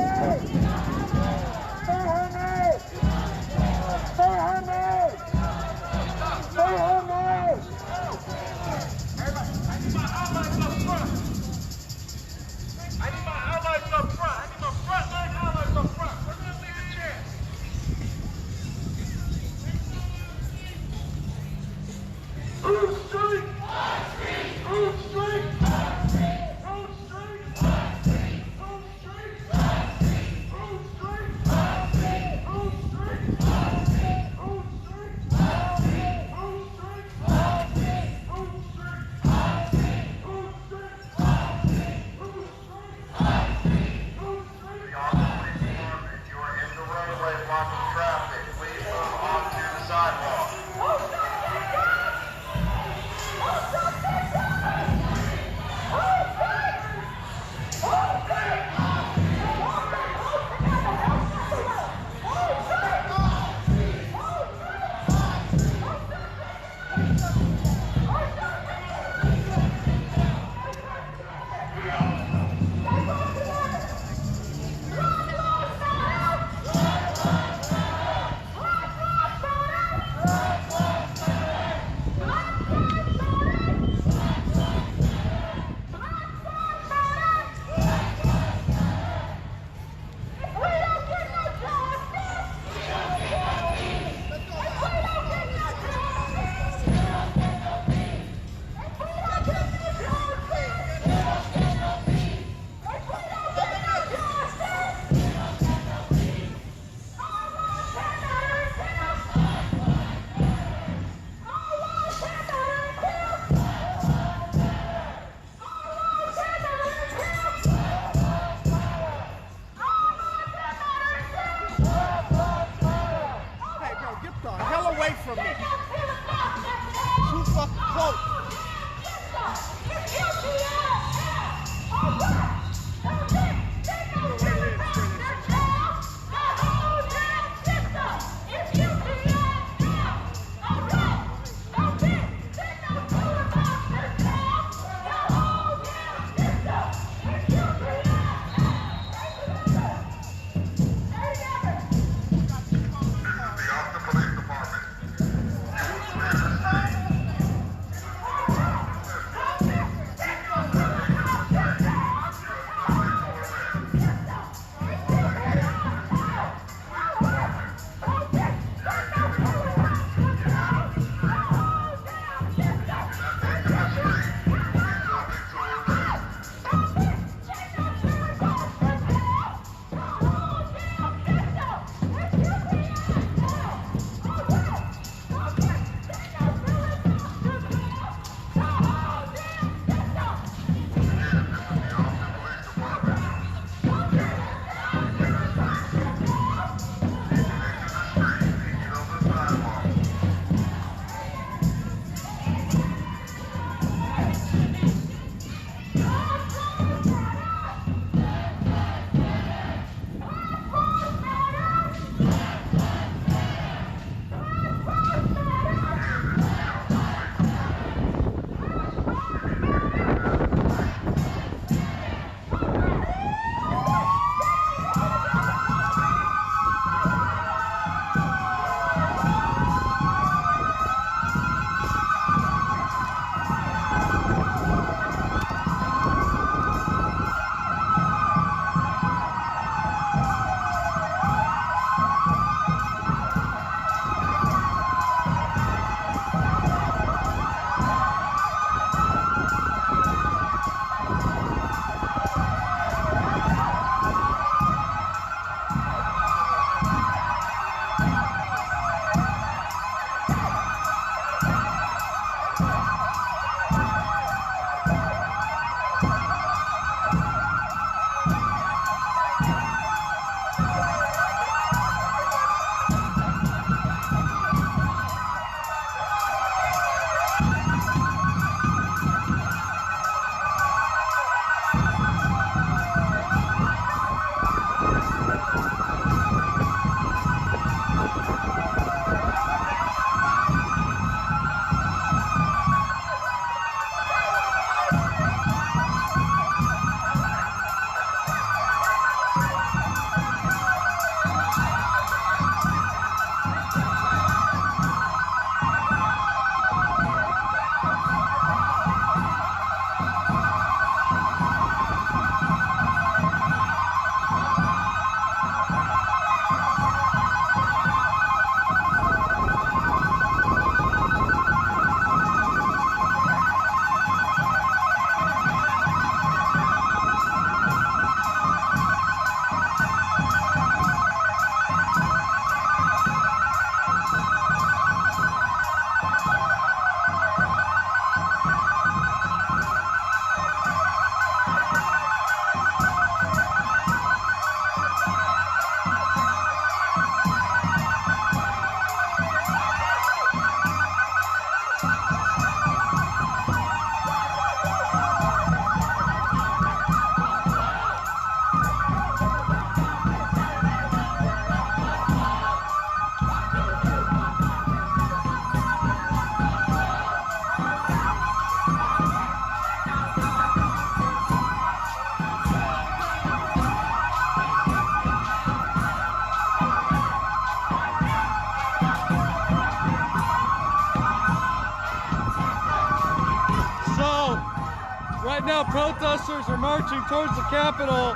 Right now, protesters are marching towards the Capitol,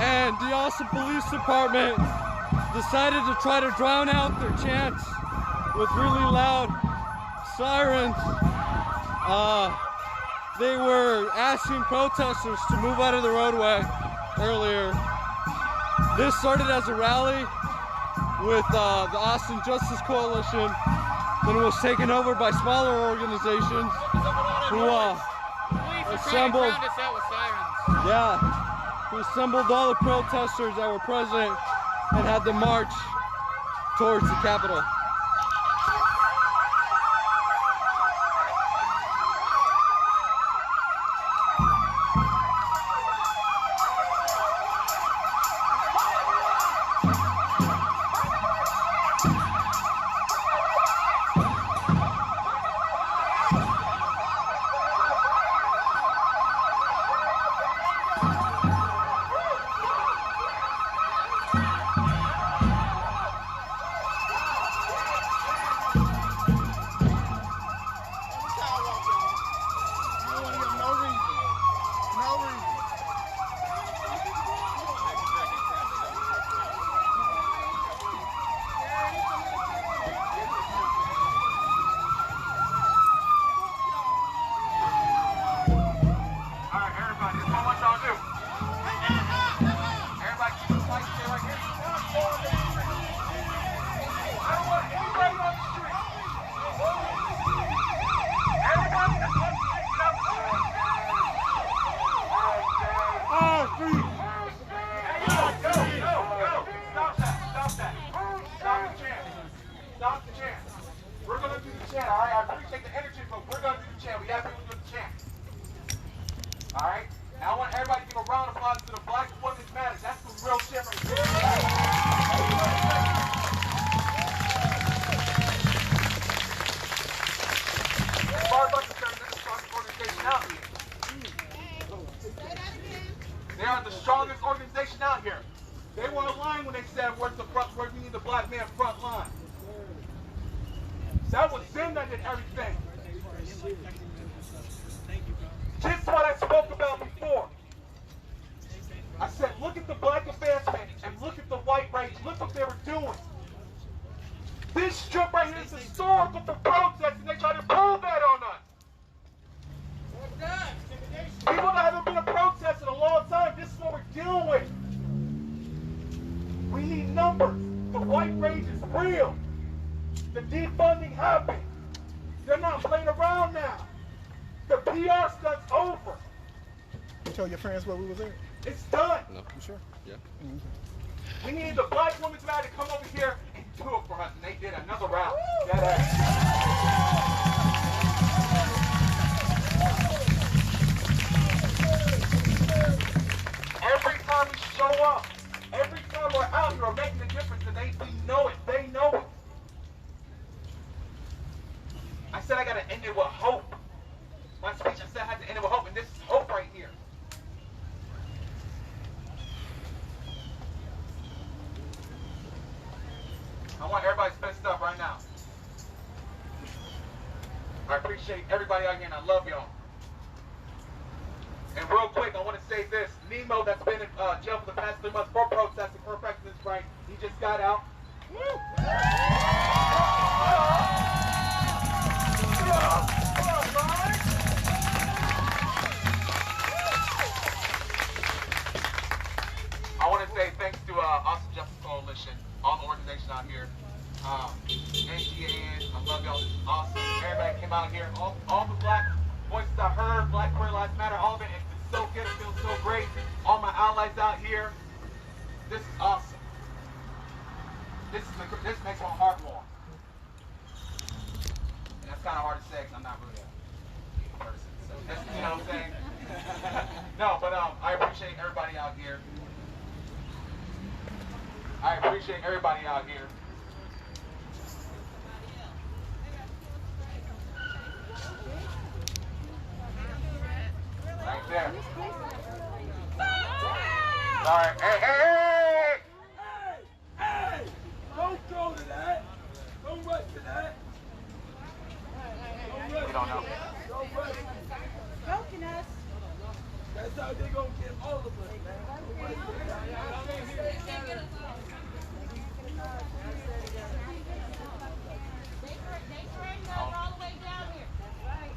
and the Austin Police Department decided to try to drown out their chants with really loud sirens. They were asking protesters to move out of the roadway earlier. This started as a rally with the Austin Justice Coalition, then it was taken over by smaller organizations who assembled, who assembled all the protesters that were present and had them march towards the Capitol. They are the strongest organization out here. They were aligned when they said where we need the black man front line. That was them that did everything. Just what I spoke about before. I said, look at the black advancement and look at the white rage. Look what they were doing. This strip right here is historical for protest, and they try to pull that on us. People that haven't been a protest in a long time, this is what we're dealing with. We need numbers. The white rage is real. The defunding happened. They're not playing around now. The PR stunt's over. You told your friends where we was at? It's done. No, you sure? Yeah. Mm-hmm. We need the black women's rally to come over here and do it for us, and they did another round. Every time we show up, every time we're out here, we're making a difference, and we know it. They know it. I said I gotta end it with hope. My speech, I said I had to end it with hope, and this is hope right here. I want everybody to spend stuff right now. I appreciate everybody out here, and I love y'all. And real quick, I want to say this. Nemo, that's been in jail for the past 3 months for protesting, for practicing his right, he just got out. I want to say thanks to Austin Justice Coalition, all the organizations out here. NGAN, I love y'all, this is awesome. Everybody came out here, all the black voices I heard, Black Queer Lives Matter, all of it, it's so good, it feels so great. All my allies out here, this is awesome. This makes my heart warm. And that's kind of hard to say because I'm not really a person, so that's, you know what I'm saying? No, but I appreciate everybody out here. I appreciate everybody out here. Right there. All right. Hey! Hey! Don't go to that. Don't rush to that. We don't know. Don't rush. Joking us. That's how they're going to get all of us, man.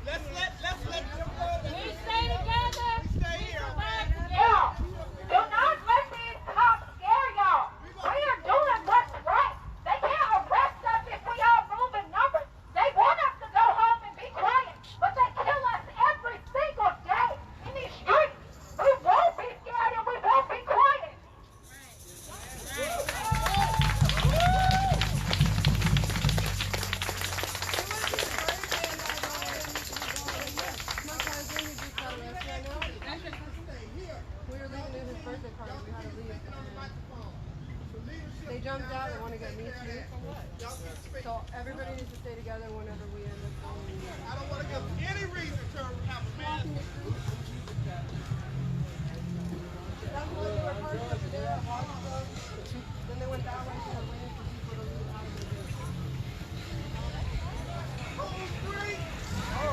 Let's let them go. We stay together. We stay here. Yeah. Do not let these cops scare y'all. We are doing what's right. They can't arrest us if we all move in numbers. They want us to go home and be quiet, but they kill us every single day in these streets. We won't be scared and we won't be quiet. We were leaving in his birthday party. We had to leave. They jumped out and want to get me too. So everybody needs to stay together whenever we end up going. I don't want to give any reason to have a man. That's why they were parked over there. Then they went that way and were waiting for people to leave out of the gate.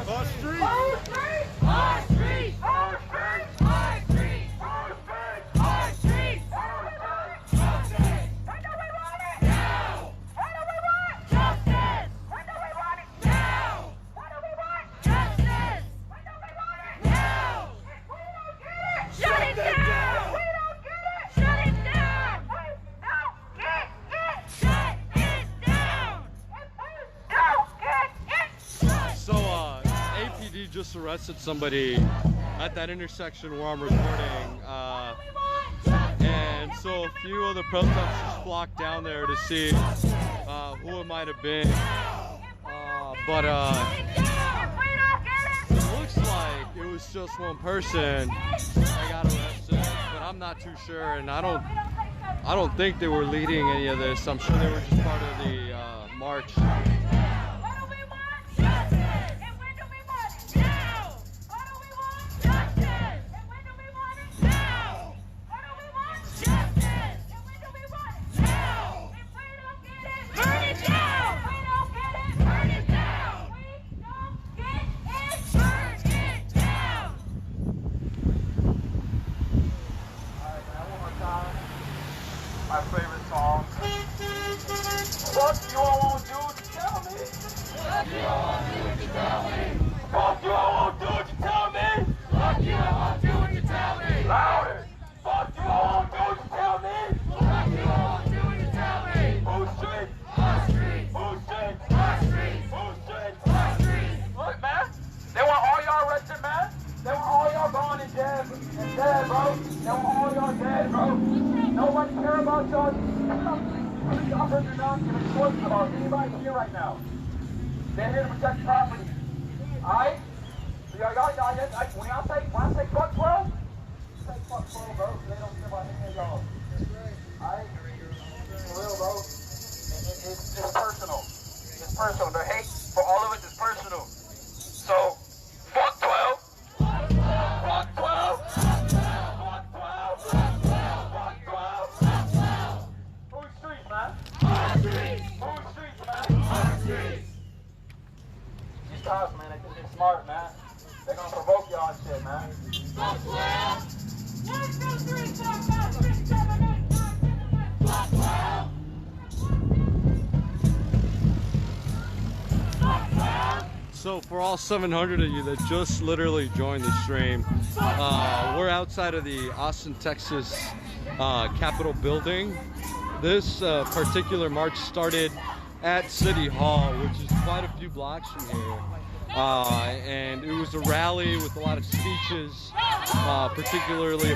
Our street! Our street! Our street! Our street! Our street! Our street! Our street! Justice! When do we want it? Now! When do we want justice? When do we want it? Now! When do we want justice? When do we want it? Now! If we don't get it, shut it down! If we don't get it, shut it down! If we don't get it, shut it down! If we don't get it, shut So, APD just arrested somebody at that intersection where I'm recording, and so a few other protesters flocked down there to see who it might have been, but it looks like it was just one person that got arrested, but I'm not too sure, and I don't think they were leading any of this. I'm sure they were just part of the march. My favorite song. Fuck you, I won't do what you tell me. Fuck you, I won't do what you tell me. Fuck you, I won't do what you tell me. Fuck you, I won't do what you tell me. Louder. Fuck you, I won't do what you tell me. Fuck you, I won't do what you tell me. Who's street? Our street. Who's street? Our street. Who's street? Our street. Look, man. They want all y'all arrested, man. They want all y'all gone and dead, bro. They want all y'all dead, bro. Nobody care about y'all. Y'all heard you're not giving a choice about anybody here right now. They're here to protect property. Alright? So when I say fuck 12, say fuck 12, bro. They don't care about any of y'all. Alright? For real, bro. It's personal. It's personal. The hate for all of us is personal. So, fuck 12. Fuck 12. Who's streets, man? Our streets. Who's streets, man? Our streets. These cops, man, they think they're smart, man. They're gonna provoke y'all and shit, man. Fuck 12. So for all 700 of you that just literally joined the stream, we're outside of the Austin, Texas Capitol building. This particular march started at City Hall, which is quite a few blocks from here. And it was a rally with a lot of speeches, particularly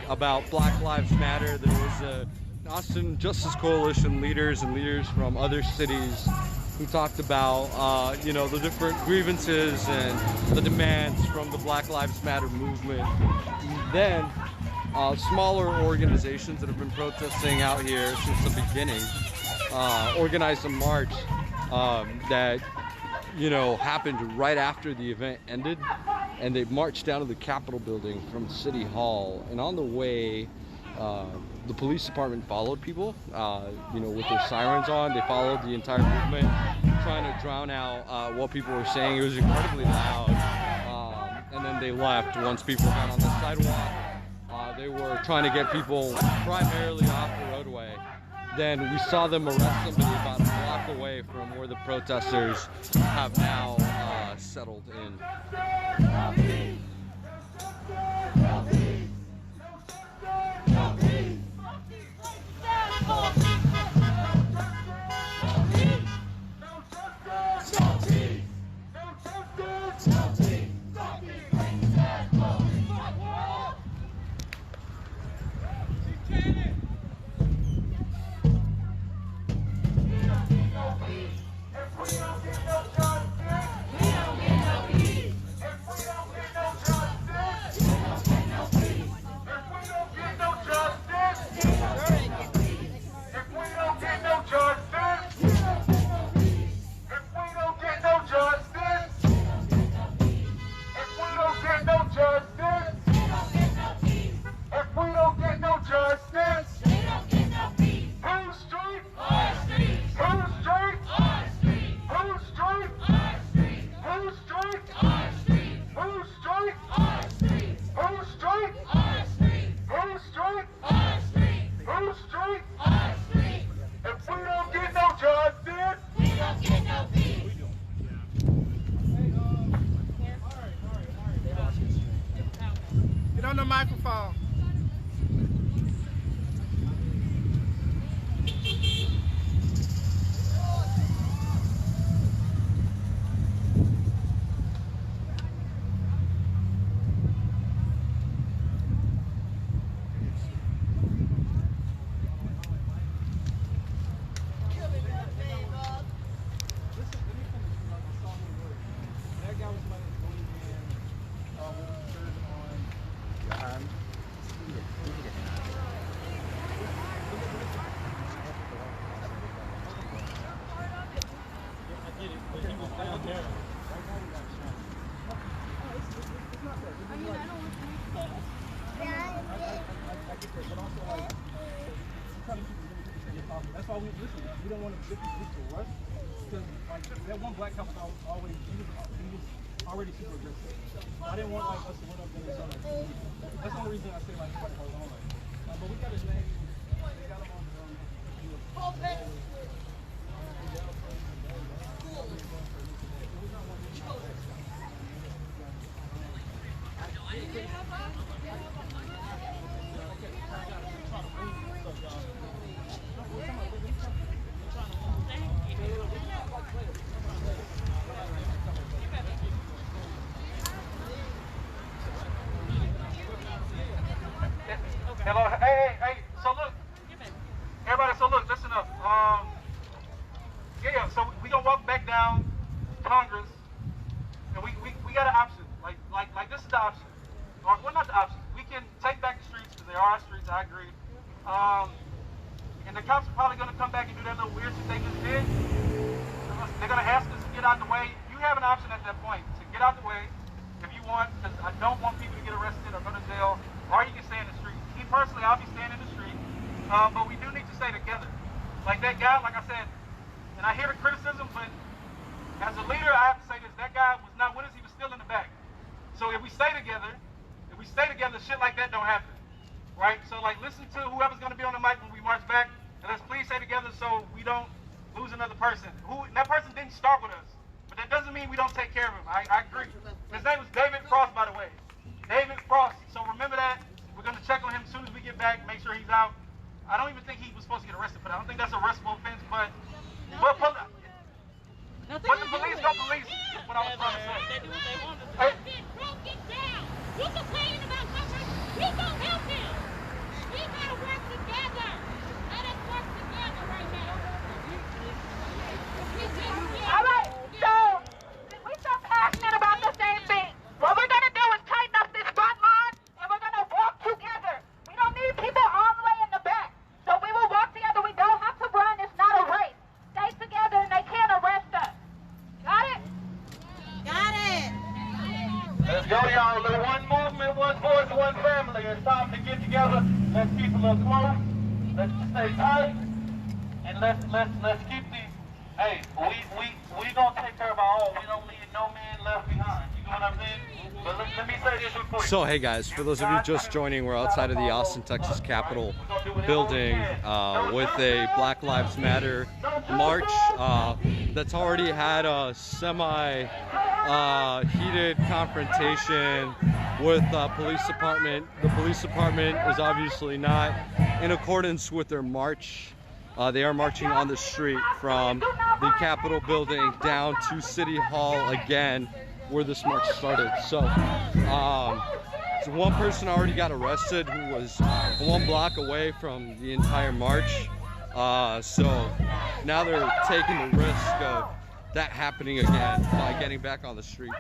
about Black Lives Matter. There was Austin Justice Coalition leaders and leaders from other cities who talked about, you know, the different grievances and the demands from the Black Lives Matter movement. Then, smaller organizations that have been protesting out here since the beginning organized a march that, you know, happened right after the event ended, and they marched down to the Capitol building from City Hall. And on the way, the police department followed people, you know, with their sirens on. They followed the entire movement, trying to drown out what people were saying. It was incredibly loud. And then they left once people got on the sidewalk. They were trying to get people primarily off the roadway. Then we saw them arrest somebody about a block away from where the protesters have now settled in. Get on the microphone. That's why we don't want to get to rush, because like that one black couple always he was already super aggressive. I didn't want like us to run up there and start like, that's the only reason I say like hold on like, but we got his name. They got him on Hello, hey, so look, everybody, so look, listen up. Yeah, so we gonna walk back down Congress, and we got an option, like this is the option, or well, not the option. We can take back the streets, because they are our streets, I agree. And the cops are probably gonna come back and do that little weird shit they just did. They're gonna ask us to get out the way. You have an option at that point to get out the way if you want, because I don't want people to get arrested or go to jail, or you can stay in the street. Me personally, I'll be staying in the street, but we do need to stay together. Like that guy, like I said, and I hear the criticism, but as a leader, I have to say this, that guy was not with us, he was still in the back. So if we stay together, shit like that don't happen, right? So like listen to whoever's gonna be on the mic when we march back, and let's please stay together so we don't lose another person. That person didn't start with us, But that doesn't mean we don't take care of him. I agree. His name was David Frost, by the way. David Frost. So remember that. We're going to check on him as soon as we get back, make sure he's out. I don't even think he was supposed to get arrested, but I don't think that's an arrestable offense. But the police don't police what I was trying to say. They do what they want to do. Hey. Broke it down. You complaining about something? We gonna help him. We gotta work together. Let us work together right now. All right, so we're so passionate about the same thing. What we're gonna do is tighten up this front line, and we're gonna walk together. We don't need people all the way in the back. So we will walk together. We don't have to run. It's not a race. Stay together, and they can't arrest us. Got it? Got it. Let's go, y'all. One movement, one voice, one family. It's time to get together. Let's keep a little close. Let's stay tight, and let's keep these. Hey, we gonna take care of our own. We don't leave no man left behind. You know what I'm saying? But let me say this real quick. So hey guys, for those of you just joining, we're outside of the Austin, Texas Capitol building with a Black Lives Matter march that's already had a semi-heated confrontation with the police department. The police department is obviously not in accordance with their march. They are marching on the street from the Capitol building down to City Hall again, where this march started. So one person already got arrested who was 1 block away from the entire march. So now they're taking the risk of that happening again by getting back on the street.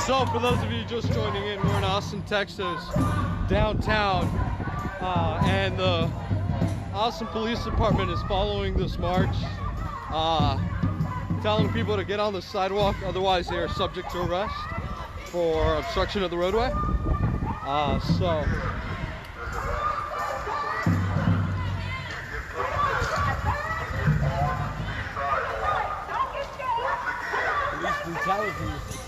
So for those of you just joining in, we're in Austin, Texas, downtown, and the Austin Police Department is following this march, telling people to get on the sidewalk, otherwise they are subject to arrest for obstruction of the roadway. intelligence.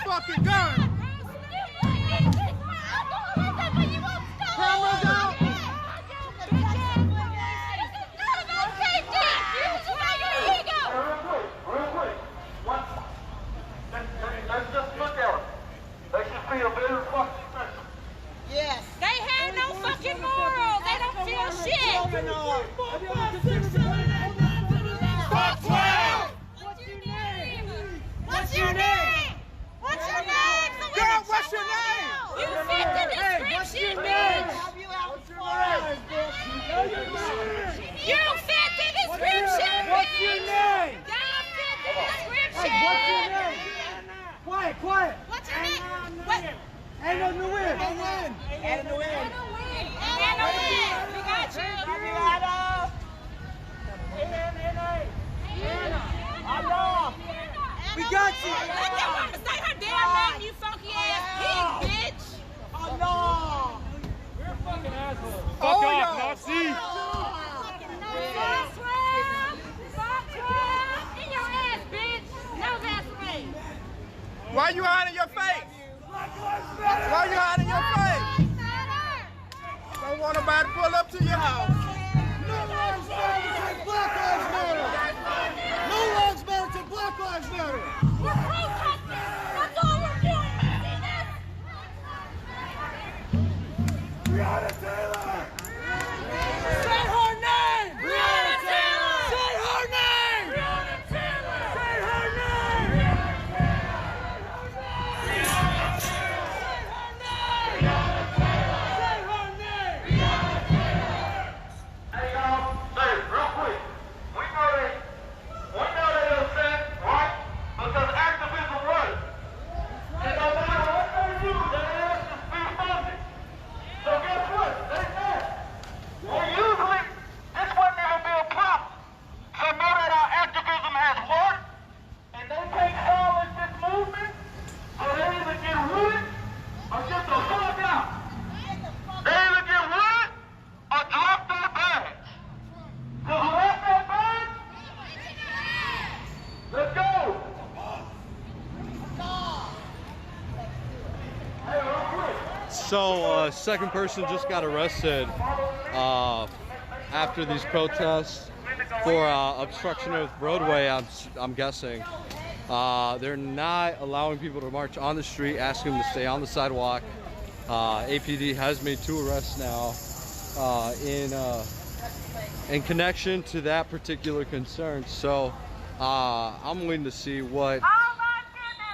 fucking gun. Cameras out. Real quick. Let's just look at them. They should feel very fucking special. Yes. They have no fucking morals. They don't feel shit. Fuck 12. What's your name? What's your name? Girl, what's your name? You fit the description, bitch. You fit the description, bitch. What's your name? Y'all fit the description. Hey, what's your name? Quiet. What's your name? What? Ain't no new win. And the win. And a win. We got you. We got you. Let that woman say her damn name, you funky ass pig, bitch. We're fucking assholes. Fuck off, Nazi. Why you hiding your face? Why you hiding your face? Don't want nobody to pull up to your house. No lives matter till Black Lives Matter. No lives matter till Black Lives Matter. We're protesting. That's all we're doing. See this? Breonna Taylor. Say her name. Breonna Taylor. Say her name. Breonna Taylor. Say her name. Breonna Taylor. Say her name. Breonna Taylor. Hey y'all, say real quick. We know they upset, right? Because activism works. And no matter what they do, their ass is be funded. So guess what? They said. Well, usually this wouldn't even be a problem. So now that our activism has worked, and they can't silence this movement, so they either get rooted or get the fuck out. They either get rooted or drop their bags. So who left their bags? Let's go. Hey, real quick. So, second person just got arrested after these protests for obstruction of roadway, I'm guessing. They're not allowing people to march on the street, asking them to stay on the sidewalk. APD has made 2 arrests now in connection to that particular concern. So I'm waiting to see what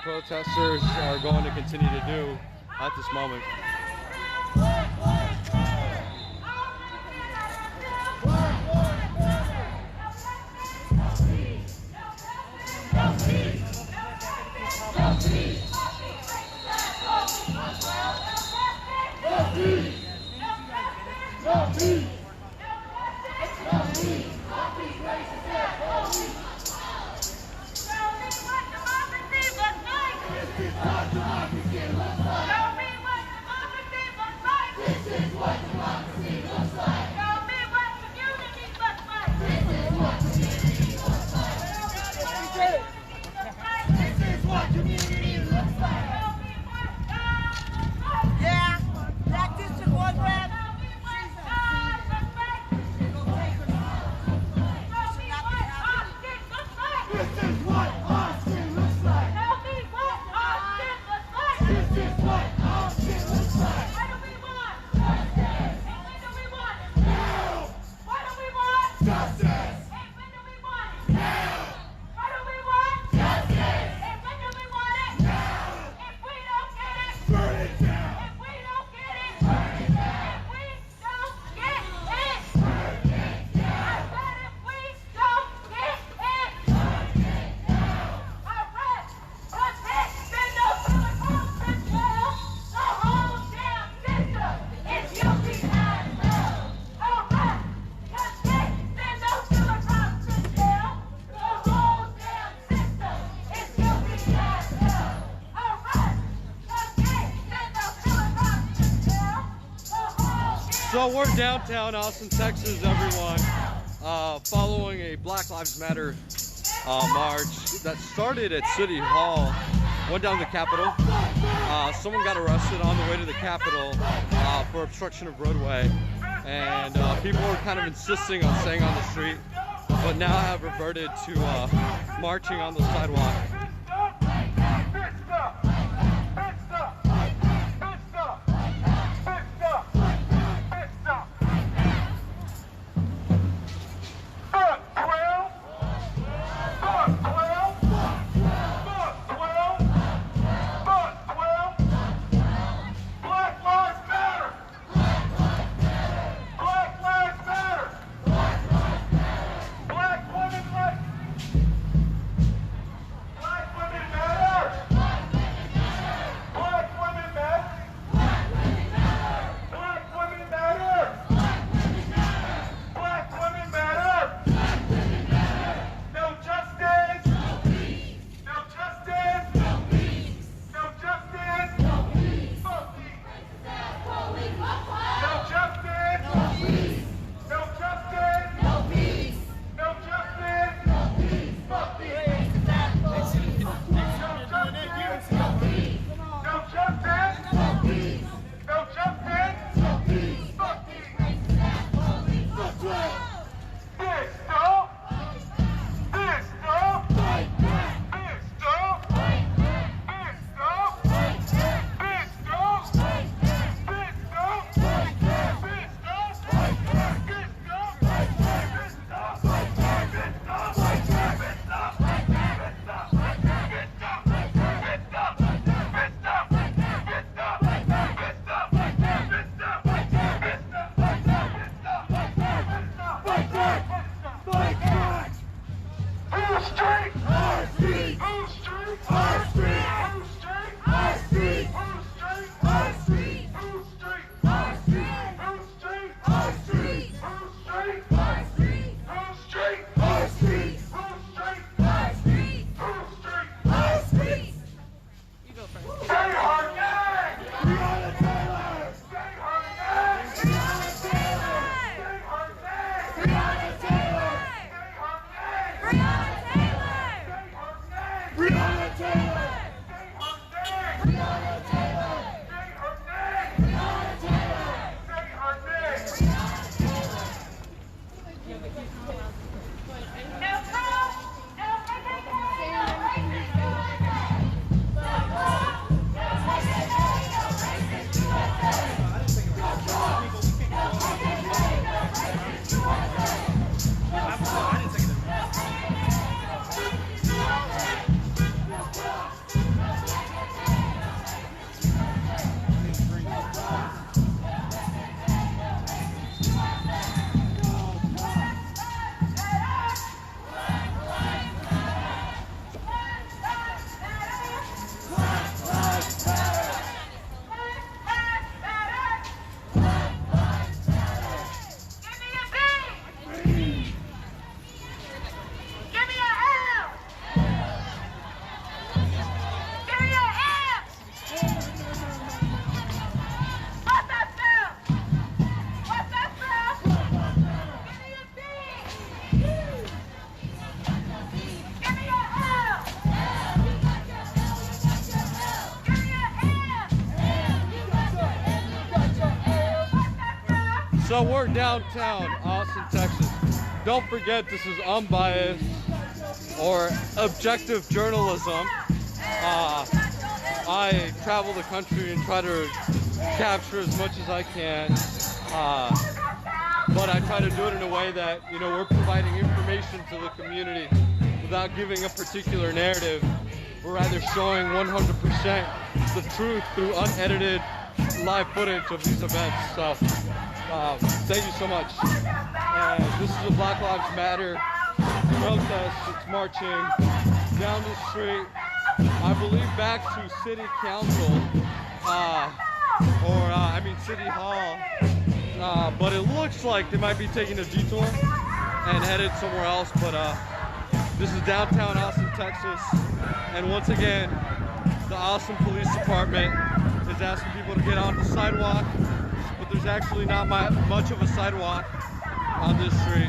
protesters are going to continue to do at this moment. Yeah, that district was red. This is what Austin looks like. This is what Austin looks like. What do we want? Justice. And when do we want it? Now. What do we want? Justice. And when do we want it? Now. What do we want? Justice. And when do we want it? Now. If we don't get it, burn it down. If we don't get it, burn it down. If we don't get it, burn it down. I said if we don't get it, burn it down. Arrest, protect, send us to the corporate jail. The whole damn system is guilty as hell. Arrest, protect, send us to the corporate jail. The whole damn system is guilty as hell. Arrest, protect, send us to the corporate jail. The whole damn So we're downtown Austin, Texas, everyone, following a Black Lives Matter march that started at City Hall, went down to the Capitol. Someone got arrested on the way to the Capitol for obstruction of roadway, and people were kind of insisting on staying on the street, but now have reverted to marching on the sidewalk. Black So we're downtown Austin, Texas. Don't forget this is unbiased or objective journalism. I travel the country and try to capture as much as I can. But I try to do it in a way that, you know, we're providing information to the community without giving a particular narrative. We're rather showing 100% the truth through unedited live footage of these events. So thank you so much. And this is a Black Lives Matter protest. It's marching down the street, I believe back to City Council, City Hall. But it looks like they might be taking a detour and headed somewhere else. But this is downtown Austin, Texas. And once again, the Austin Police Department is asking people to get on the sidewalk, but there's actually not much of a sidewalk on this street.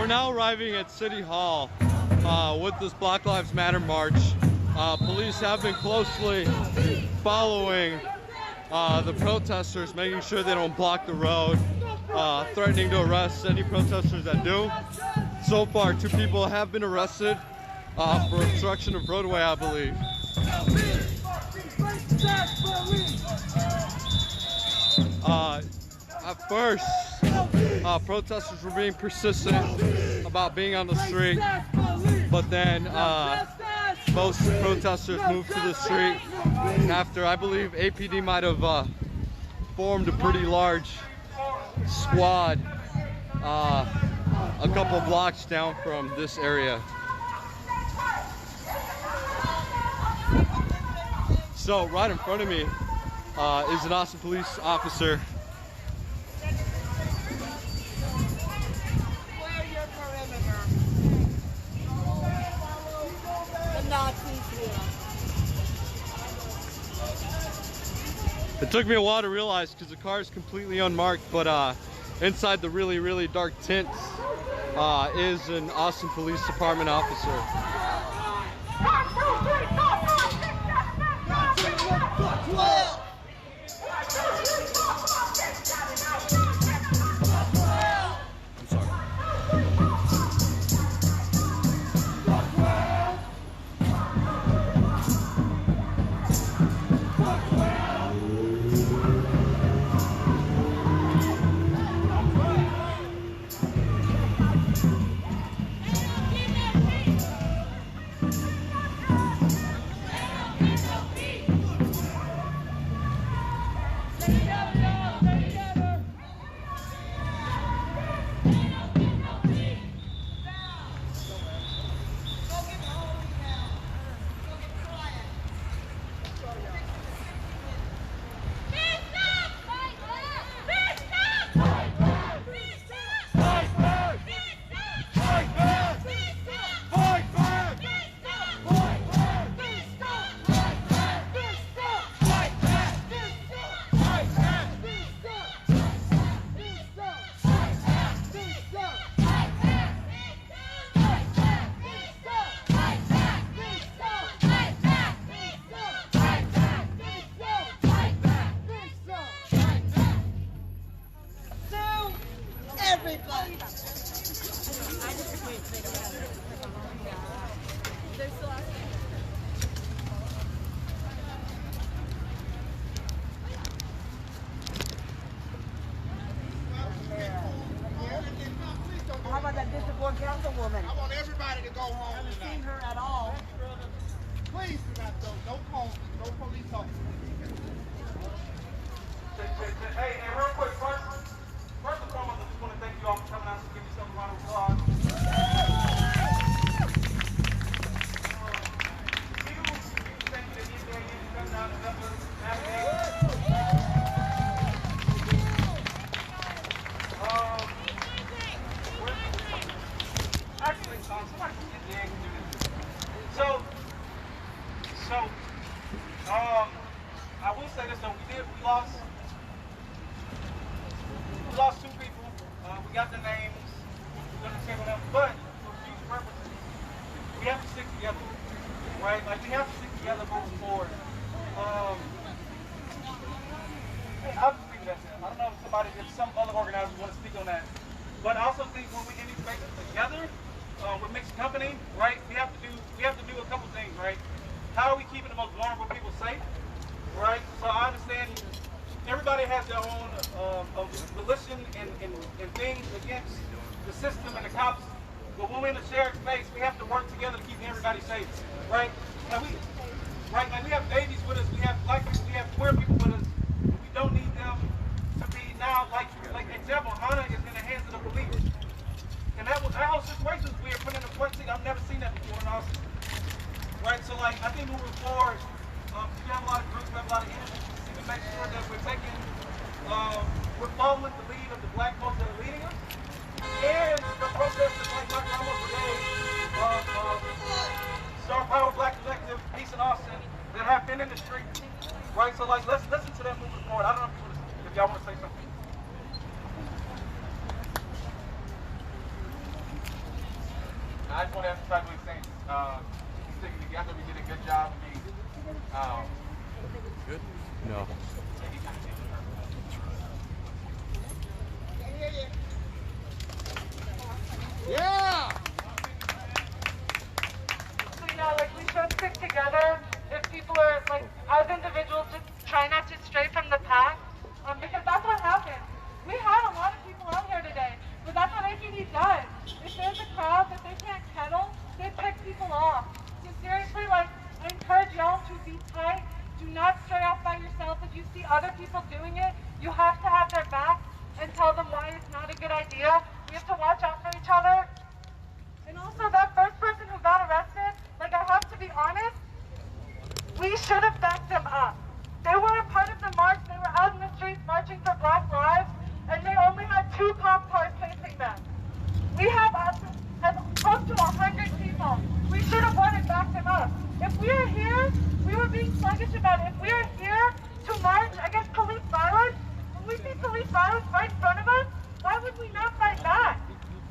Now arriving at City Hall with this Black Lives Matter march. Police have been closely following the protesters, making sure they don't block the road, threatening to arrest any protesters that do. So far, 2 people have been arrested for obstruction of roadway, I believe. At first, protesters were being persistent about being on the street, but then most protesters moved to the street after, I believe, APD might have formed a pretty large squad a couple blocks down from this area. So right in front of me is an Austin police officer. It took me a while to realize because the car is completely unmarked, but inside the really, really dark tint is an Austin Police Department officer. I'm sorry. everybody. They're still asking. How about that District 1 Councilwoman? I want everybody to go home I haven't tonight. seen her at all. Please do not go. No calls, no police officers. Hey, and real quick, first and foremost, I just want to thank you all for coming out and give yourself a round of applause. Thank you to ImHiram for coming out and helping us navigate. Actually, somebody from ImHiram can do this. So, I will say this though, we lost 2 people. We got the names, we're gonna single them, but for future purposes, we have to stick together, right? Like we have to stick together moving forward. I'll just leave it at that. I don't know if some other organizers want to speak on that, but I also think when we in these spaces together, with mixed company, right? We have to do a couple things, right? How are we keeping the most vulnerable people safe, right? So I understand everybody has their own volition and things against the system and the cops, but when we're in a shared space, we have to work together to keep everybody safe, right? Like we have babies with us, we have black people, we have queer people with us. We don't need them to be now like example, Hannah is in the hands of the police. And that whole situation is weird, put in a front seat. I've never seen that before in Austin. Right, so like, I think moving forward, we have a lot of groups, we have a lot of energy to make sure that we're following the lead of the black folks that are leading us. And the protesters like Michael Ramos Brigade, Star Power Black Collective, Peace in Austin, that have been in the street. Right, so like, let's listen to them moving forward. I don't know if y'all want to say something. I just want to emphasize what he's saying. Sticking together, we did a good job. Good? No. Yeah! So, like we should stick together if people are, like, as individuals, just try not to stray from the path, because that's what happened. We had a lot of people out here today, but that's what APD does. If there's a crowd that they can't kettle, they pick people off. So seriously, like, I encourage y'all to be tight. Do not stray off by yourself. If you see other people doing it, you have to have their back and tell them why it's not a good idea. We have to watch out for each other. And also, that first person who got arrested, like, I have to be honest, we should have backed them up. They were a part of the march. They were out in the streets marching for Black Lives, and they only had 2 cop cars facing them. We have close to 100 people. We should have won and backed them up. If we are here, we were being sluggish about it. If we are here to march against police violence, when we see police violence right in front of us, why would we not fight back?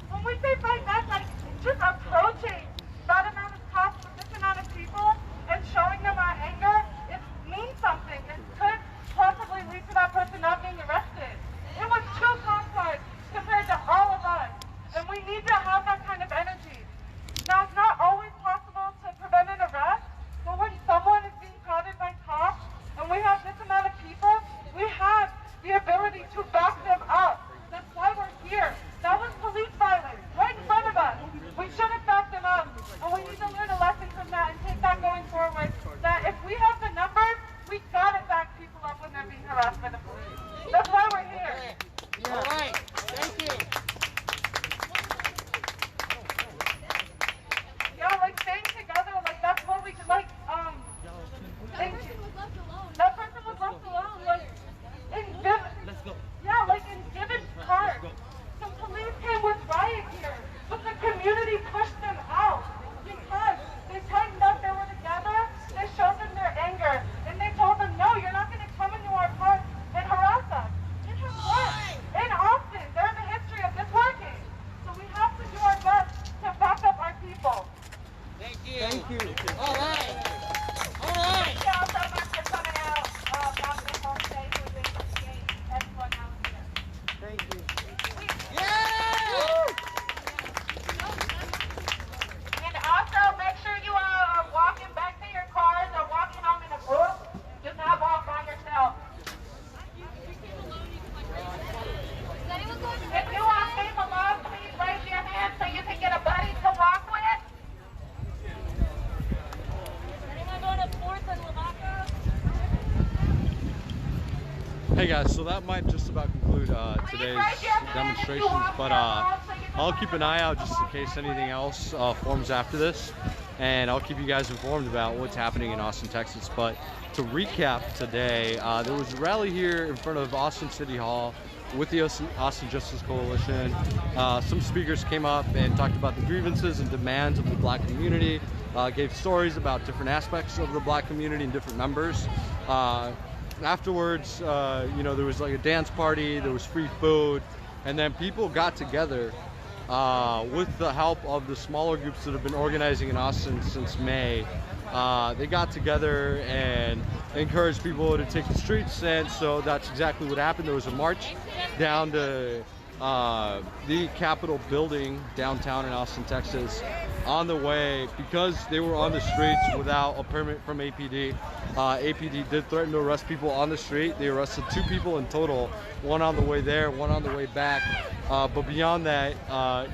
When we say fight back, like just approaching that amount of cops with this amount of people and showing them our anger, it means something. It could possibly lead to that person not being arrested. It was 2 cop cars compared to all of us. And we need to have that kind of energy. Now, it's not always possible to prevent an arrest, but when someone is being crowded by cops, and we have this amount of people, we have the ability to back them up. That's why we're here. That was police violence, right in front of us. We should have backed them up, and we need to learn a lesson from that and take that going forward, that if we have the numbers, we gotta back people up when they're being harassed by the police. That's why we're here. Yeah. All right. Thank you. Yeah, like staying together, like that's what we could, like, That person was left alone. That person was left alone, like, Let's go. Yeah, like in Gibbons Park. Some police came with riot gear, but the community pushed them out because they tightened up, they were together, they showed them their anger, and they told them, no, you're not going to come into our park and harass us. It has worked. In Austin, there's a history of this working. So we have to do our best to back up our people. Thank you. Thank you. All right. All right. Thank y'all so much for coming out. On this whole stage, we appreciate everyone out here. Thank you. Yeah! Hey guys, so that might just about conclude today's demonstrations, but I'll keep an eye out just in case anything else forms after this, and I'll keep you guys informed about what's happening in Austin, Texas. But to recap today, there was a rally here in front of Austin City Hall with the Austin Justice Coalition. Some speakers came up and talked about the grievances and demands of the black community, gave stories about different aspects of the black community and different members. Afterwards, you know, there was like a dance party, there was free food, and then people got together with the help of the smaller groups that have been organizing in Austin since May. They got together and encouraged people to take the streets, and so that's exactly what happened. There was a march down to the Capitol building downtown in Austin, Texas. On the way, because they were on the streets without a permit from APD, APD did threaten to arrest people on the street. They arrested 2 people in total, one on the way there, one on the way back. But beyond that,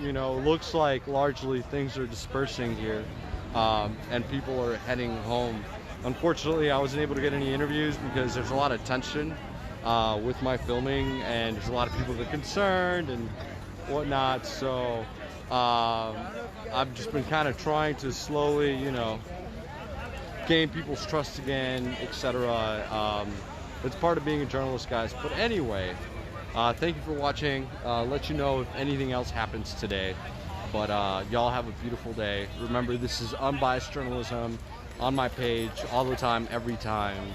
you know, looks like largely things are dispersing here, and people are heading home. Unfortunately, I wasn't able to get any interviews because there's a lot of tension with my filming, and there's a lot of people that are concerned and whatnot. So I've just been kind of trying to slowly, you know, gain people's trust again, etc. It's part of being a journalist, guys. But anyway, thank you for watching. Let you know if anything else happens today. But y'all have a beautiful day. Remember, this is unbiased journalism on my page all the time, every time.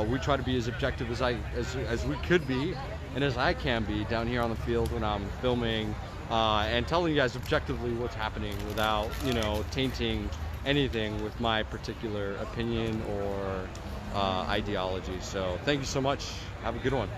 We try to be as objective as we could be, and as I can be down here on the field when I'm filming, and telling you guys objectively what's happening without, you know, tainting anything with my particular opinion or ideology. So thank you so much. Have a good one.